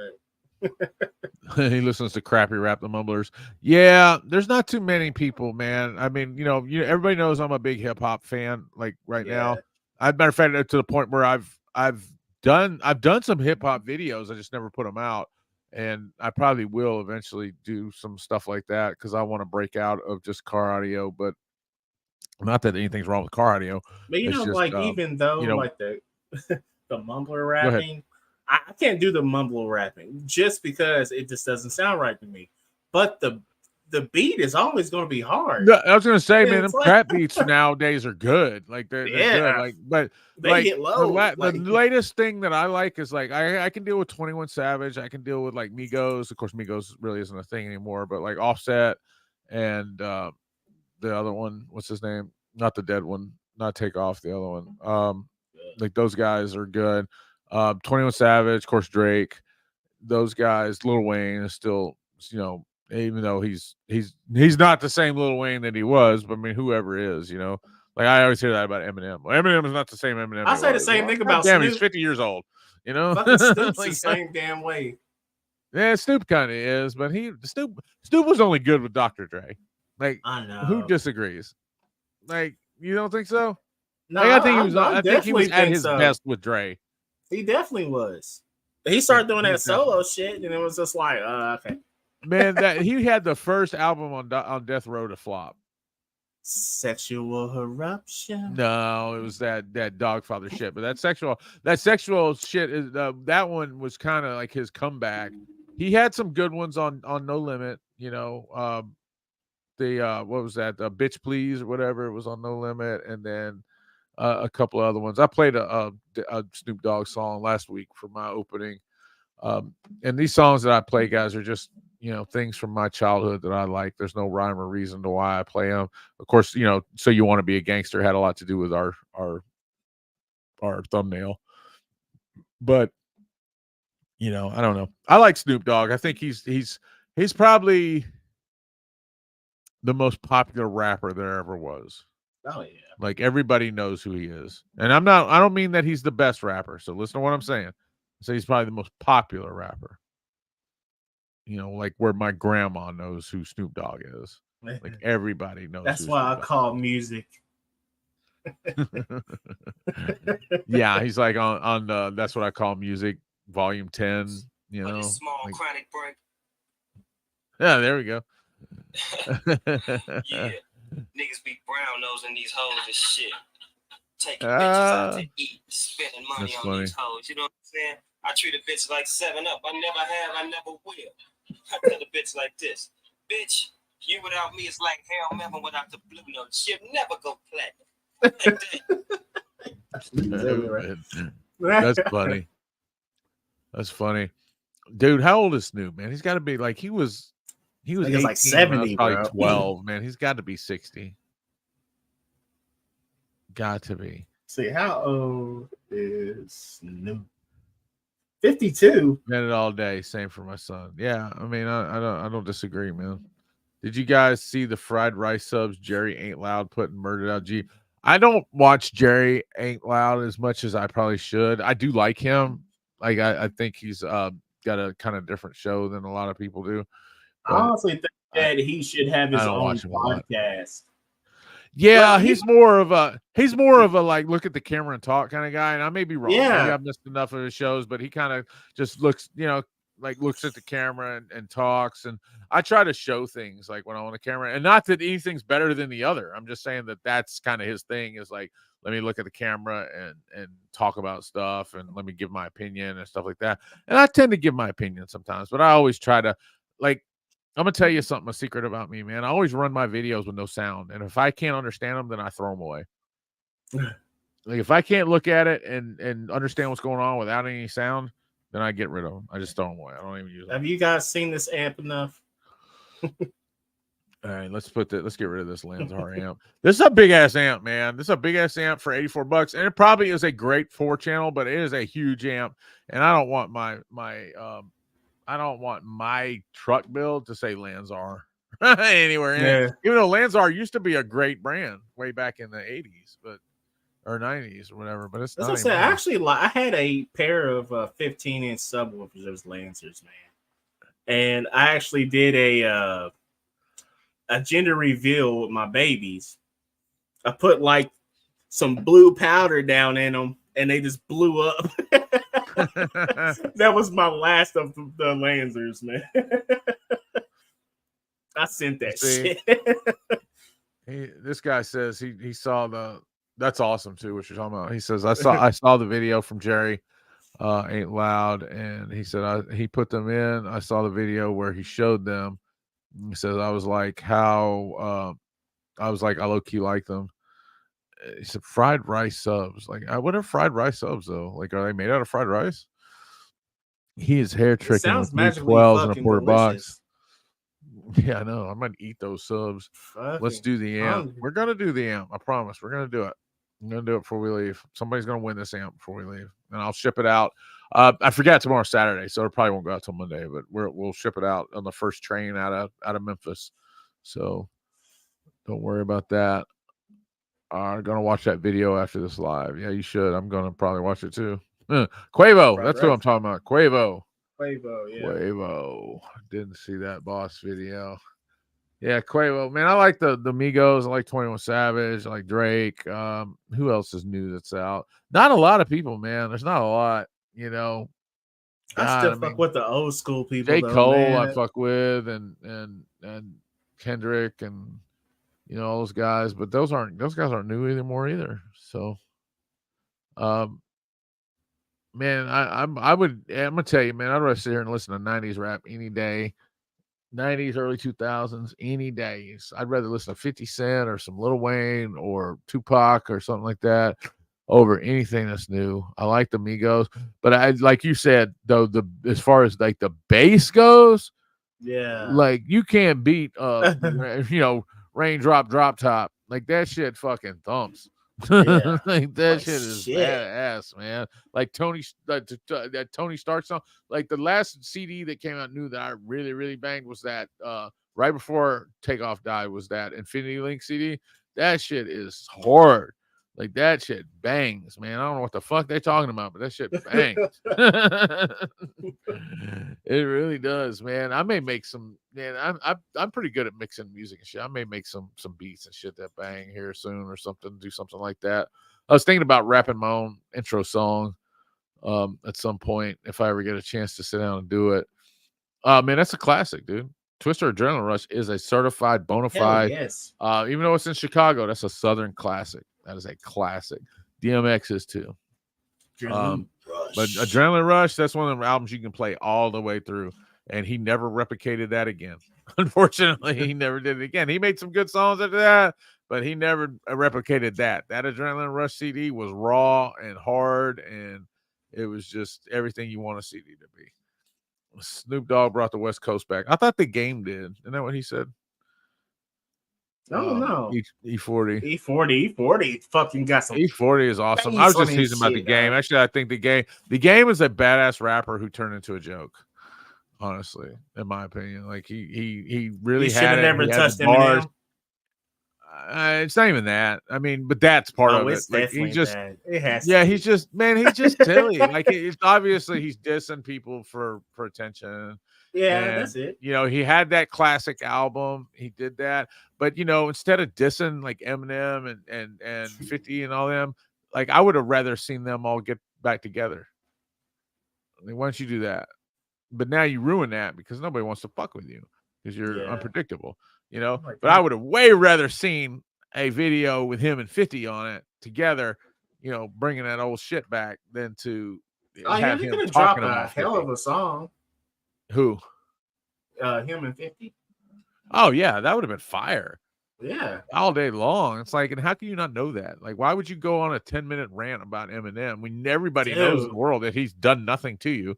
He listens to Crappy Rap the Mumblers. Yeah, there's not too many people, man. I mean, everybody knows I'm a big hip hop fan. Like now, matter of fact, to the point where I've done some hip hop videos. I just never put them out, and I probably will eventually do some stuff like that because I want to break out of just car audio. But not that anything's wrong with car audio. But even though like the the mumbler rapping. I can't do the mumble rapping just because it just doesn't sound right to me. But the the beat is always going to be hard. No, I was gonna say, man, them It's like- trap beats nowadays are good. Like they're good. Yeah. Like, but They like get low. the latest thing that I like is like I can deal with 21 Savage. I can deal with like Migos. Of course, Migos really isn't a thing anymore. But like Offset and the other one, what's his name? Not the dead one. Not Takeoff. The other one. Like those guys are good. 21 Savage, of course, Drake. Those guys. Lil Wayne is still, you know. Even though he's not the same Lil Wayne that he was, but I mean, whoever is, you know, like I always hear that about Eminem. Well, Eminem is not the same Eminem. I say the same thing about damn, Snoop. he's 50 years old, you know. Fucking Snoop's Like, the same damn way. Yeah, Snoop kind of is, but Snoop was only good with Dr. Dre. Like, I know. who disagrees? Like, you don't think so? No, Like, I think he was at think his so. best with Dre. He definitely was. He started doing that solo shit, and it was just like, okay. Man, that he had the first album on Death Row to flop. Sexual eruption. No, it was that Dogfather shit. But that sexual shit is that one was kind of like his comeback. He had some good ones on No Limit. You know, what was that? Bitch Please or whatever. It was on No Limit, and then a couple of other ones. I played a Snoop Dogg song last week for my opening. And these songs that I play, guys, are just, you know, things from my childhood that I like. There's no rhyme or reason to why I play them. Of course, you know, So You Want to Be a Gangster had a lot to do with our thumbnail. But, you know, I don't know. I like Snoop Dogg. I think he's probably the most popular rapper there ever was. Oh yeah. Like everybody knows who he is. And I don't mean that he's the best rapper. So listen to what I'm saying. So he's probably the most popular rapper. You know, like where my grandma knows who Snoop Dogg is. Like everybody knows. That's why I call music. Yeah, he's like on the That's What I Call Music, Volume 10. You know, small like, chronic break. Yeah, there we go. Yeah, niggas be brown nosing these hoes and shit. Taking bitches out to eat, spending money on funny. these hoes. You know what I'm saying? I treat a bitch like 7-Up. I never have, I never will. I tell a bitch like this, bitch, you without me is like Harold Melvin without the blue note. She'll never go platinum. That's funny. That's funny. Dude, how old is Snoop, man? He's got to be like, he was like 70, bro. probably 12, man. He's got to be 60. Got to be. See, how old is Snoop? 52. Met it all day. Same for my son. Yeah, I mean, I don't disagree, man. Did you guys see the fried rice subs Jerry Ain't Loud putting Murdered Out G? I don't watch Jerry Ain't Loud as much as I probably should. I do like him. Like I think he's got a kind of different show than a lot of people do. I honestly think that he should have his own podcast. Yeah, well, he's more of a like look at the camera and talk kind of guy. And I may be wrong. Yeah. Maybe I've missed enough of his shows, but he kind of just looks, you know, like looks at the camera and talks. And I try to show things like when I'm on the camera, and not that anything's better than the other. I'm just saying that that's kind of his thing, is like, let me look at the camera and talk about stuff, and let me give my opinion and stuff like that. And I tend to give my opinion sometimes, but I always try to, like, I'm gonna tell you something, a secret about me, man. I always run my videos with no sound, and if I can't understand them, then I throw them away. Like if I can't look at it and understand what's going on without any sound, then I get rid of them. I just throw them away. I don't even use them. Have you guys seen this amp enough? All right, let's get rid of this Lanzar amp. This is a big ass amp, man. This is a big ass amp for $84, and it probably is a great 4-channel, but it is a huge amp, and I don't want my truck build to say Lanzar anywhere in it. Even though Lanzar used to be a great brand way back in the 80s, or 90s or whatever, but it's not. As I said, actually, I had a pair of 15-inch subwoofers, those Lancers, man, and I actually did a gender reveal with my babies. I put like some blue powder down in them, and they just blew up. That was my last of the Lancers, man. I sent that shit. This guy says he saw that's awesome too, what you're talking about. He says I saw the video from Jerry Ain't Loud, and he said he put them in. I saw the video where he showed them He says, I was like, how I was like, I low key like them. He said fried rice subs. Like, what are fried rice subs though? Like, are they made out of fried rice? He is hair It tricking sounds with magically 312s in a fucking porter box. delicious. Yeah, I know. I might eat those subs. Let's Fucking do the amp. hungry. We're gonna do the amp. I promise. We're gonna do it. I'm gonna do it before we leave. Somebody's gonna win this amp before we leave, and I'll ship it out. I forgot tomorrow's Saturday, so it probably won't go out till Monday. But we'll ship it out on the first train out of Memphis. So don't worry about that. I'm gonna watch that video after this live. Yeah, you should. I'm gonna probably watch it too. Quavo, that's what I'm talking about. Quavo. Yeah. Quavo. Didn't see that boss video. Yeah, Quavo. Man, I like the Migos. I like 21 Savage. I like Drake. Who else is new that's out? Not a lot of people, man. There's not a lot, you know. I still fuck with the old school people. J. though, Cole, man. I fuck with, and Kendrick, and all those guys. But those guys aren't new anymore either. So, man, I'm gonna tell you, man, I'd rather sit here and listen to 90s rap any day. 90s, early 2000s, any days. I'd rather listen to 50 Cent or some Lil Wayne or Tupac or something like that over anything that's new. I like the Migos, but I like you said though, as far as like the bass goes, yeah, like you can't beat Raindrop Drop Top. Like that shit fucking thumps. Yeah. Like that Like, shit is shit. badass, man. Like that Tony Stark song. Like the last CD that came out new that I really, really banged was that right before Takeoff died was that Infinity Link CD. That shit is hard. Like that shit bangs, man. I don't know what the fuck they're talking about, but that shit bangs. It really does, man. I may make some, man. I'm pretty good at mixing music and shit. I may make some beats and shit that bang here soon or something. Do something like that. I was thinking about rapping my own intro song at some point if I ever get a chance to sit down and do it. Man, that's a classic, dude. Twister Adrenaline Rush is a certified bona fide. Yes. Even though it's in Chicago, that's a Southern classic. That is a classic. DMX is too. But Adrenaline Rush, that's one of the albums you can play all the way through. And he never replicated that again. Unfortunately, he never did it again. He made some good songs after that, but he never replicated that. That Adrenaline Rush CD was raw and hard, and it was just everything you want a CD to be. Snoop Dogg brought the West Coast back. I thought The Game did. Isn't that what he said? No. E40. E40 fucking got some. E40 is awesome. I was just teasing about The Game. Actually, I think The Game is a badass rapper who turned into a joke. Honestly, in my opinion, like he really should have never touched Eminem. It's not even that. I mean, but that's part of it. Like he just, it has. Yeah, he's just silly. Like it's obviously he's dissing people for attention. Yeah, that's it. He had that classic album. He did that, but instead of dissing like Eminem and 50 and all them, like I would have rather seen them all get back together. I mean, why don't you do that? But now you ruin that because nobody wants to fuck with you because you're unpredictable, But I would have way rather seen a video with him and 50 on it together, bringing that old shit back than to have him talking about 50. Hell of a song. Who? Him and 50. Oh yeah, that would have been fire. Yeah, all day long. It's like, and how can you not know that? Like, why would you go on a 10-minute rant about Eminem when everybody knows in the world that he's done nothing to you?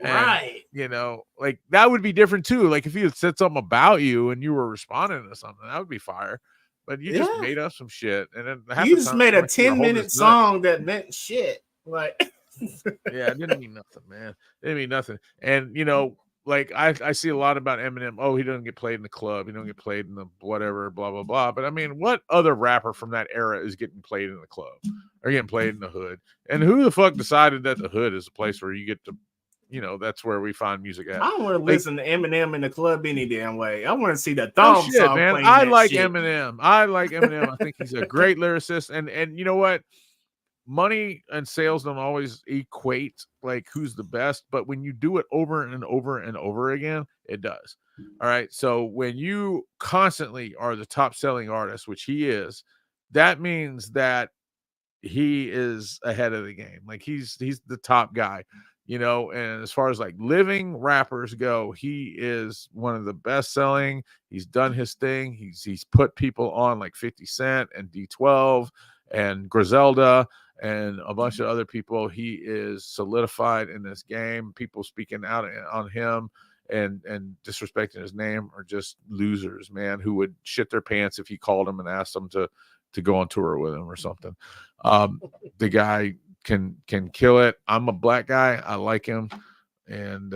And, right. Like that would be different too. Like if he had said something about you and you were responding to something, that would be fire. But you just made up some shit, and then you just made a 10-minute song that meant shit. Like, yeah, it didn't mean nothing, man. It didn't mean nothing. And like I see a lot about Eminem. Oh, he doesn't get played in the club. He don't get played in the whatever, blah blah blah. But I mean, what other rapper from that era is getting played in the club or getting played in the hood? And who the fuck decided that the hood is a place where you get to? That's where we find music at. I don't want to listen to Eminem in the club any damn way. I want to see the thong song, man. I like Eminem. I think he's a great lyricist. And you know what? Money and sales don't always equate like who's the best, but when you do it over and over and over again, it does. All right. So when you constantly are the top selling artist, which he is, that means that he is ahead of the game. Like he's the top guy. you know, and as far as like living rappers go, he is one of the best selling. He's done his thing. He's put people on like 50 Cent and D12 and Griselda and a bunch of other people. He is solidified in this game. People speaking out on him and disrespecting his name are just losers, man, who would shit their pants if he called them and asked them to go on tour with him or something. The guy can kill it. I'm a black guy. I like him. And,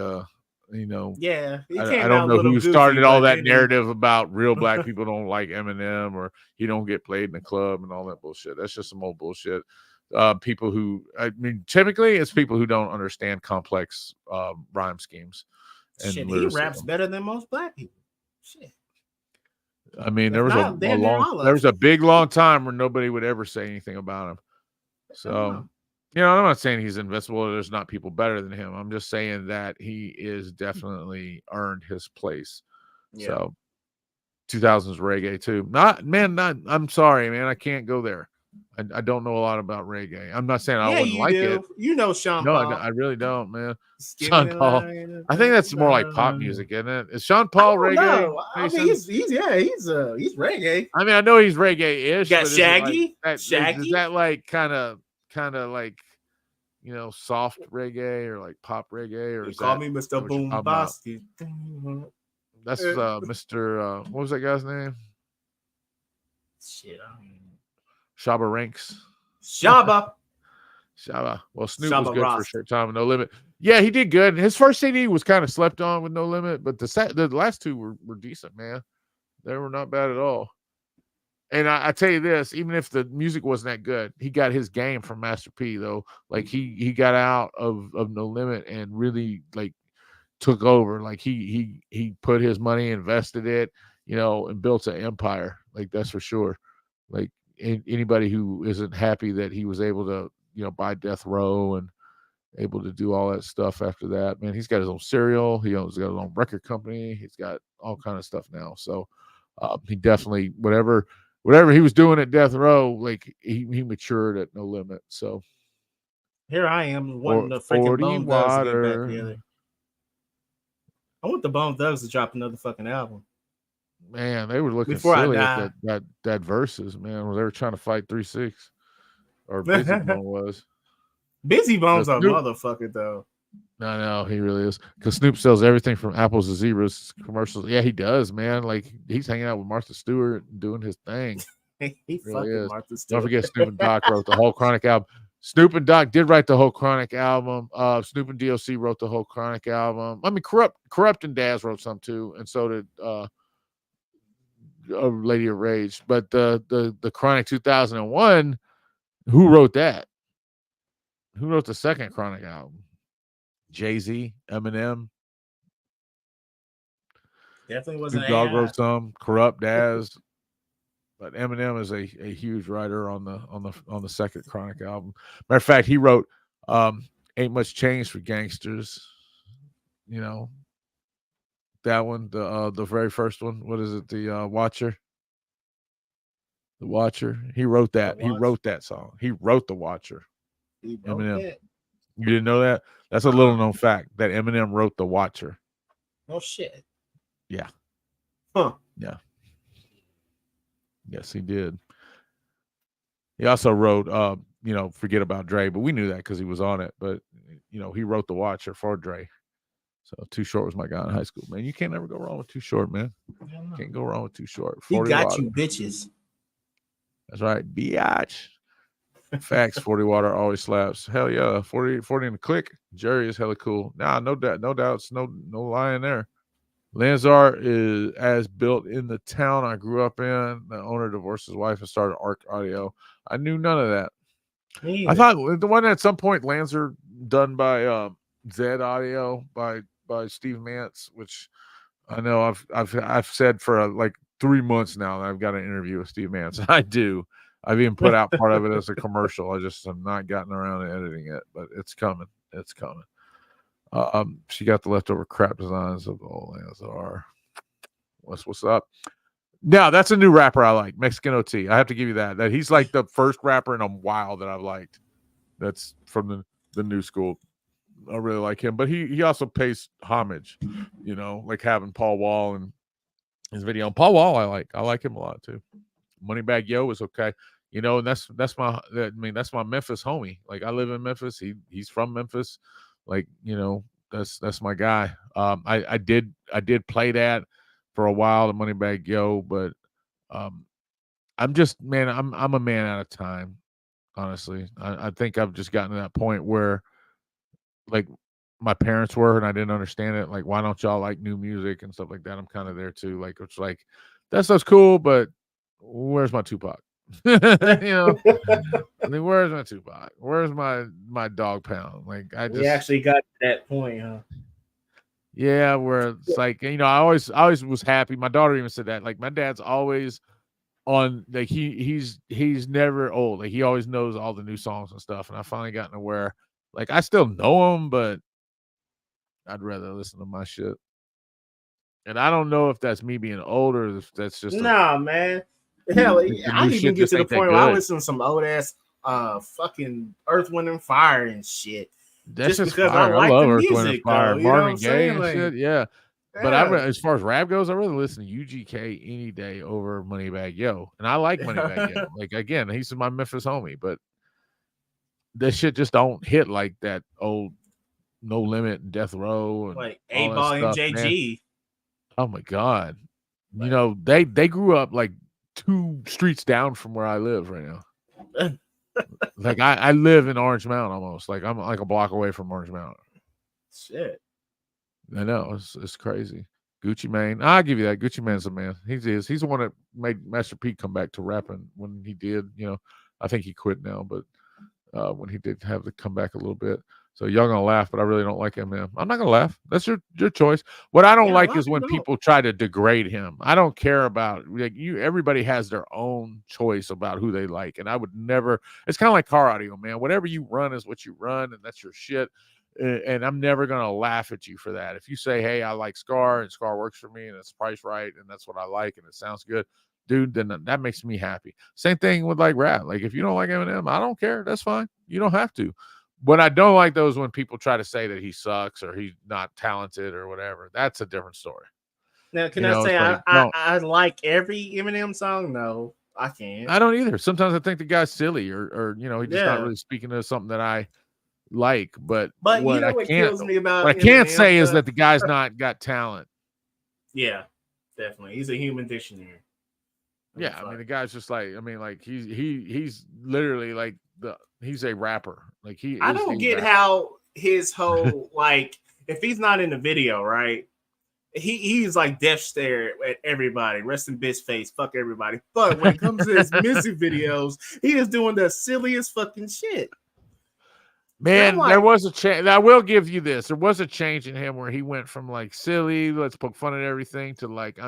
you know, yeah, I don't know who started all that narrative about real black people don't like Eminem or he don't get played in the club and all that bullshit. That's just some old bullshit. People who, I mean, typically it's people who don't understand complex rhyme schemes. And shit, he raps better than most black people. Shit. I mean, there was a big long time where nobody would ever say anything about him. So, you know, I'm not saying he's invincible. There's not people better than him. I'm just saying that he is definitely earned his place. Yeah. So 2000s reggae too. I'm sorry, man. I can't go there. I don't know a lot about reggae. I'm not saying I wouldn't like it. You know Sean Paul. No, I really don't, man. Sean Paul. I think that's more like pop music, isn't it? Is Sean Paul reggae? No, I mean he's reggae. I mean, I know he's reggae-ish. Got Shaggy. Shaggy. Is that like kind of like, you know, soft reggae or like pop reggae, or call me Mr. Boombastic? That's Mr. What was that guy's name? Shit, Shabba Ranks. Shabba. Well, Snoop was good for a short time with No Limit. Yeah, he did good. His first CD was kind of slept on with No Limit, but the last two were decent, man. They were not bad at all. And I tell you this, even if the music wasn't that good, he got his game from Master P, though. Like he got out of No Limit and really like took over. Like he put his money, invested it, you know, and built an empire. Like that's for sure. Like anybody who isn't happy that he was able to, you know, buy Death Row and able to do all that stuff after that, man, he's got his own cereal. He's got his own record company. He's got all kind of stuff now. So he definitely, whatever he was doing at Death Row, like he matured at No Limit. So here I am wanting the freaking Bone Thugs to get back together. I want the Bone Thugs to drop another fucking album. Man, they were looking silly at that Versus, man, where they were trying to fight 3-6. Or Busy Bone was. Busy Bone's a motherfucker, though. I know, he really is. Because Snoop sells everything from apples to zebras commercials. Yeah, he does, man. Like, he's hanging out with Martha Stewart and doing his thing. He really is. Martha Stewart. Don't forget Snoop and Doc wrote the whole Chronic album. Snoop and Doc did write the whole Chronic album. Snoop and DOC wrote the whole Chronic album. I mean, Corrupt and Daz wrote some too, and so did Lady of Rage. But the Chronic 2001, who wrote that? Who wrote the second Chronic album? Jay-Z, Eminem. Definitely wasn't. Dog wrote some. Corrupt, Daz. But Eminem is a huge writer on the second Chronic album. Matter of fact, he wrote "Ain't Much Change for Gangsters." You know that one, the very first one. What is it? The Watcher. The Watcher. He wrote that. He wrote that song. He wrote The Watcher. Eminem. It. You didn't know that? That's a little known fact that Eminem wrote The Watcher. Oh shit. Yeah. Huh. Yeah. Yes, he did. He also wrote, Forget About Dre, but we knew that because he was on it. But, you know, he wrote The Watcher for Dre. So Too Short was my guy in high school, man. You can't ever go wrong with Too Short, man. Can't go wrong with Too Short. He got water. You bitches. That's right, biatch. Facts. 40 Water always slaps. Hell yeah. 40 in the click. Jerry is hella cool. Nah, no doubt, no doubts, no lying there. Lanzar is as built in the town I grew up in. The owner divorced his wife and started Arc Audio. I knew none of that. I thought the one at some point Lanzar done by Zed Audio by Steve Mance, which I know I've said for like 3 months now that I've got an interview with Steve Mance. I do. I've even put out part of it as a commercial. I just have not gotten around to editing it, but it's coming. It's coming. She got the leftover crap designs of Lanzar. What's up? Now that's a new rapper I like, Mexican OT. I have to give you that he's like the first rapper in a while that I've liked. That's from the new school. I really like him, but he also pays homage, you know, like having Paul Wall and his video. And Paul Wall, I like him a lot too. Moneybagg Yo is okay, you know, and that's my that's my Memphis homie. Like I live in Memphis. He's from Memphis. Like, you know, that's my guy. I did play that for a while, the Moneybagg Yo, but I'm just, man, I'm a man out of time. Honestly, I think I've just gotten to that point where, like, my parents were, and I didn't understand it. Like, why don't y'all like new music and stuff like that? I'm kind of there too. Like, it's like that stuff's cool, but where's my Tupac? You know, I mean, where's my Tupac? Where's my Dog Pound? Like, I just We actually got to that point, huh? yeah, where it's like, you know, I always was happy. My daughter even said that. Like, my dad's always on, like, he's never old. Like, he always knows all the new songs and stuff. And I finally gotten to where, like, I still know them, but I'd rather listen to my shit. And I don't know if that's me being old or if that's just nah, man. Hell, I even get to the point where I listen to some old ass fucking Earth, Wind and Fire and shit. That's just because fire. I love Earth, Wind and Fire, Marvin Gaye and shit. Yeah. But as far as rap goes, I really listen to UGK any day over Moneybagg Yo. And I like Moneybagg Yo. Like, again, he's my Memphis homie, but this shit just don't hit like that old No Limit and Death Row and like A-Ball and JG. Man. Oh my God. You know, they grew up like 2 streets down from where I live right now. Like I live in Orange Mountain almost. Like I'm like a block away from Orange Mountain. Shit. I know, it's crazy. Gucci Mane, I'll give you that. Gucci Mane's a man. He's the one that made Master P come back to rapping when he did. You know, I think he quit now, but when he did have to come back a little bit. So y'all gonna laugh, but I really don't like him, man. I'm not gonna laugh. That's your choice. What I don't like is when people try to degrade him. I don't care about, like, you. Everybody has their own choice about who they like, and I would never. It's kind of like car audio, man. Whatever you run is what you run, and that's your shit. And I'm never gonna laugh at you for that. If you say, "Hey, I like Scar, and Scar works for me, and it's priced right, and that's what I like, and it sounds good," dude, then that makes me happy. Same thing with like rap. Like, if you don't like Eminem, I don't care. That's fine. You don't have to. But I don't like those when people try to say that he sucks or he's not talented or whatever. That's a different story. Now, can I say like, I like every Eminem song? No, I can't. I don't either. Sometimes I think the guy's silly or you know, he's just not really speaking to something that I like. But what you know what kills me about what I can't say is that the guy's not got talent. Yeah, definitely. He's a human dictionary. Yeah, I mean, the guy's just like, I mean, like he's literally like he's a rapper. Like I don't get how his whole like, if he's not in the video, right? He's like death stare at everybody, rest in bitch face, fuck everybody. But when it comes to his music videos, he is doing the silliest fucking shit. Man, there was a change. I will give you this. There was a change in him where he went from like silly, let's poke fun at everything, to like,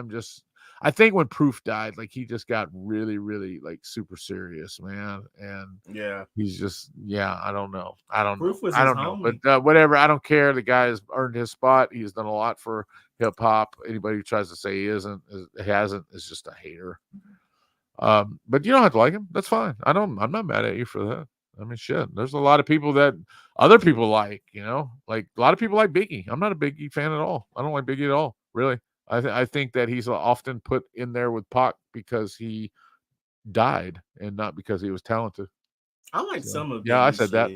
I think when Proof died, like, he just got really, really like super serious, man. And yeah, he's just, I don't know. Proof was I don't know. But whatever. I don't care. The guy has earned his spot. He's done a lot for hip hop. Anybody who tries to say he hasn't is just a hater. But you don't have to like him. That's fine. I'm not mad at you for that. I mean, shit. There's a lot of people that other people like, you know, like a lot of people like Biggie. I'm not a Biggie fan at all. I don't like Biggie at all, really. I think that he's often put in there with Pac because he died and not because he was talented. I like some of I said that.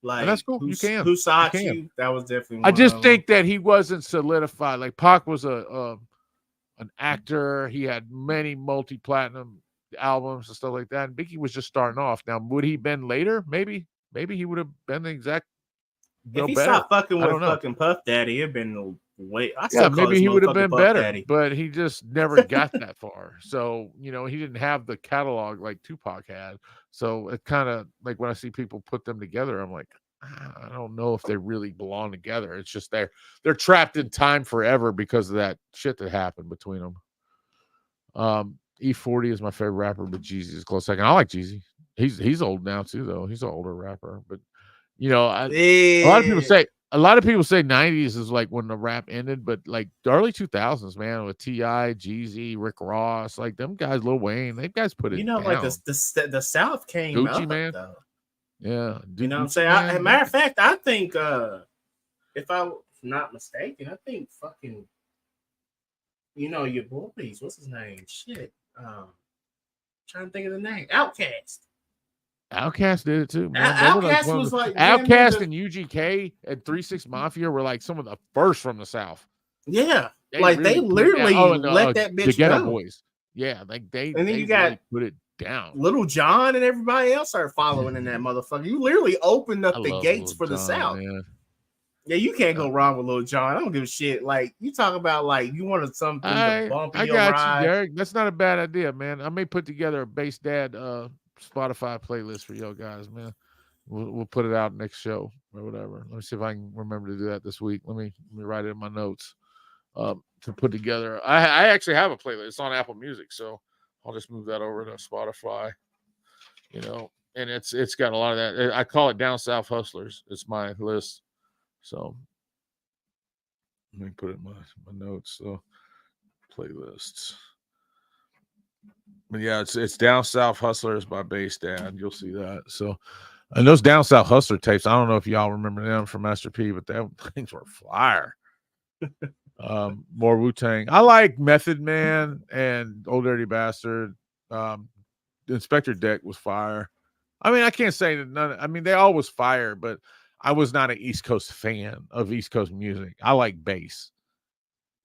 Like, and that's cool. You can. Who saw you? That was definitely. I just think that he wasn't solidified. Like, Pac was an actor. He had many multi-platinum albums and stuff like that. And Biggie was just starting off. Now, would he been later? Maybe he would have been the exact. If he stopped fucking with fucking Puff Daddy, it'd been way. Maybe he would have been better, Daddy. But he just never got that far. So, you know, he didn't have the catalog like Tupac had. So it kind of like when I see people put them together, I'm like, I don't know if they really belong together. It's just they're trapped in time forever because of that shit that happened between them. E40 is my favorite rapper, but Jeezy is a close second. I like Jeezy. He's old now too, though. He's an older rapper, but you know, a lot of people say 90s is like when the rap ended, but like the early 2000s, man, with T.I., Jeezy, Rick Ross, like them guys, Lil Wayne, they guys put it. You know, down. Like the South came Gucci up, man. Though. Yeah, you know what I'm saying. Matter of fact, I think if I'm not mistaken, I think fucking, your boys, what's his name? Shit. Trying to think of the name. Outcast. Outkast did it too, man. They were like Outcast was like Outkast and UGK and 3 6 Mafia were like some of the first from the South. Yeah, They they literally let that bitch the Ghetto go. Boys. Yeah, like they and then you really got put it down. Little John and everybody else started following in that motherfucker. You literally opened up I the love gates Lil for the Jon, South. man. Yeah, you can't go wrong with Lil Jon. I don't give a shit. Like, you talk about like you wanted something to bump in your got ride. you, Derek. That's not a bad idea, man. I may put together a Bass Dad Spotify playlist for you guys, man. We'll put it out next show or whatever. Let me see if I can remember to do that this week. Let me write it in my notes to put together. I actually have a playlist. It's on Apple Music, so I'll just move that over to Spotify. And it's got a lot of that. I call it Down South Hustlers. It's my list. So let me put it in my notes. So playlists. But yeah, it's Down South Hustlers by Bass Dad. You'll see that. So, and those Down South Hustler tapes, I don't know if y'all remember them from Master P, but them things were fire. More Wu-Tang. I like Method Man and Old Dirty Bastard. Inspector Deck was fire. I mean, I can't say that none. I mean, they all was fire, but I was not an East Coast fan of East Coast music. I like bass,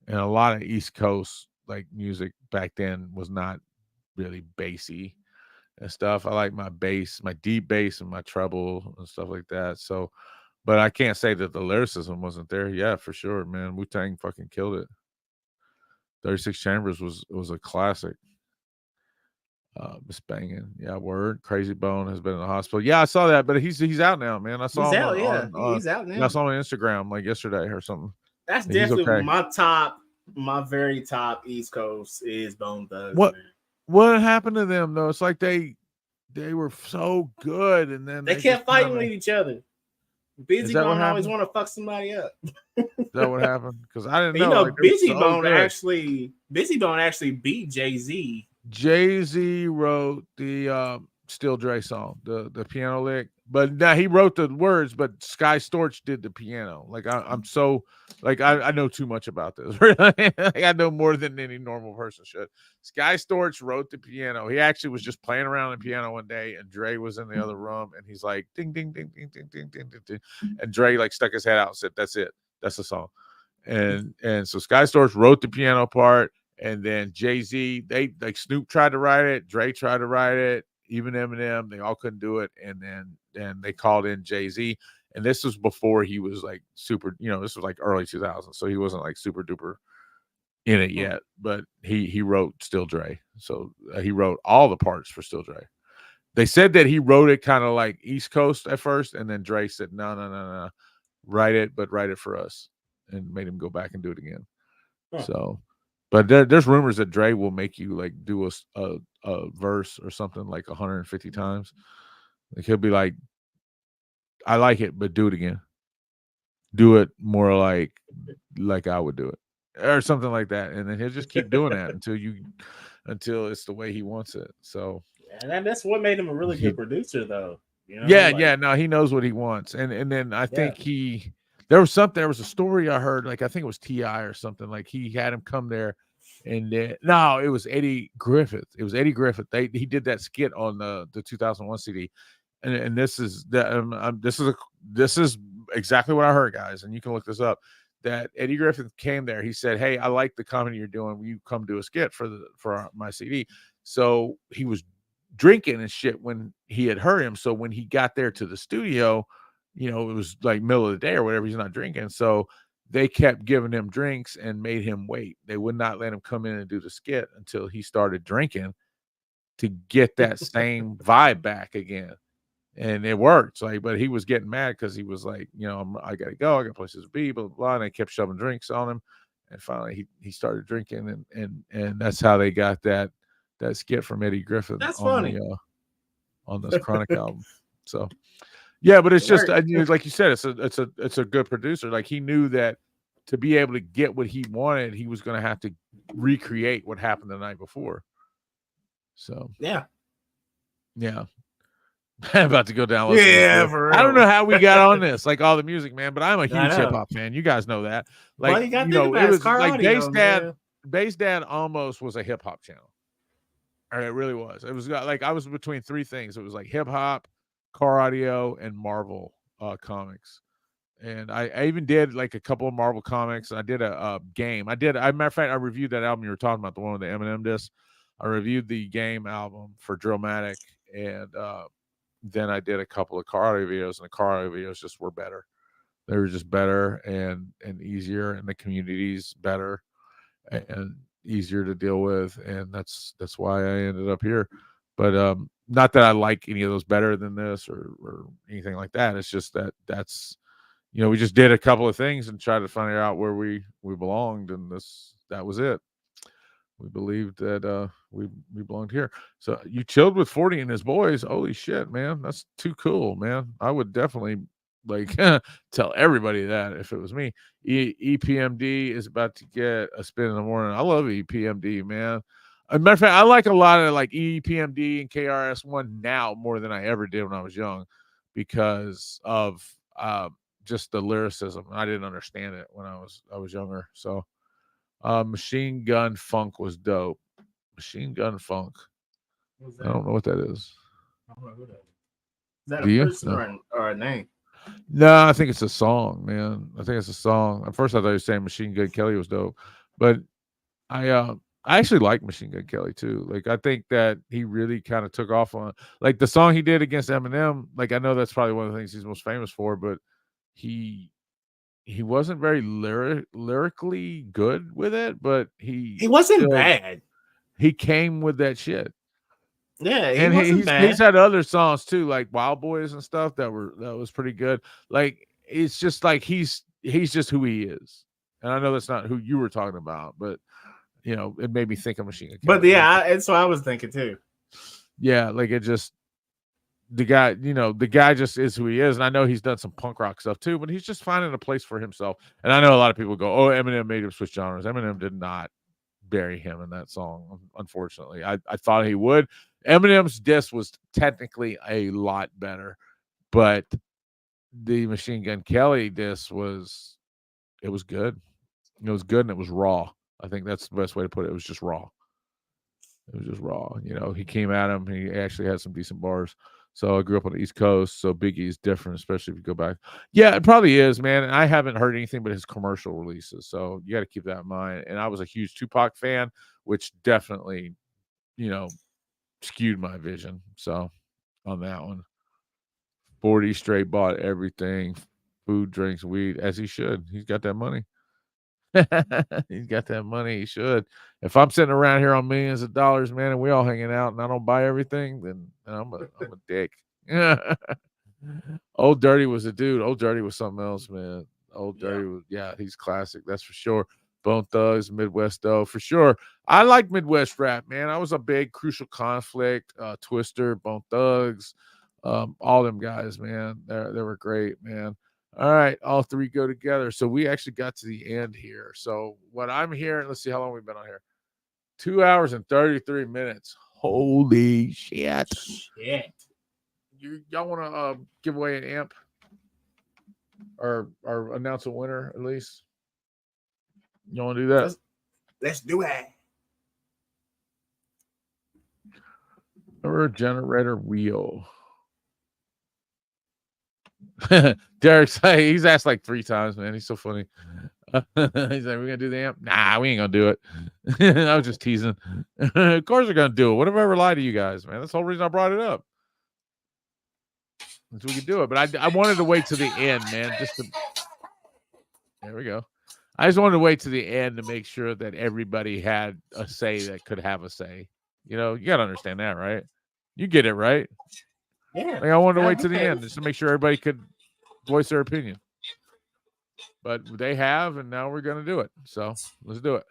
and a lot of East Coast like music back then was not really bassy and stuff. I like my bass, my deep bass, and my treble and stuff like that. So, but I can't say that the lyricism wasn't there. Yeah, for sure, man. Wu-Tang fucking killed it. 36 Chambers was a classic. Miss Banging. Yeah, word. Crazy Bone has been in the hospital. Yeah, I saw that, but he's out now, man. I saw him out, on he's out now. I saw him on Instagram like yesterday or something. That's He's definitely okay. my very top East Coast is Bone Thugs. What man. what happened to them though? It's like they were so good, and then they kept fighting with each other. Busy Bone always want to fuck somebody up. Is that what happened? Because I didn't know. Busy Bone actually beat Jay-Z. Jay-Z wrote the Still Dre song, the piano lick. But now he wrote the words, but Sky Storch did the piano. Like I'm so like I know too much about this. Like, I know more than any normal person should. Sky Storch wrote the piano. He actually was just playing around the piano one day, and Dre was in the other room, and he's like ding ding ding ding ding ding ding ding, ding. And Dre like stuck his head out and said, "That's it. That's the song." And so Sky Storch wrote the piano part. And then Jay-Z, they like Snoop tried to write it, Dre tried to write it, even Eminem, they all couldn't do it. And then they called in Jay-Z. And this was before he was like super, this was like early 2000s. So he wasn't like super duper in it yet. But he wrote Still Dre. So he wrote all the parts for Still Dre. They said that he wrote it kind of like East Coast at first. And then Dre said, no, write it, but write it for us. And made him go back and do it again. Huh. So. But there's rumors that Dre will make you like do a verse or something like 150 times. Like he'll be like, I like it, but do it again. Do it more like I would do it, or something like that. And then he'll just keep doing that until it's the way he wants it. So yeah, that's what made him a really good producer, though. No, he knows what he wants, and then I think There was a story I heard, like I think it was T.I. or something, like he had him come there, and no, it was Eddie Griffith. It was Eddie Griffith. He did that skit on the 2001 CD, and this is exactly what I heard, guys, and you can look this up. That Eddie Griffith came there. He said, "Hey, I like the comedy you're doing. Will you come do a skit for my CD?" So he was drinking and shit when he had heard him. So when he got there to the studio, it was like middle of the day or whatever. He's not drinking. So they kept giving him drinks and made him wait. They would not let him come in and do the skit until he started drinking to get that same vibe back again. And it worked. But he was getting mad because he was like, I got to go. I got places to be, blah, blah, blah. And they kept shoving drinks on him. And finally he started drinking. And that's how they got that skit from Eddie Griffith. That's funny. On this Chronic album. So, yeah, but it's just like you said, it's a good producer. Like he knew that to be able to get what he wanted, he was going to have to recreate what happened the night before. So yeah. About to go down. Listen to Yeah, this. for I don't real. know how we got on this, like all the music, man. But I'm a I huge know. hip hop fan. You guys know that. Well, Like you got to you think know, about it it. was It's car like audio, man. Bass Dad almost was a hip hop channel. Or it really was. It was like I was between three things. It was like hip hop, car audio, and Marvel comics. And I even did like a couple of Marvel comics. I did a game. Matter of fact, I reviewed that album you were talking about, the one with the Eminem disc. I reviewed the game album for Drillmatic, and then I did a couple of car audio videos, and the car audio videos just were better. They were just better and easier, and the community's better and easier to deal with, and that's why I ended up here. But not that I like any of those better than this or anything like that. It's just that's we just did a couple of things and tried to find out where we belonged, and that was it. We believed that we belonged here. So you chilled with 40 and his boys. Holy shit, man. That's too cool, man. I would definitely like tell everybody that if it was me. EPMD is about to get a spin in the morning. I love EPMD, man. As a matter of fact, I like a lot of like EPMD and KRS-One now more than I ever did when I was young because of just the lyricism. I didn't understand it when I was younger. So Machine Gun Funk was dope. Machine Gun Funk. I don't know what that is. I don't know who that is. Is that Do a you? person No. or a name? No, I think it's a song, man. I think it's a song. At first, I thought you were saying Machine Gun Kelly was dope, but I actually like Machine Gun Kelly too. Like I think that he really kind of took off on like the song he did against Eminem. Like I know that's probably one of the things he's most famous for, but he wasn't very lyrically good with it, but He wasn't bad. He came with that shit. Yeah, and wasn't bad. He's had other songs too, like Wild Boys and stuff that was pretty good. Like it's just like he's just who he is. And I know that's not who you were talking about, but it made me think of Machine Gun Kelly. But yeah, that's what I was thinking too. Yeah, like it just the guy just is who he is. And I know he's done some punk rock stuff too, but he's just finding a place for himself. And I know a lot of people go, "Oh, Eminem made him switch genres." Eminem did not bury him in that song, unfortunately. I thought he would. Eminem's diss was technically a lot better, but the Machine Gun Kelly diss was good. It was good and it was raw. I think that's the best way to put it. It was just raw. It was just raw. He came at him. He actually had some decent bars. So I grew up on the East Coast, so Biggie is different, especially if you go back. Yeah, it probably is, man. And I haven't heard anything but his commercial releases, so you got to keep that in mind. And I was a huge Tupac fan, which definitely, skewed my vision. So on that one, 40 straight bought everything, food, drinks, weed, as he should. He's got that money. He's got that money. He should. If I'm sitting around here on millions of dollars, man, and we all hanging out and I don't buy everything, then I'm a dick. Old Dirty was a dude. Old Dirty was something else, man. Old Dirty was, he's classic. That's for sure. Bone Thugs, Midwest though, for sure. I like Midwest rap, man. I was a big Crucial Conflict, Twister, Bone Thugs, all them guys, man. They were great, man. All right, all three go together. So we actually got to the end here. So what I'm hearing, let's see how long we've been on here. 2 hours and 33 minutes. Holy shit. Y'all want to give away an amp or announce a winner at least? You want to do that? Let's do it. Or generator wheel. Derek's like, he's asked like 3 times, man. He's so funny. He's like, we're gonna do the amp. Nah, we ain't gonna do it. I was just teasing. Of course we're gonna do it. What if I ever lie to you guys, man? That's the whole reason I brought it up. So we could do it. But I wanted to wait to the end, man. There we go. I just wanted to wait to the end to make sure that everybody had a say that could have a say. You gotta understand that, right? You get it, right? Yeah. Like I wanted to wait to the end just to make sure everybody could voice their opinion. But they have, and now we're going to do it. So let's do it.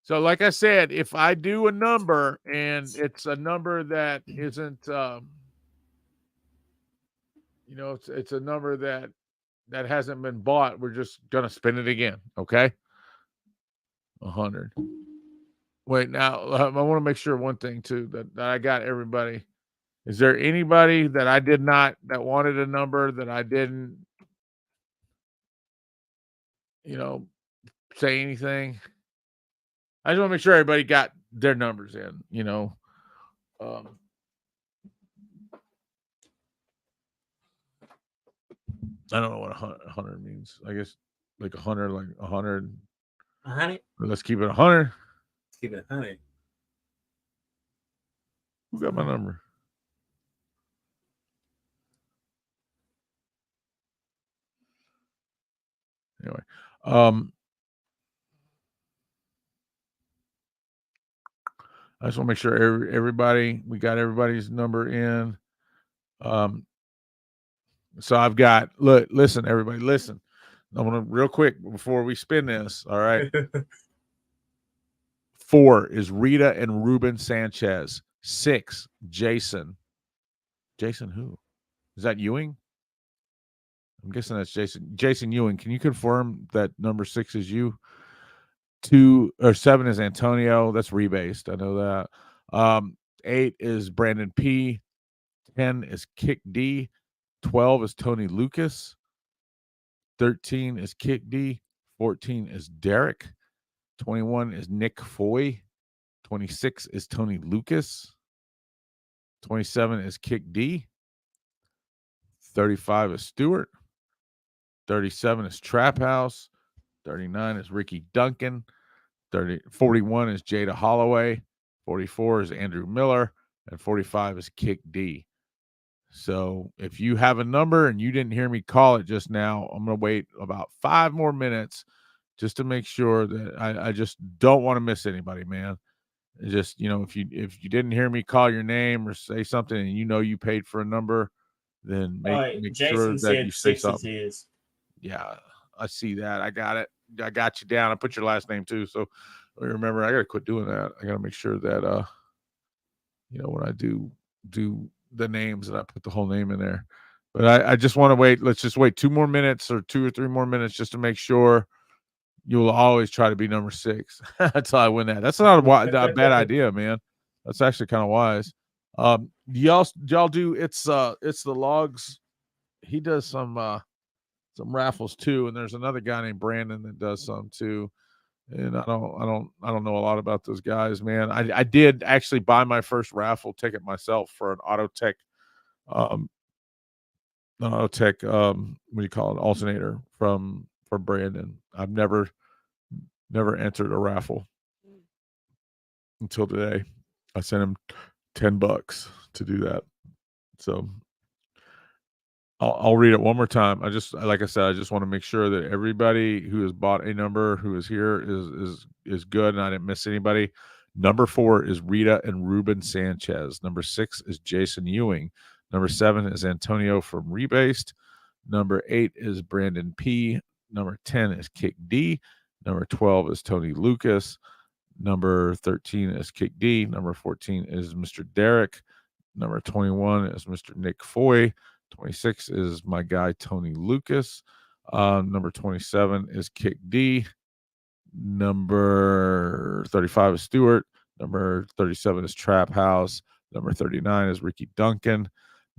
So like I said, if I do a number and it's a number that isn't, it's a number that hasn't been bought, we're just going to spin it again. Okay. 100. Wait, now I want to make sure one thing too that I got everybody. Is there anybody that I did not that wanted a number that I didn't, say anything? I just want to make sure everybody got their numbers in. I don't know what 100 means. I guess like 100, like 100. 100. Let's keep it 100. Let's keep it 100. Who got my number? Anyway, I just want to make sure we got everybody's number in. So I've got, listen, everybody, listen. I want to real quick before we spin this. All right. 4 is Rita and Ruben Sanchez. 6, Jason. Jason who? Is that Ewing? I'm guessing that's Jason. Jason Ewing. Can you confirm that number 6 is you? 2 or 7 is Antonio. That's rebased. I know that. 8 is Brandon P. 10 is Kick D. 12 is Tony Lucas. 13 is Kick D. 14 is Derek. 21 is Nick Foy. 26 is Tony Lucas. 27 is Kick D. 35 is Stewart. 37 is Trap House. 39 is Ricky Duncan. 41 is Jada Holloway. 44 is Andrew Miller. And 45 is Kick D. So if you have a number and you didn't hear me call it just now, I'm going to wait about 5 more minutes just to make sure that I just don't want to miss anybody, man. Just, if you didn't hear me call your name or say something and you paid for a number, then make sure that you say something. Yeah, I see that. I got it. I got you down. I put your last name too. So remember, I got to quit doing that. I got to make sure that, when I do the names that I put the whole name in there. But I just want to wait. Let's just wait 2 more minutes or 2 or 3 more minutes just to make sure. You'll always try to be number 6 until I win that. That's not a bad idea, man. That's actually kind of wise. Y'all do it's the logs. He does some raffles too, and there's another guy named Brandon that does some too. And I don't know a lot about those guys, man. I did actually buy my first raffle ticket myself for an Autotech what do you call it, alternator for Brandon. I've never entered a raffle until today. I sent him $10 to do that. So I'll read it one more time. Like I said, I just want to make sure that everybody who has bought a number who is here is good, and I didn't miss anybody. Number 4 is Rita and Ruben Sanchez. Number 6 is Jason Ewing. Number 7 is Antonio from Rebased. Number 8 is Brandon P. Number 10 is Kick D. Number 12 is Tony Lucas. Number 13 is Kick D. Number 14 is Mr. Derek. Number 21 is Mr. Nick Foy. 26 is my guy Tony Lucas. Number 27 is Kick D. Number 35 is Stewart. Number 37 is Trap House. Number 39 is Ricky Duncan.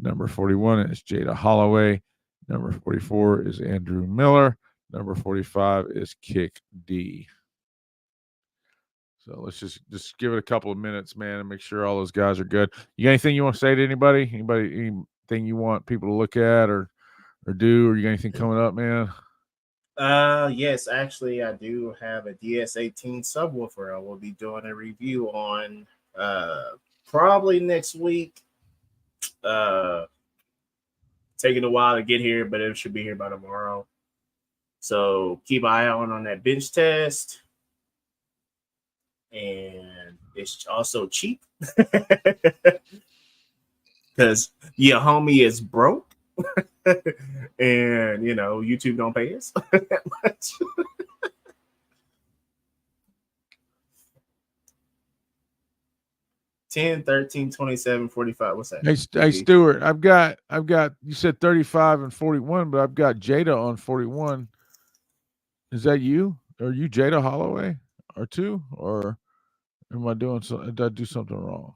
Number 41 is Jada Holloway. Number 44 is Andrew Miller. Number 45 is Kick D. So let's just give it a couple of minutes, man, and make sure all those guys are good. You got anything you want to say to anybody? Anything you want people to look at or do? Or you got anything coming up, man? Yes, actually, I do have a DS18 subwoofer. I will be doing a review on probably next week. Taking a while to get here, but it should be here by tomorrow. So keep an eye on that bench test. And it's also cheap because your homie is broke. And YouTube don't pay us that much. $10, $13, $27, $45. What's that? Hey, Stuart, I've got. You said 35 and 41, but I've got Jada on 41. Is that you? Are you Jada Holloway or 2 or? Am I doing so? Did I do something wrong?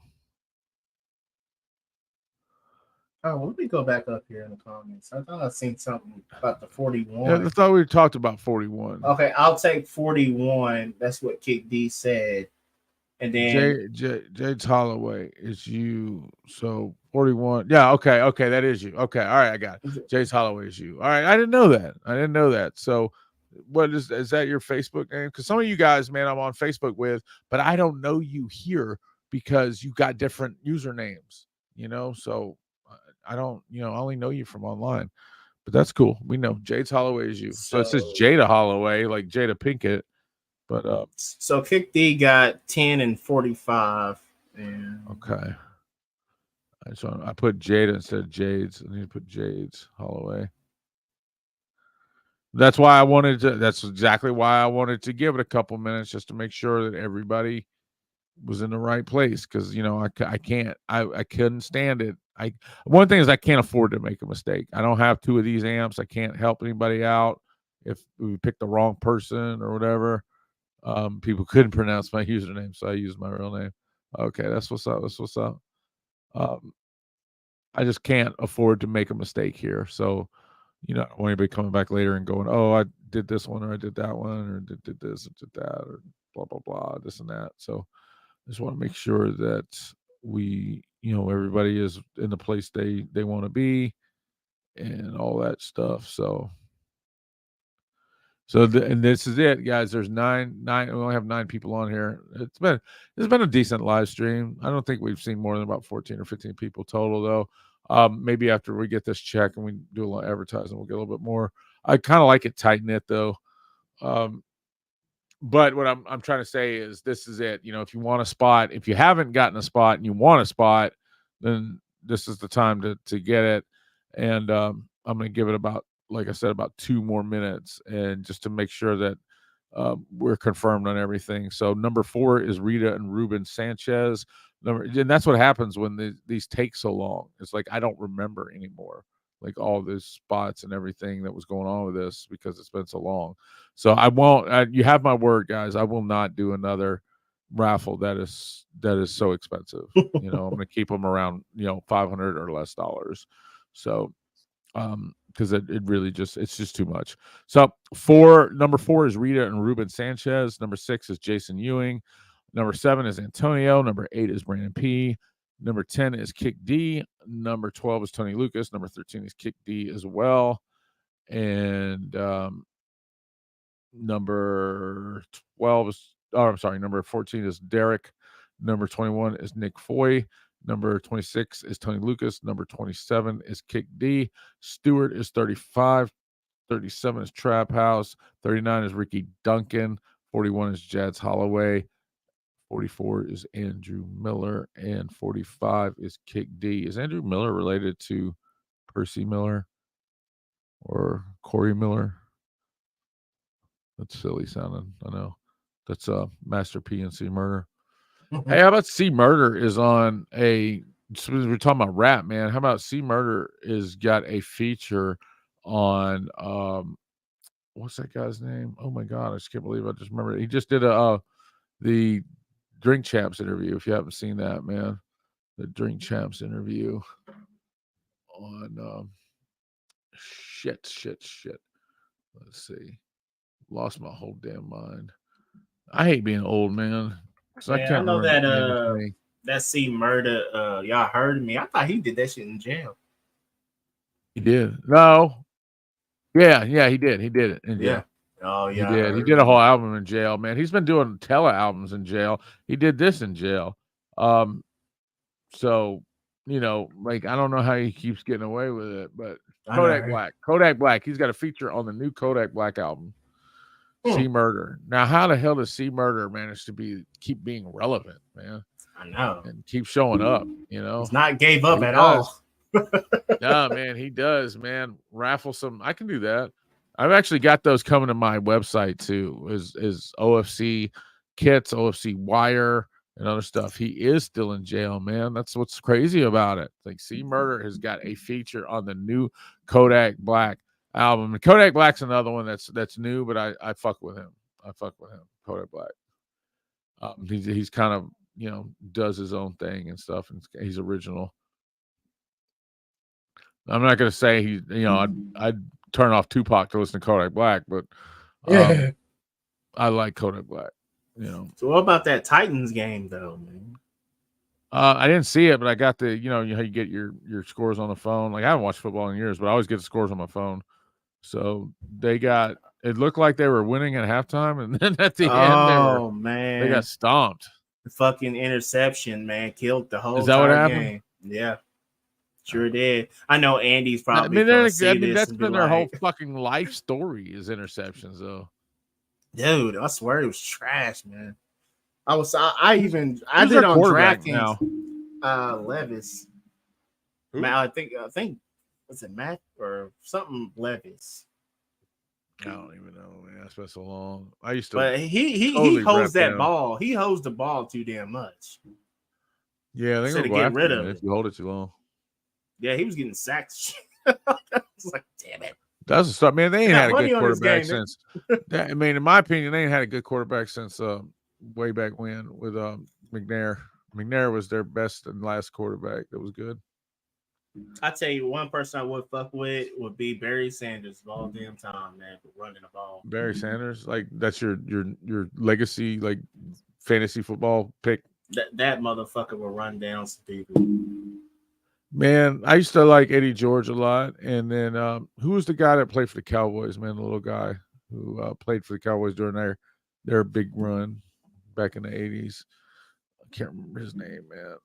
Oh, let me go back up here in the comments. I thought I seen something about the Yeah, 41. I thought we talked about 41. Okay, I'll take 41. That's what Kick D said. And then Jade's Holloway is you. So 41. Yeah, okay, that is you. Okay, all right, I got it. Jade's Holloway is you. All right, I didn't know that. So what is that your Facebook name? Because some of you guys, man, I'm on Facebook with, but I don't know you here because you got different usernames, so I don't, I only know you from online. But that's cool. We know Jade's Holloway is you. So it says Jada Holloway, like Jada Pinkett. But so Kick D got 10 and 45. And okay. So I put Jada instead of Jade's. I need to put Jade's Holloway. That's exactly why I wanted to give it a couple minutes just to make sure that everybody was in the right place. Cause I couldn't stand it. One thing is I can't afford to make a mistake. I don't have 2 of these amps. I can't help anybody out if we pick the wrong person or whatever. People couldn't pronounce my username, so I used my real name. Okay, that's what's up. I just can't afford to make a mistake here. So, I don't want anybody coming back later and going, "Oh, I did this one, or I did that one, or did this, and did that, or blah blah blah, this and that." So, I just want to make sure that we, everybody is in the place they want to be, and all that stuff. And this is it, guys. There's nine. We only have 9 people on here. It's been a decent live stream. I don't think we've seen more than about 14 or 15 people total, though. Maybe after we get this check and we do a lot of advertising, we'll get a little bit more. I kind of like it tight knit, though. But what I'm trying to say is this is it. If you want a spot, if you haven't gotten a spot and you want a spot, then this is the time to get it. And I'm going to give it about, like I said, about 2 more minutes, and just to make sure that we're confirmed on everything. So number 4 is Rita and Ruben Sanchez. And that's what happens when these take so long. It's like I don't remember anymore, like all these spots and everything that was going on with this because it's been so long. So I won't. You have my word, guys. I will not do another raffle that is so expensive. I'm going to keep them around $500 or less dollars. So because it really it's just too much. So number 4 is Rita and Ruben Sanchez. Number 6 is Jason Ewing. Number 7 is Antonio. Number 8 is Brandon P. Number 10 is Kick D. Number 12 is Tony Lucas. Number 13 is Kick D as well. And number 12 is, number 14 is Derek. Number 21 is Nick Foy. Number 26 is Tony Lucas. Number 27 is Kick D. Stewart is 35. 37 is Trap House. 39 is Ricky Duncan. 41 is Jads Holloway. 44 is Andrew Miller. And 45 is Kick D. Is Andrew Miller related to Percy Miller or Corey Miller? That's silly sounding. I know. That's Master P and C Murder. Hey, how about C Murder is on we're talking about rap, man. How about C Murder is got a feature on what's that guy's name? Oh my god, I just can't believe I just remembered it. He just did the Drink Champs interview. If you haven't seen that, man, the Drink Champs interview on shit. Let's see. Lost my whole damn mind. I hate being old, man. I can't know that C Murder. Y'all heard of me? I thought he did that shit in jail. He did. No. Yeah, he did. He did it in jail. Yeah. Oh yeah. He did. He did a whole album in jail, man. He's been doing albums in jail. He did this in jail. So like I don't know how he keeps getting away with it, but Kodak Black. He's got a feature on the new Kodak Black album. C Murder. Now, how the hell does C Murder manage to keep being relevant, man? I know. And keep showing up, He's not gave up at all. No, man, he does, man. Raffle some. I can do that. I've actually got those coming to my website too. Is OFC kits, OFC wire, and other stuff. He is still in jail, man. That's what's crazy about it. Like C Murder has got a feature on the new Kodak Black album. And Kodak Black's another one that's new, but I fuck with him. Kodak Black. He's kind of, you know, does his own thing and stuff, and he's original. I'm not gonna say he, you know, I'd turn off Tupac to listen to Kodak Black, but I like Kodak Black. You know. So what about that Titans game though, man? I didn't see it, but I got the, you know how you get your scores on the phone. Like I haven't watched football in years, but I always get the scores on my phone. So they got, it looked like they were winning at halftime, and then at the end they got stomped. The fucking interception, man, killed the whole Is that what happened? game. Yeah. Sure did. I know Andy's probably that's been their whole fucking life story is interceptions, though. Dude, I swear it was trash, man. I did on DraftKings now. Levis. Man, I think was it Matt or something Levis? I don't even know, man. It's been so long. I used to, but he holds that ball. He holds the ball too damn much. Yeah, they gotta get rid of it if you hold it too long. Yeah, he was getting sacked. I was like, damn it. That's a start, man. They ain't had a good quarterback since. I mean, in my opinion, they ain't had a good quarterback since way back when with McNair. McNair was their best and last quarterback that was good. I tell you, one person I would fuck with would be Barry Sanders of all damn time, man, for running the ball. Barry Sanders, like that's your legacy, like fantasy football pick. That motherfucker will run down some people. Man, I used to like Eddie George a lot. And then who was the guy that played for the Cowboys, man? The little guy who played for the Cowboys during their big run back in the 80s. I can't remember his name, man.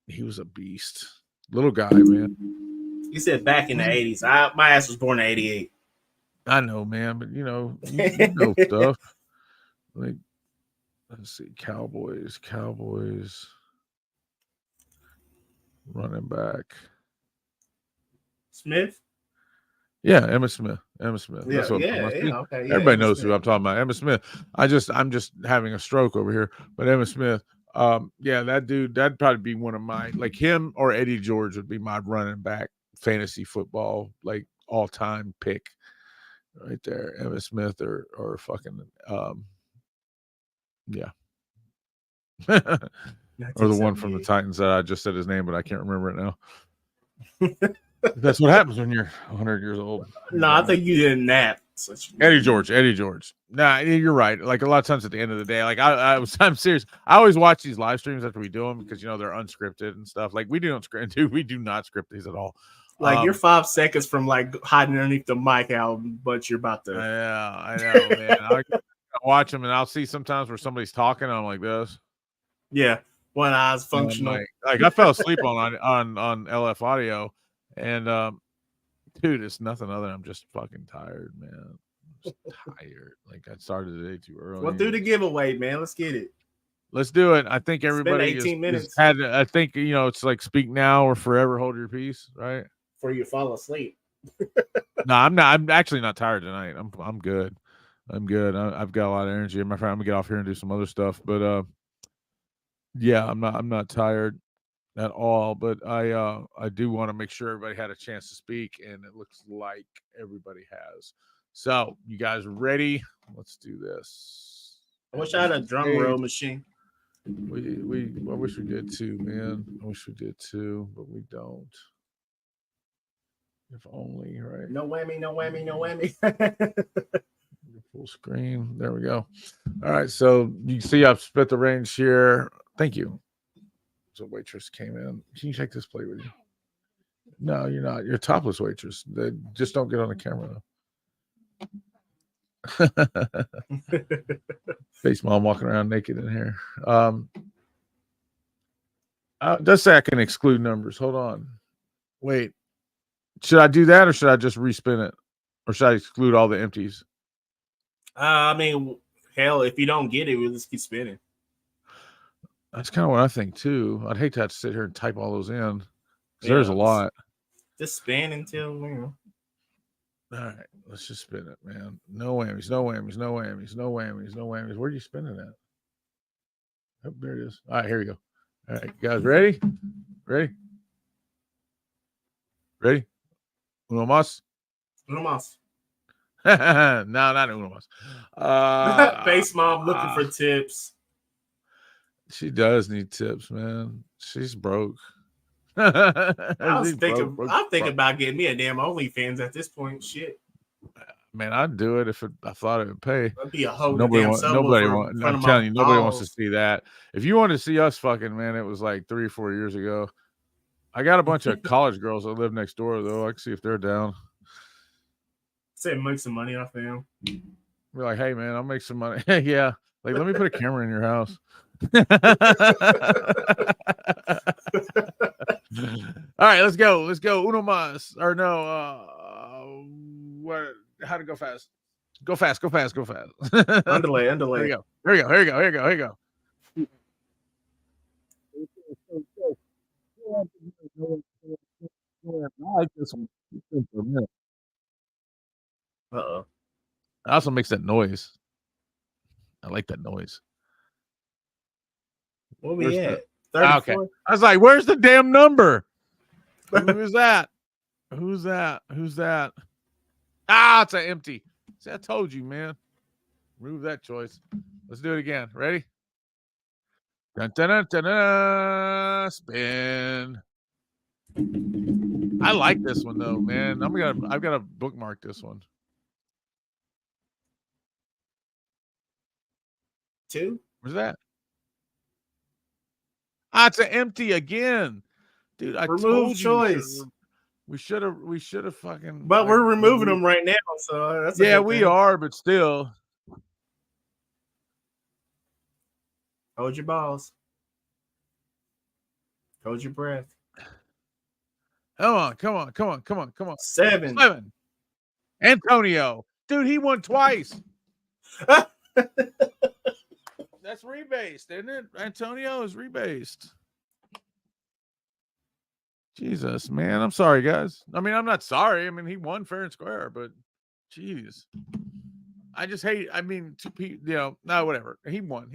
He was a beast. Little guy, man. You said back in the 80s. My ass was born in 88. I know, man, but you know stuff. Like, let's see, Cowboys. Running back. Smith? Yeah, Emmitt Smith. Yeah, okay. Everybody knows who I'm talking about. Emmitt Smith. I'm just having a stroke over here. But Emmitt Smith, yeah, that dude, that'd probably be one of my, like him or Eddie George would be my running back fantasy football, like all-time pick right there. Emmitt Smith or fucking yeah. Or the one from the Titans that I just said his name, but I can't remember it now. That's what happens when you're 100 years old. No, I think you didn't nap. Eddie George. Nah, you're right. Like a lot of times at the end of the day, like I'm serious. I always watch these live streams after we do them because, you know, they're unscripted and stuff. Like we do not script these at all. Like you're 5 seconds from like hiding underneath the mic out, but you're about to. Yeah, I know, man. I watch them and I'll see sometimes where somebody's talking. And I'm like this. Yeah. One eye's functional. Like I fell asleep on LF audio, and dude, it's nothing other than I'm just fucking tired, man. I'm just tired. Like I started the day too early. Well, do the giveaway, man. Let's get it. Let's do it. I think everybody 18 minutes. I think, you know, it's like speak now or forever hold your peace, right? Before you fall asleep. No, I'm not. I'm actually not tired tonight. I'm good. I'm good. I've got a lot of energy. My friend, I'm gonna get off here and do some other stuff, but yeah, I'm not tired at all, but I do want to make sure everybody had a chance to speak, and it looks like everybody has. So, you guys ready? Let's do this. I wish I had a drum roll machine. I wish we did too, man. I wish we did too, but we don't. If only, right? No whammy, no whammy, no whammy. Full screen. There we go. All right, so you see I've split the range here. Thank you. So waitress came in. Can you check this plate with you? No, you're not. You're a topless waitress. They just don't get on the camera though. Face mom walking around naked in here. It does say I can exclude numbers. Hold on. Wait. Should I do that or should I just respin it? Or should I exclude all the empties? I mean, hell, if you don't get it, we'll just keep spinning. That's kind of what I think too. I'd hate to have to sit here and type all those in. Yeah, there's a lot. Just spin until, you know. All right, let's just spin it, man. No whammies, no whammies, no whammies, no whammies, no whammies. Where are you spinning at? Oh, there it is. All right, here we go. All right, you guys ready? Ready? Uno más? Uno más. No, not uno más. Face mom looking for tips. She does need tips, man. She's broke. I'm She's thinking broke. about getting me a damn OnlyFans at this point. Shit. Man, I'd do it if I thought it would pay. I'd be a whole Nobody damn want. Nobody subwoofer want. in front I'm of telling my you, nobody wants to balls. see that. If you want to see us fucking, man, it was like 3 or 4 years ago. I got a bunch of college girls that live next door, though. I can see if they're down. Say make some money off them. Be like, hey, man, I'll make some money. Yeah, like let me put a camera in your house. All right, let's go. Let's go. Uno mas. Or no, what? How to go fast? Go fast. Go fast. Go fast. Underlay. Here we go. Here we go. Here we go. Here we go. Here we go. I like this one. Uh-oh. I also makes that noise. I like that noise. What we Where's at? the- 34? Okay. I was like, where's the damn number? Who is that? Who's that? Who's that? Ah, it's an empty. See, I told you, man. Remove that choice. Let's do it again. Ready? Dun, dun, dun, dun, dun, spin. I like this one though, man. I've got to bookmark this one. 2? Where's that? Ah, it's an empty again. Dude, I Remove told choice. you we should have fucking. But we're removing them right now, so that's a Yeah, good we thing. are, but still. Hold your balls. Hold your breath. Come on. 7. 7. Antonio. Dude, he won twice. That's rebased, isn't it? Antonio is rebased. Jesus, man. I'm sorry, guys. I mean, I'm not sorry. I mean, he won fair and square, but jeez. I just hate, I mean, no, whatever. He won.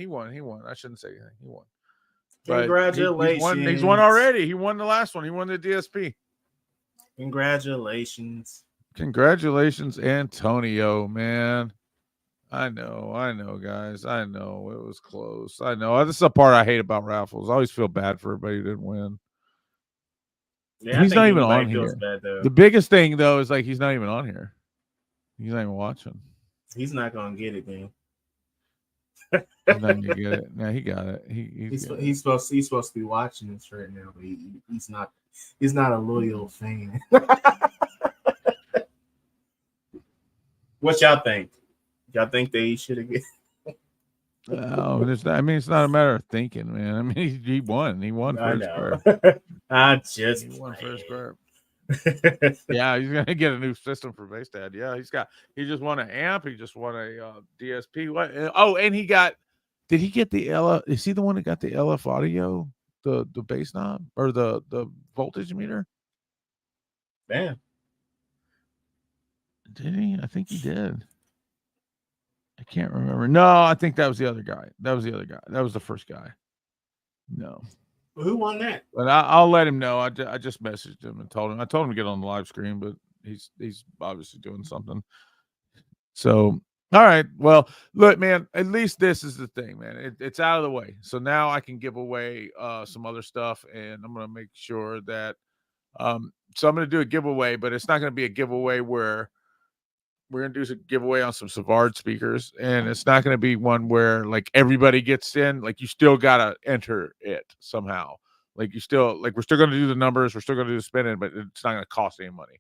I shouldn't say anything. He won. But Congratulations. He's won already. He won the last one. He won the DSP. Congratulations. Congratulations, Antonio, man. I know, guys. I know it was close. I know. This is the part I hate about raffles. I always feel bad for everybody who didn't win. Yeah, He's not even on feels here. bad, The biggest thing, though, is like he's not even on here. He's not even watching. He's not gonna get it, man. He's not gonna get it. No, he got it. He's supposed to be watching this right now, but he's not. He's not a loyal fan. What y'all think? Y'all think they should have get? Oh, I mean, it's not a matter of thinking, man. I mean, he won. He won I first know. square. He won first square. Yeah, he's gonna get a new system for Base Dad. Yeah, he just won an amp. He just won a DSP. What? Oh, and he got. Did he get the LF? Is he the one that got the LF audio, the bass knob or the voltage meter? Damn. Did he? I think he did. I can't remember. No, I think that was the other guy. That was the first guy. No. Who won that? But I'll let him know. I just messaged him and told him. I told him to get on the live screen, but he's obviously doing something. So, all right. Well, look, man. At least this is the thing, man. It's out of the way. So now I can give away some other stuff, and I'm gonna make sure that. So I'm gonna do a giveaway, but it's not gonna be a giveaway where we're gonna do a giveaway on some Savard speakers, and it's not gonna be one where like everybody gets in. Like you still gotta enter it somehow. Like we're still gonna do the numbers, we're still gonna do the spinning, but it's not gonna cost any money.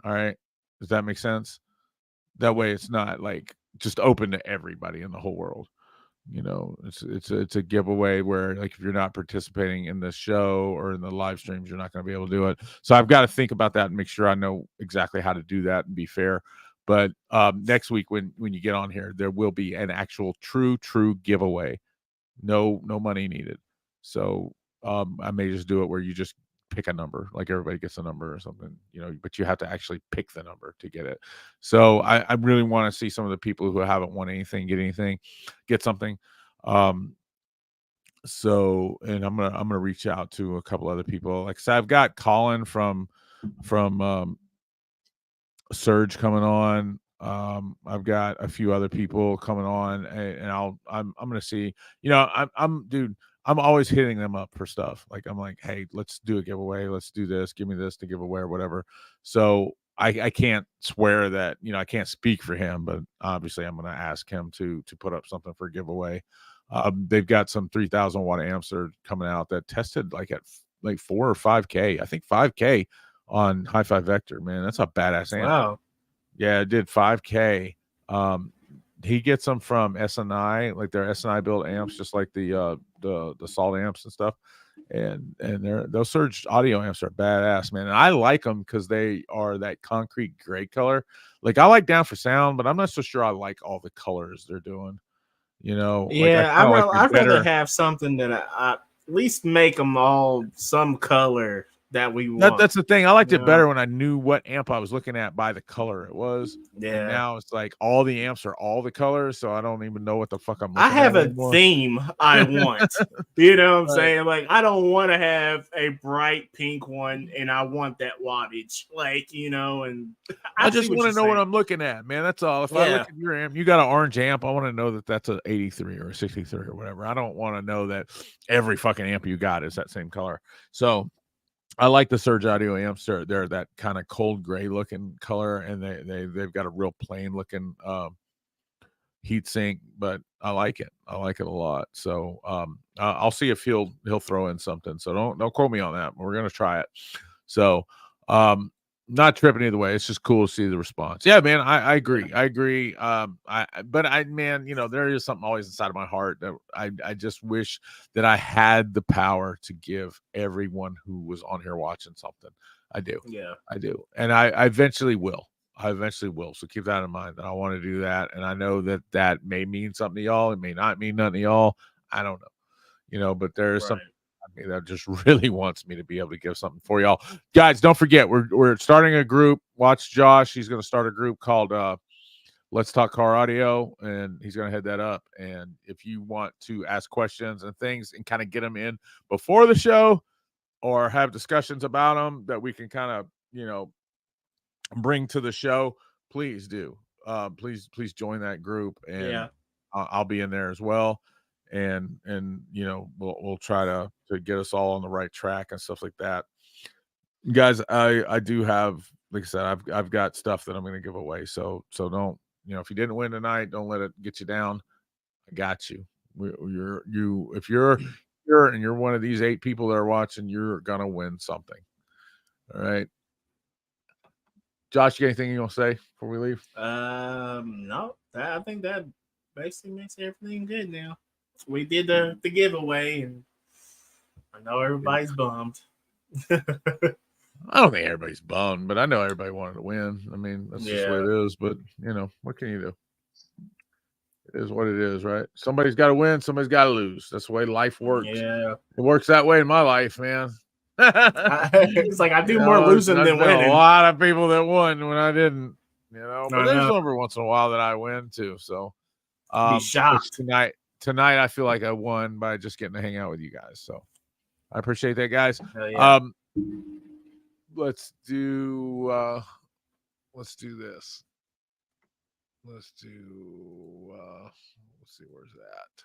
All right, does that make sense? That way, it's not like just open to everybody in the whole world. You know, it's a giveaway where like if you're not participating in the show or in the live streams, you're not going to be able to do it. So I've got to think about that and make sure I know exactly how to do that and be fair. But next week when you get on here, there will be an actual true giveaway. No money needed. So I may just do it where you just pick a number, like everybody gets a number or something, you know, but you have to actually pick the number to get it. So I really want to see some of the people who haven't won anything get something. So, and I'm gonna reach out to a couple other people. Like I said, I've got Colin from Surge coming on. I've got a few other people coming on, and I'm gonna see. You know, dude. I'm always hitting them up for stuff. Like I'm like, hey, let's do a giveaway. Let's do this. Give me this to give away or whatever. So I can't swear that, you know, I can't speak for him, but obviously I'm going to ask him to put up something for a giveaway. They've got some 3,000 watt amps that are coming out that tested like at like 4 or 5K. I think 5K on Hi-Fi Vector, man. That's a badass amp. Wow. Yeah, it did 5K. He gets them from SNI, like their SNI built amps, just like the Salt amps and stuff. And those Surge audio amps are badass, man. And I like them because they are that concrete gray color. Like I like Down for Sound, but I'm not so sure I like all the colors they're doing. You know, Yeah, like I'd rather have something that I at least make them all some color that we want. That's the thing. I liked it better when I knew what amp I was looking at by the color it was. Yeah. And now it's like all the amps are all the colors, so I don't even know what the fuck I'm looking I have at a theme I want. You know what I'm saying? Like, I don't want to have a bright pink one and I want that wattage. Like, you know, and I just want to know what I'm looking at, man. That's all. If I look at your amp, you got an orange amp, I want to know that that's an 83 or a 63 or whatever. I don't want to know that every fucking amp you got is that same color. So I like the Surge Audio amps. They're that kind of cold gray looking color, and they've got a real plain looking heat sink, but I like it. I like it a lot. So I'll see if he'll throw in something. So don't quote me on that. We're gonna try it. So not tripping either way. It's just cool to see the response. Yeah, man. I agree. I agree. Man, you know, there is something always inside of my heart that I just wish that I had the power to give everyone who was on here watching something. I do. Yeah, I do. And I eventually will. So keep that in mind that I want to do that. And I know that may mean something to y'all. It may not mean nothing to y'all. I don't know. You know, but there is something that just really wants me to be able to give something for y'all. Guys, don't forget, we're starting a group. Watch Josh. He's going to start a group called Let's Talk Car Audio, and he's going to head that up. And if you want to ask questions and things and kind of get them in before the show or have discussions about them that we can kind of, you know, bring to the show, please do. Please join that group, and I'll be in there as well. And you know, we'll try to get us all on the right track and stuff like that. Guys, I do have, like I said, I've got stuff that I'm going to give away. So don't, you know, if you didn't win tonight, don't let it get you down. I got you. If you're here and you're one of these 8 people that are watching, you're gonna win something. All right. Josh, you got anything you want to say before we leave? No. I think that basically makes everything good now. We did the giveaway, and I know everybody's bummed. I don't think everybody's bummed, but I know everybody wanted to win. I mean, that's just what it is. But, you know, what can you do? It is what it is, right? Somebody's got to win. Somebody's got to lose. That's the way life works. Yeah. It works that way in my life, man. It's like I do more losing than winning. A lot of people that won when I didn't, you know. But there's every once in a while that I win, too. So be shocked. Tonight, I feel like I won by just getting to hang out with you guys. So I appreciate that, guys. Let's do this. Let's see, where's that?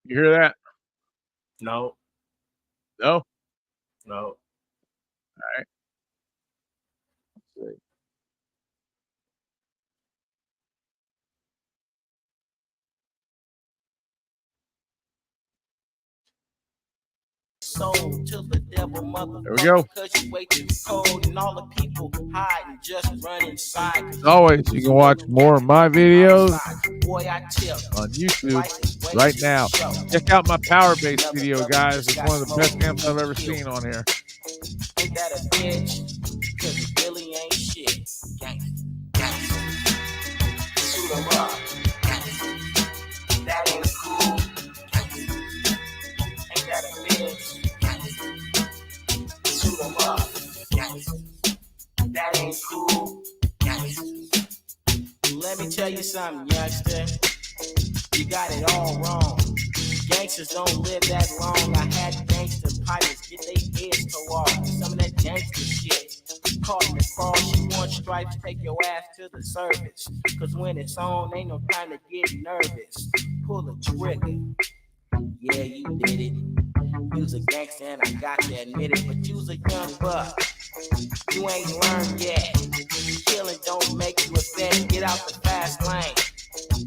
You hear that? No. No? No. All right. Let's see. Sold to the devil, mother. There we go. Because you way too cold and all the people hiding, just run inside. As always, you can watch more of my videos Boy, I tell on YouTube right now. Check out my Power Bass video, guys. It's one of the best amps I've ever seen on here. Ain't that a bitch? Because it really ain't shit. Gang. Shoot 'em up. That ain't cool. Ain't that a bitch? Shoot 'em up. That ain't cool. Let me tell you something, youngster. You got it all wrong. gangsters don't live that long. I had gangster pirates get their heads tore off. Some of that gangster shit. Caught in the cross, you want stripes, take your ass to the service. Cause when it's on, ain't no time to get nervous. Pull the trigger. Yeah, you did it. You's a gangster and I got to admit it. But you's a young buck. You ain't learned yet. Killing don't make you a vet. Get out the fast lane.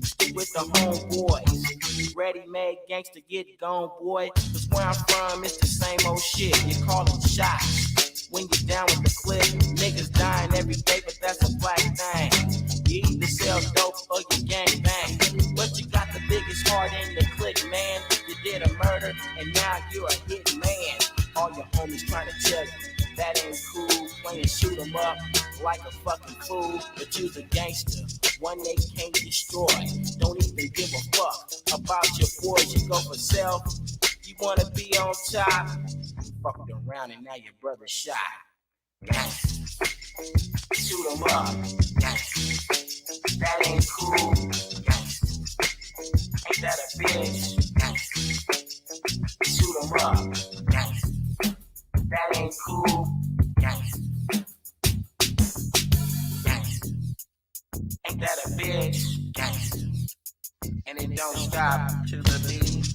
Stick with the homeboys. Ready-made gangster, get gone, boy. Cause where I'm from, it's the same old shit. You call them shots. When you're down with the clip, niggas dying every day, but that's a black thing. You either sell dope or you gang bang. But you got the biggest heart in the clique, man. You did a murder, and now you're a hit man. All your homies trying to tell you that ain't cool. Playing shoot 'em up like a fucking fool. But you's a gangster, one they can't destroy. Don't even give a fuck about your boys. You go for self, you wanna be on top. Fucked around and now your brother shot. Gangsters, shoot 'em up. Gangsters, that ain't cool. Gangsters, ain't that a bitch? Gangsters, shoot 'em up. Gangsters, that ain't cool. Gangsters, gangsters, ain't that a bitch? Gangsters, and it don't stop to the beat.